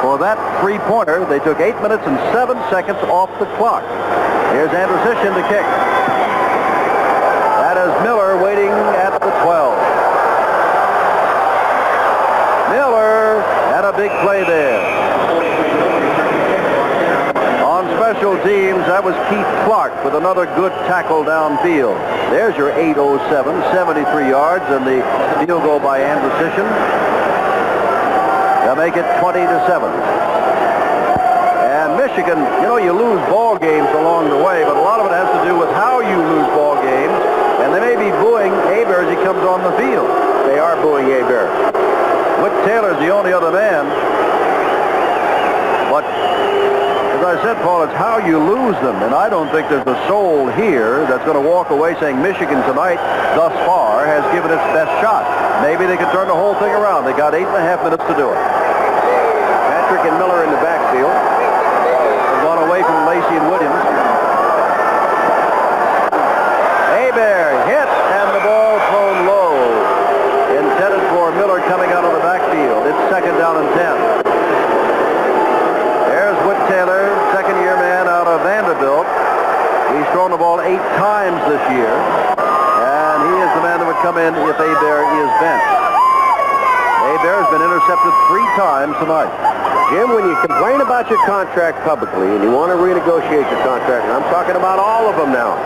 For that three-pointer, they took 8 minutes and 7 seconds off the clock. Here's Andrusician to kick. That is Miller waiting at the 12. Miller had a big play there. On special teams, that was Keith Clark with another good tackle downfield. There's your 8:07, 73 yards, and the field goal by Andrusician. They'll make it 20-7. And Michigan, you know, you lose ball games along the way, but a lot of it has to do with how you lose ball games. And they may be booing Hebert as he comes on the field. They are booing Hebert. Whit Taylor's the only other man. But as I said, Paul, it's how you lose them. And I don't think there's a soul here that's going to walk away saying Michigan tonight, thus far, has given its best shot. Maybe they can turn the whole thing around. They got 8.5 minutes to do it. Patrick and Miller in the backfield. They've gone away from Lacey and Williams. Hebert hit, and the ball thrown low. Intended for Miller coming out of the backfield. It's second down and 10. There's Whit Taylor, second-year man out of Vanderbilt. He's thrown the ball 8 times this year. And he is the man that would come in if Hebert is benched. Hebert has been intercepted 3 times tonight. Jim, when you complain about your contract publicly and you want to renegotiate your contract, and I'm talking about all of them now,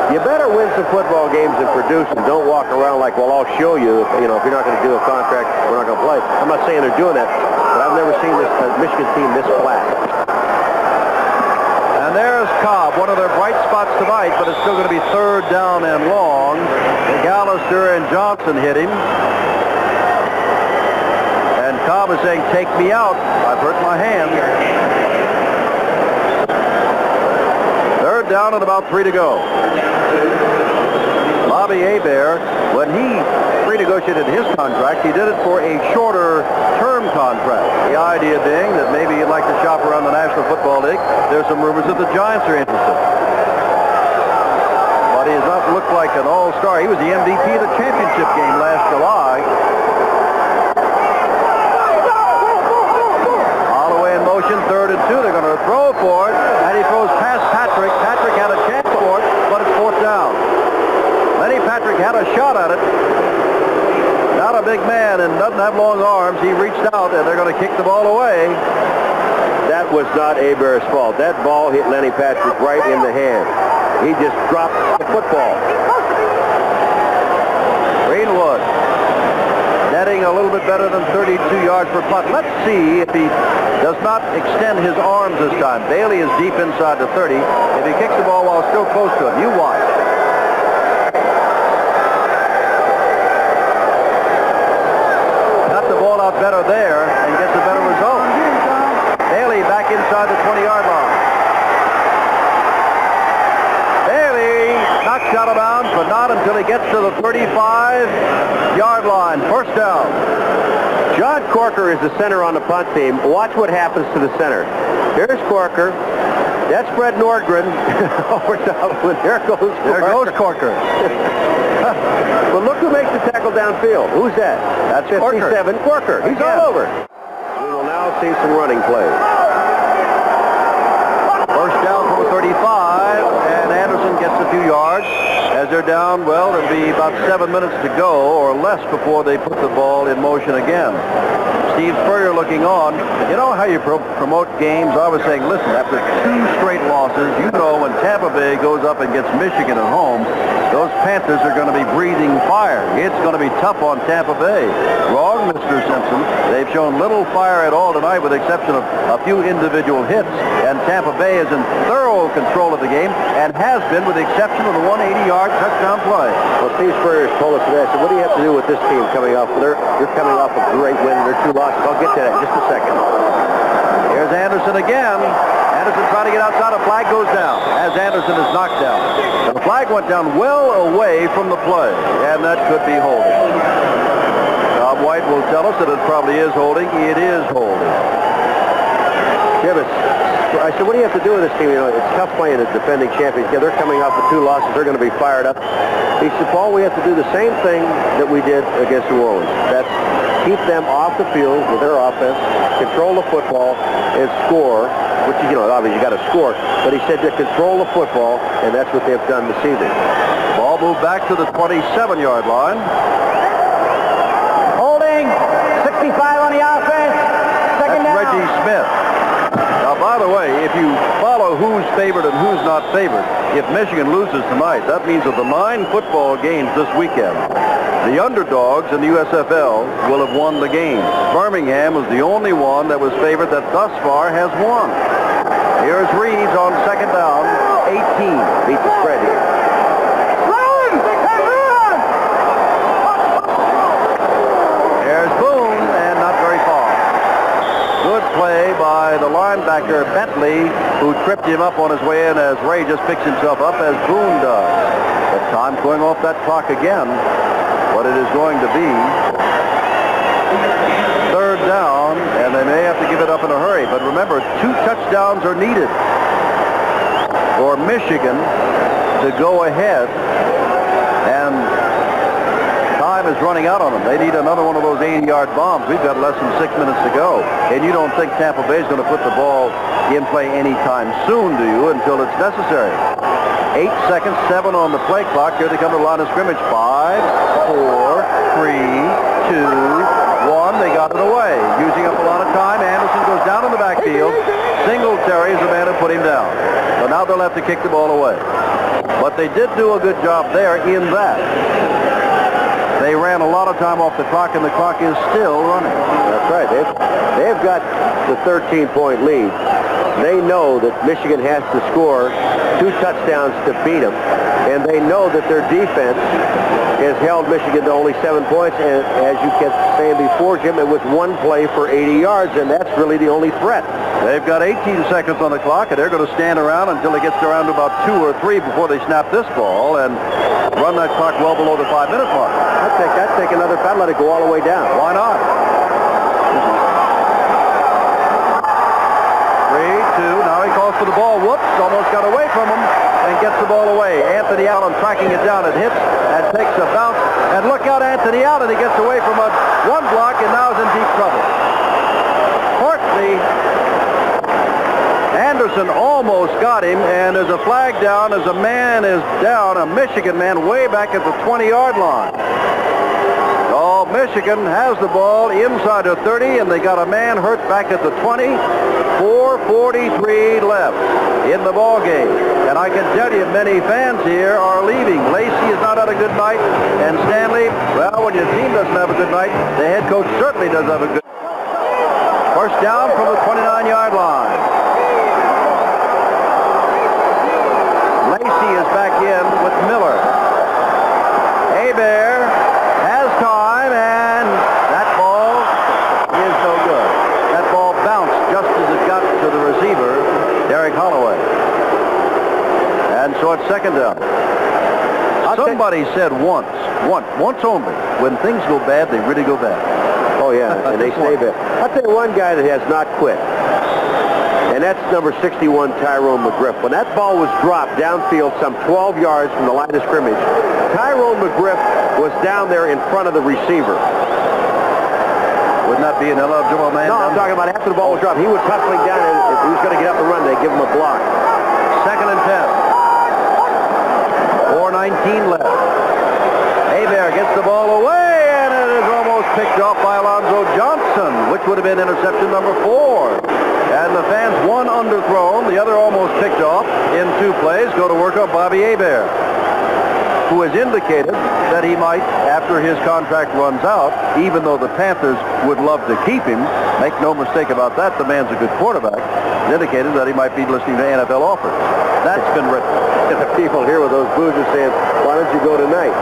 you better win some football games and produce, and don't walk around like, well, I'll show you, if you're not going to do a contract, we're not going to play. I'm not saying they're doing that, but I've never seen this Michigan team this flat. And there's Cobb, one of their bright spots tonight, but it's still going to be third down and long. McAllister and Johnson hit him. And Cobb is saying, take me out. I've hurt my hand. Third down and about 3 to go. Bobby Hebert, when he renegotiated his contract, he did it for a shorter term contract. The idea being that maybe he'd like to shop around the National Football League. There's some rumors that the Giants are interested. But he has not looked like an all-star. He was the MVP of the championship game last July. Holloway in motion, 3rd and 2. They're going to throw for it, and he throws past Patrick. Patrick had a chance for it, but it's 4th down. Lenny Patrick had a shot at it. Not a big man and doesn't have long arms. He reached out, and they're going to kick the ball away. That was not Hebert's fault. That ball hit Lenny Patrick right in the hand. He just dropped the football. Greenwood netting a little bit better than 32 yards per punt. Let's see if he does not extend his arms this time. Bailey is deep inside the 30. If he kicks the ball while it's still close to him, you watch. Got the ball out better there and gets a better result. Bailey back inside the 20-yard line. Bailey knocks out of bounds, but not until he gets to the 35-yard line. First down. John Corker is the center on the punt team. Watch what happens to the center. Here's Corker. That's Fred Nordgren. Over Solomon. There goes Corker. But look who makes the tackle downfield. Who's that? That's 57. Corker. He's all over. We will now now see some running plays. First down from the 35, and Anderson gets a few yards. As they're down, well, there'll be about 7 minutes to go or less before they put the ball in motion again. Steve Spurrier looking on. You know how you promote games? I was saying, listen, after 2 straight losses, you know when Tampa Bay goes up and gets Michigan at home, those Panthers are going to be breathing fire. It's going to be tough on Tampa Bay. Wrong, Mr. Simpson. They've shown little fire at all tonight with the exception of a few individual hits, and Tampa Bay is in thorough control of the game and has been with the exception of the 180-yard touchdown play. Well, Steve Spurrier told us today, I said, what do you have to do with this team coming off? You're coming off a great win. They're 2 losses. I'll get to that in just a second. Here's Anderson again. Anderson trying to get outside. A flag goes down as Anderson is knocked down. And the flag went down well away from the play, and that could be holding. Bob White will tell us that it probably is holding. It is holding. Jim, I said, what do you have to do with this team? You know, it's tough playing the defending champions. Yeah, they're coming off of 2 losses. They're going to be fired up. He said, Paul, we have to do the same thing that we did against New Orleans. That's keep them off the field with their offense, control the football, and score, which, you know, obviously you got to score. But he said to control the football, and that's what they've done this evening. Ball moved back to the 27-yard line. Holding. 65 on the offense. Second down. Reggie Smith. Now, by the way, if you follow who's favored and who's not favored, if Michigan loses tonight, that means of the 9 football games this weekend, the underdogs in the USFL will have won the game. Birmingham was the only one that was favored that thus far has won. Here's Reeves on second down, 18. Beat the spread here. There's Boone, and not very far. Good play by the linebacker Bentley, who tripped him up on his way in as Ray just picks himself up as Boone does. But time's going off that clock again. What it is going to be, 3rd down, and they may have to give it up in a hurry. But remember, 2 touchdowns are needed for Michigan to go ahead, and time is running out on them. They need another one of those 80-yard bombs. We've got less than 6 minutes to go, and you don't think Tampa Bay is going to put the ball in play anytime soon, do you, until it's necessary? 8 seconds, 7 on the play clock. Here they come to the line of scrimmage. 5, 4, 3, 2, 1. They got it away. Using up a lot of time. Anderson goes down in the backfield. Singletary is the man who put him down. So now they'll have to kick the ball away. But they did do a good job there in that they ran a lot of time off the clock, and the clock is still running. That's right. They've got the 13-point lead. They know that Michigan has to score 2 touchdowns to beat them, and they know that their defense has held Michigan to only 7 points, and as you kept saying before, Jim, it was 1 play for 80 yards, and that's really the only threat. They've got 18 seconds on the clock, and they're going to stand around until it gets around to about 2 or 3 before they snap this ball and run that clock well below the 5-minute mark. I'd take another. I'd let it go all the way down. Why not? 3-2. Now he calls for the ball. Whoops, almost got away from him and gets the ball away. Anthony Allen tracking it down. It hits and takes a bounce. And look out, Anthony Allen. He gets away from one block and now is in deep trouble. Fortunately, Anderson almost got him, and there's a flag down as a man is down, a Michigan man way back at the 20-yard line. So Michigan has the ball inside the 30, and they got a man hurt back at the 20. 4:43 left in the ball game. And I can tell you many fans here are leaving. Lacey has not had a good night, and Stanley, well, when your team doesn't have a good night, the head coach certainly does have a good night. First down from the 29-yard line. Lacey is back in with Miller. Hebert has time, and that ball is no good. That ball bounced just as it got to the receiver, Derek Holloway. And so it's second down. Somebody said once only, when things go bad, they really go bad. Oh, yeah, and they stay bad. I'll tell you one guy that has not quit, and that's number 61, Tyrone McGriff. When that ball was dropped downfield some 12 yards from the line of scrimmage, Tyrone McGriff was down there in front of the receiver. Wouldn't that be an eligible man? No, I'm talking about after the ball was dropped. He was hustling down, and if he was going to get up the run, they give him a block. 2nd and 10. 4:19 left. Hebert gets the ball away, and it is almost picked off by Alonzo Johnson, which would have been interception number 4. And the fans, one underthrown, the other almost picked off in 2 plays, go to work on Bobby Hebert, who has indicated that he might, after his contract runs out, even though the Panthers would love to keep him, make no mistake about that, the man's a good quarterback, has indicated that he might be listening to NFL offers. That's been written. And the people here with those booze are saying, why don't you go tonight?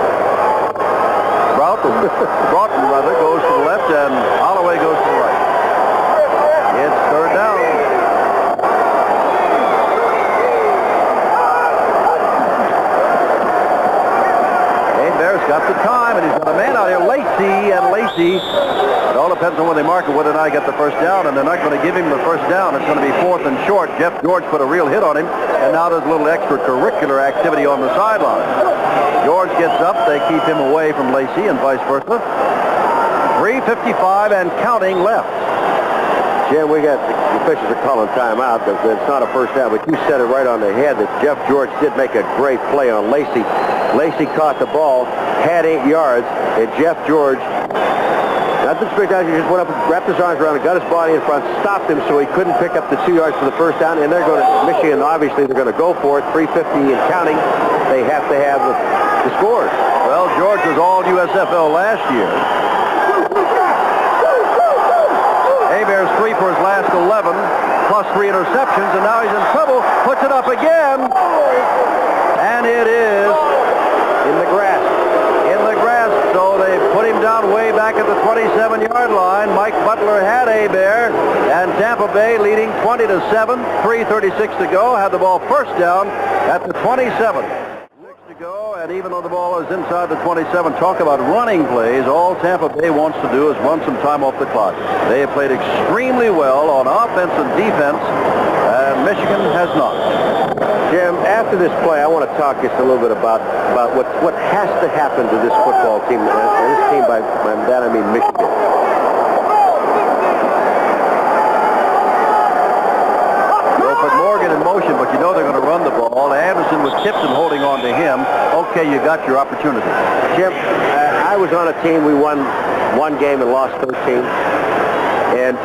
Broughton rather goes to the left, and Holloway goes to the right. It's 3rd down. Hebert's got the time, and he's got a man out here, Lacey, and Lacey. It all depends on when they mark it, whether or not he got the first down, and they're not going to give him the first down. It's going to be 4th and short. Jeff George put a real hit on him, and now there's a little extracurricular activity on the sideline. George gets up, they keep him away from Lacey, and vice versa. 3:55 and counting left. Jim, we got the officials are calling timeout. It's not a first down, but you said it right on the head that Jeff George did make a great play on Lacey. Lacey caught the ball, had 8 yards, and Jeff George, nothing spectacular, just went up and wrapped his arms around and got his body in front, stopped him so he couldn't pick up the 2 yards for the first down, and they're going to, Michigan, obviously, they're going to go for it. 3:50 and counting. They have to have the scores. Well, George was all USFL last year. Hebert's 3 for his last 11, plus 3 interceptions, and now he's in trouble. Puts it up again, and it is in the grass. In the grass, so they put him down way back at the 27-yard line. Mike Butler had Hebert, and Tampa Bay leading 20-7, 3:36 to go, had the ball first down at the 27. 6 to go, and even though the ball is inside the 27, talk about running plays. All Tampa Bay wants to do is run some time off the clock. They have played extremely well on offense and defense, and Michigan has not. Jim, after this play, I want to talk just a little bit about what has to happen to this football team, and this team, by that I mean Michigan. They'll put Morgan in motion, but you know they're going to run the ball. Anderson with Tipton holding on to him. Okay, you got your opportunity. Jim, I was on a team, we won 1 game and lost 13, and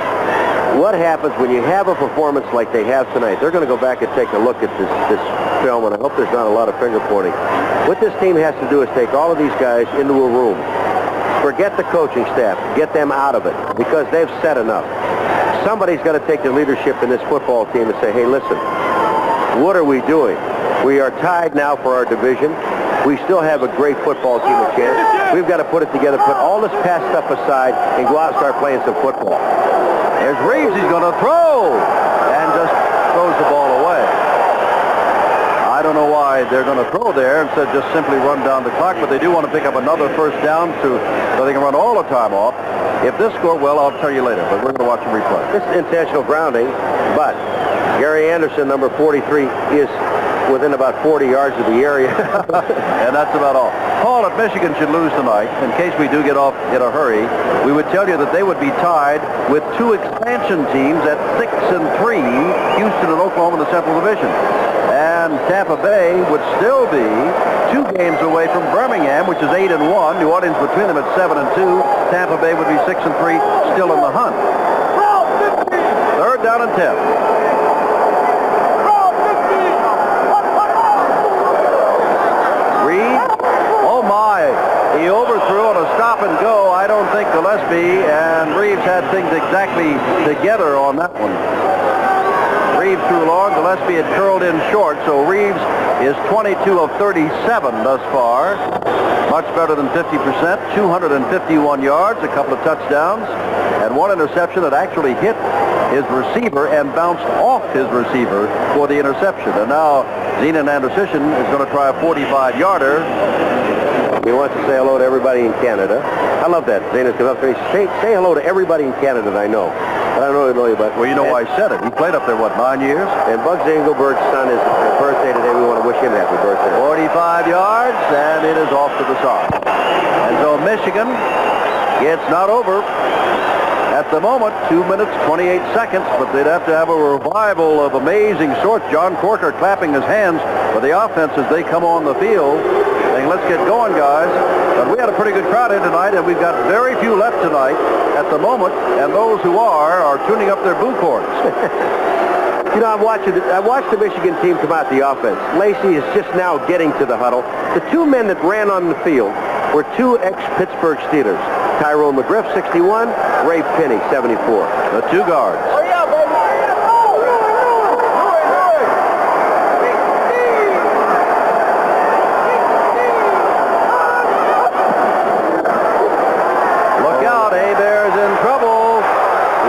what happens when you have a performance like they have tonight? They're going to go back and take a look at this film, and I hope there's not a lot of finger pointing. What this team has to do is take all of these guys into a room. Forget the coaching staff. Get them out of it, because they've said enough. Somebody's got to take the leadership in this football team and say, hey, listen, what are we doing? We are tied now for our division. We still have a great football team a chance. We've got to put it together, put all this past stuff aside, and go out and start playing some football. There's Reeves. He's going to throw, and just throws the ball away. I don't know why they're going to throw there instead of just simply run down the clock, but they do want to pick up another first down so they can run all the time off. If this score, well, I'll tell you later, but we're going to watch them replay. This is intentional grounding, but Gary Anderson, number 43, is within about 40 yards of the area. And that's about all. Paul, if Michigan should lose tonight, in case we do get off in a hurry, we would tell you that they would be tied with 2 expansion teams at 6-3, Houston and Oklahoma in the Central Division. And Tampa Bay would still be 2 games away from Birmingham, which is 8-1. New Orleans between them at 7-2. Tampa Bay would be 6-3, still in the hunt. 3rd down and 10. He overthrew on a stop and go. I don't think Gillespie and Reeves had things exactly together on that one. Reeves threw long. Gillespie had curled in short, so Reeves is 22 of 37 thus far. Much better than 50%. 251 yards, a couple of touchdowns, and 1 interception that actually hit his receiver and bounced off his receiver for the interception. And now Zenon Anderson is going to try a 45-yarder. He wants to say hello to everybody in Canada. I love that. Zenon comes up to me, say hello to everybody in Canada that I know. But I don't really know you, but... Well, you know why I said it. He played up there, what, 9 years? And Bugs Engelbert's son is his birthday today. We want to wish him happy birthday. 45 yards, and it is off to the side. And so Michigan, it's not over. At the moment, 2 minutes, 28 seconds, but they'd have to have a revival of amazing sorts. John Corker clapping his hands for the offense as they come on the field, saying, let's get going, guys. But we had a pretty good crowd in tonight, and we've got very few left tonight at the moment, and those who are tuning up their boo cords. You know, I've watched the Michigan team come out the offense. Lacey is just now getting to the huddle. The two men that ran on the field were two ex-Pittsburgh Steelers. Tyrone McGriff, 61, Ray Penny, 74. The two guards. Look out, Hebert's in trouble.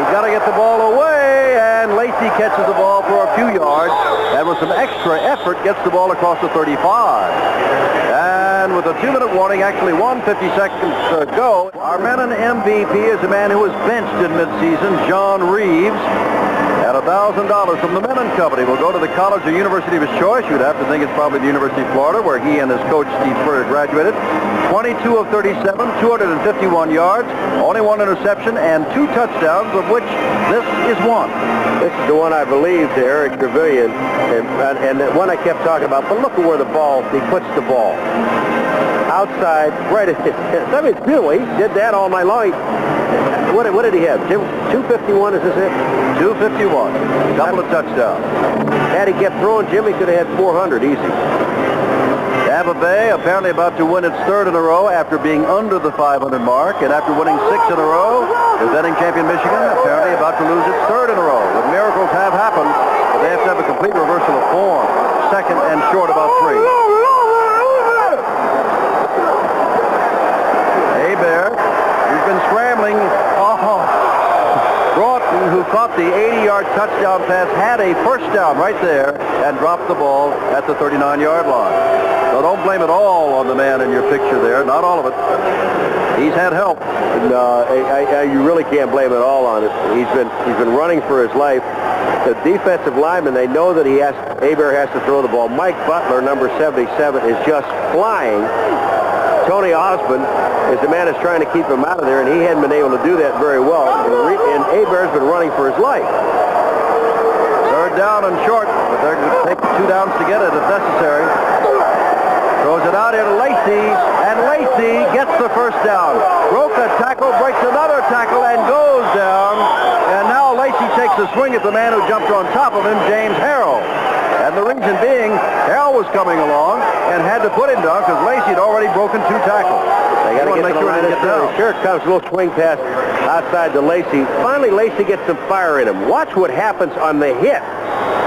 He's got to get the ball away, and Lacey catches the ball for a few yards, and with some extra effort gets the ball across the 35. And with a 2-minute warning, actually 1:50 seconds to go, our man and MVP is a man who was benched in midseason, John Reeves, at $1,000 from the Menon Company. Will go to the college or university of his choice. You'd have to think it's probably the University of Florida, where he and his coach, Steve Spurrier, graduated. 22 of 37, 251 yards, only one interception, and 2 touchdowns, of which this is one. This is the one, I believe, to Eric Trevelyan, and the one I kept talking about. But look at where he puts the ball. Outside, right at I mean, it's beautiful. He did that all night long. What did he have? 251, is this it? 251. Couple of touchdowns. Had he kept throwing, Jimmy could have had 400 easy. Tampa Bay apparently about to win its 3rd in a row after being under the 500 mark, and after winning 6 in a row, defending champion Michigan apparently about to lose its 3rd in a row. The miracles have happened, but they have to have a complete reversal of form. 2nd and short, about 3. Hebert, he's been scrambling. Broughton, who caught the 80-yard touchdown pass, had a first down right there and dropped the ball at the 39-yard line. So don't blame it all on the man in your picture there. Not all of it. He's had help. No, you really can't blame it all on it. He's been running for his life. The defensive lineman, they know that Hebert has to throw the ball. Mike Butler, number 77, is just flying. Tony Osmond is the man that's trying to keep him out of there, and he hadn't been able to do that very well. And Hebert's been running for his life. 3rd down and short, but they're going to take 2 downs to get it if necessary. Throws it out here to Lacey, and Lacey gets the first down. Broke a tackle, breaks another tackle, and goes down. And now Lacey takes a swing at the man who jumped on top of him, James Harrell. And the reason being, Harrell was coming along and had to put him down because Lacey had already broken 2 tackles. They got to get to the line of down. Here it comes, a little swing pass outside to Lacey. Finally, Lacey gets some fire in him. Watch what happens on the hit.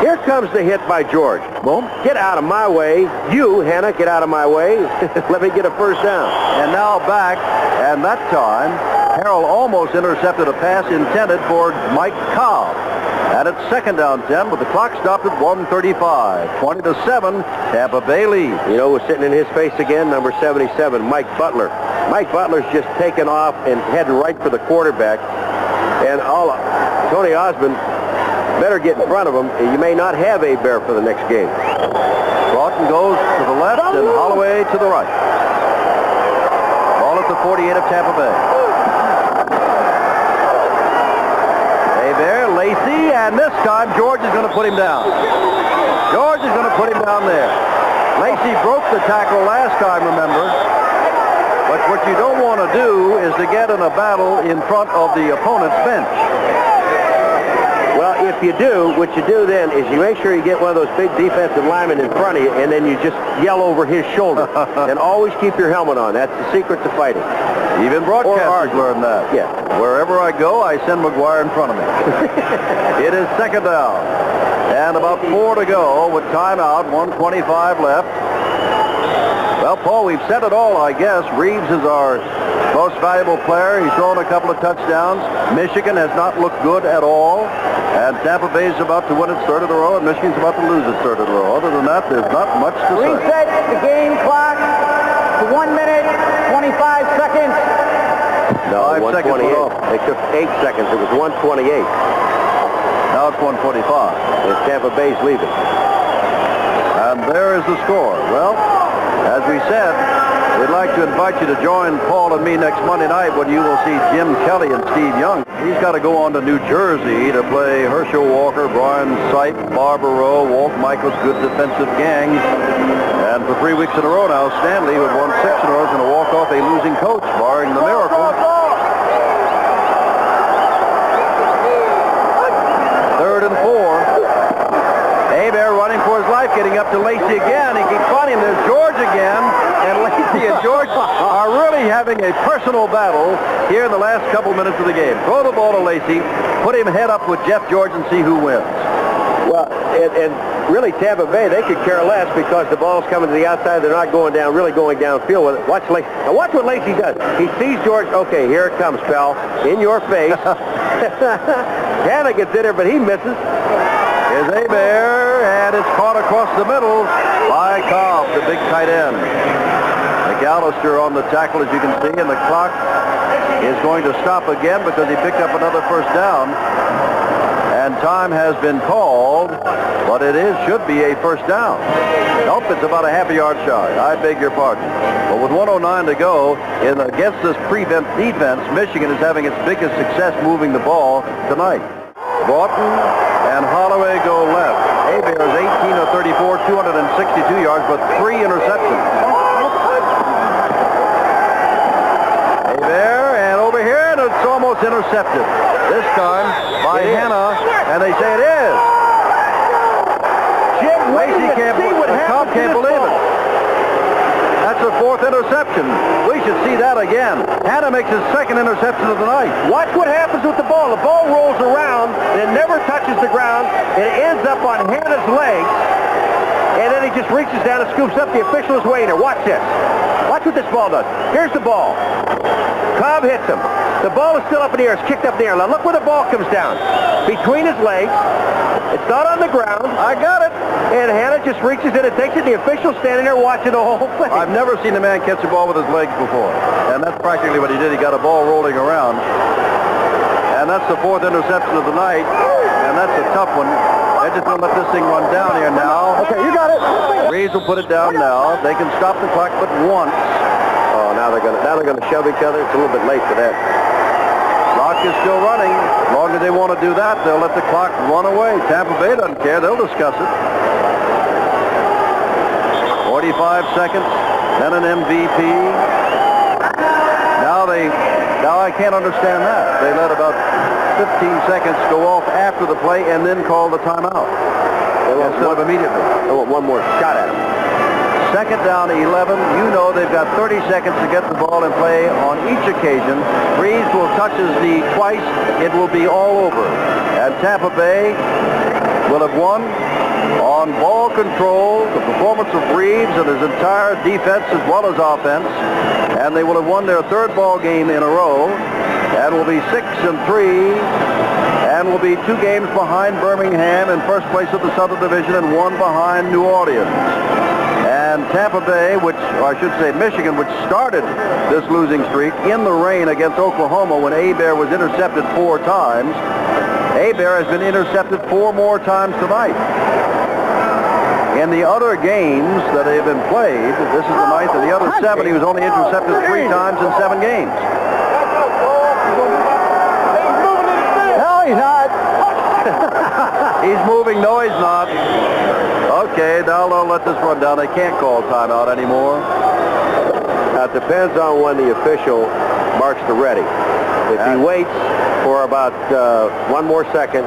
Here comes the hit by George. Boom. Get out of my way. You, Hannah, get out of my way. Let me get a first down. And now back, and that time, Harrell almost intercepted a pass intended for Mike Cobb. And it's 2nd down 10, but the clock stopped at 1:35. 20-7, Tampa Bay lead. You know who's sitting in his face again? Number 77, Mike Butler. Mike Butler's just taken off and heading right for the quarterback. And Tony Osmond better get in front of him. You may not have Hebert for the next game. Broughton goes to the left and Holloway to the right. Ball at the 48 of Tampa Bay. Hebert, Lacey, and this time George is going to put him down. George is going to put him down there. Lacey broke the tackle last time, remember. But what you don't want to do is to get in a battle in front of the opponent's bench. Well, if you do, what you do then is you make sure you get one of those big defensive linemen in front of you, and then you just yell over his shoulder. And always keep your helmet on. That's the secret to fighting. Even broadcasters learn that. Yeah. Wherever I go, I send McGuire in front of me. It is 2nd down. And about 4 to go with timeout, 1:25 left. Well, Paul, we've said it all, I guess. Reeves is our most valuable player. He's thrown a couple of touchdowns. Michigan has not looked good at all. And Tampa Bay is about to win its 3rd in a row, and Michigan's about to lose its 3rd in a row. Other than that, there's not much to say. Reset the game clock to 1 minute, 25 seconds. No, 5 seconds 128. They took 8 seconds. It was 128. Now it's 1:45. And Tampa Bay's leaving. And there is the score. Well, As we said, we'd like to invite you to join Paul and me next Monday night when you will see Jim Kelly and Steve Young. He's got to go on to New Jersey to play Herschel Walker, Brian Sipe, Barbaro, Walt Michaels' good defensive gang. And for 3 weeks in a row now, Stanley, who had won 6 in a row, is going to walk off a losing coach, barring the miracle. 3rd and 4. Hebert running for his life, getting up to Lacey again. He keeps finding him. There's George again. And Lacey and George are really having a personal battle here in the last couple minutes of the game. Throw the ball to Lacey, put him head up with Jeff George and see who wins. Well, and really Tampa Bay, they could care less because the ball's coming to the outside. They're not going down, really going downfield with it. Watch Lacey. Now watch what Lacey does. He sees George. Okay, here it comes, pal. In your face. Hanna gets in there, but he misses. Here's Hebert, and it's caught across the middle by Cobb, the big tight end. McAllister on the tackle, as you can see, and the clock is going to stop again because he picked up another first down. And time has been called, but it should be a first down. Nope, it's about a half a yard shy. I beg your pardon. But with 1:09 to go, against this prevent defense, Michigan is having its biggest success moving the ball tonight. Broughton and Holloway go left. Hebert is 18 of 34, 262 yards, but 3 interceptions. Hebert, and over here, and it's almost intercepted. This time by Hanna, and they say it is. Jim, Lacey can't believe it. That's the 4th interception. We should see that again. Hanna makes his 2nd interception of the night. Watch what happens with the ball. The ball rolls around, and it never touches the ground. It ends up on Hanna's legs, and then he just reaches down and scoops up. The official is waiting there. Watch this. Watch what this ball does. Here's the ball. Cobb hits him. The ball is still up in the air. It's kicked up in the air. Now look where the ball comes down. Between his legs. It's not on the ground. I got it. And Hanna just reaches in and takes it. The official's standing there watching the whole thing. I've never seen a man catch a ball with his legs before. And that's practically what he did. He got a ball rolling around. And that's the 4th interception of the night. And that's a tough one. They're just going to let this thing run down here now. Okay, you got it. Reeves will put it down now. They can stop the clock but once. Oh, now they're going to shove each other. It's a little bit late for that. Clock is still running. As long as they want to do that, they'll let the clock run away. Tampa Bay doesn't care. They'll discuss it. 45 seconds. Then an MVP. Now I can't understand that. They let about 15 seconds go off after the play and then call the timeout. Instead of immediately. They want one more shot at him. 2nd down, 11. You know they've got 30 seconds to get the ball in play on each occasion. Reeves will touch his knee twice. It will be all over. And Tampa Bay will have won on ball control, the performance of Reeves and his entire defense as well as offense. And they will have won their 3rd ball game in a row and will be 6-3 and will be 2 games behind Birmingham in first place of the Southern Division and 1 behind New Orleans. And Tampa Bay, or I should say Michigan, which started this losing streak in the rain against Oklahoma when Hebert was intercepted 4 times. Hebert has been intercepted 4 more times tonight. In the other games that have been played, this is the 9th, and the other 7, he was only intercepted 3 times in 7 games. No, he's not. He's moving. No, he's not. Okay, now they'll let this run down. They can't call timeout anymore. It depends on when the official marks the ready. If he waits for about 1 more second,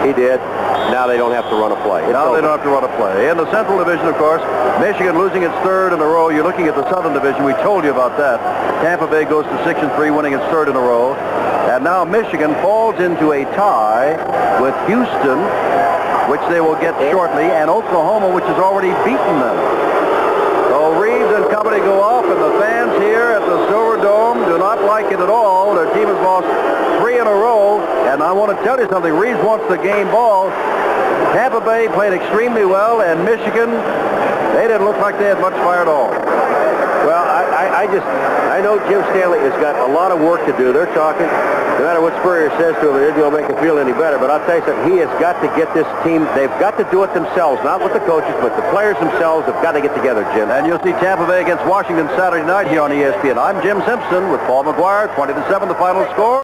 he did. Now they don't have to run a play. Now they don't have to run a play. In the Central Division, of course, Michigan losing its 3rd in a row. You're looking at the Southern Division. We told you about that. Tampa Bay goes to 6-3, winning its 3rd in a row. And now Michigan falls into a tie with Houston, which they will get shortly, and Oklahoma, which has already beaten them. So Reeves and company go off, and the fans here at the Silver Dome do not like it at all. Their team has lost 3 in a row, and I want to tell you something. Reeves wants the game ball. Tampa Bay played extremely well, and Michigan, they didn't look like they had much fire at all. Well, I know Jim Stanley has got a lot of work to do. They're talking. No matter what Spurrier says to him, it isn't going to make him feel any better. But I'll tell you something, he has got to get this team, they've got to do it themselves, not with the coaches, but the players themselves have got to get together, Jim. And you'll see Tampa Bay against Washington Saturday night here on ESPN. I'm Jim Simpson with Paul McGuire, 20-7 the final score.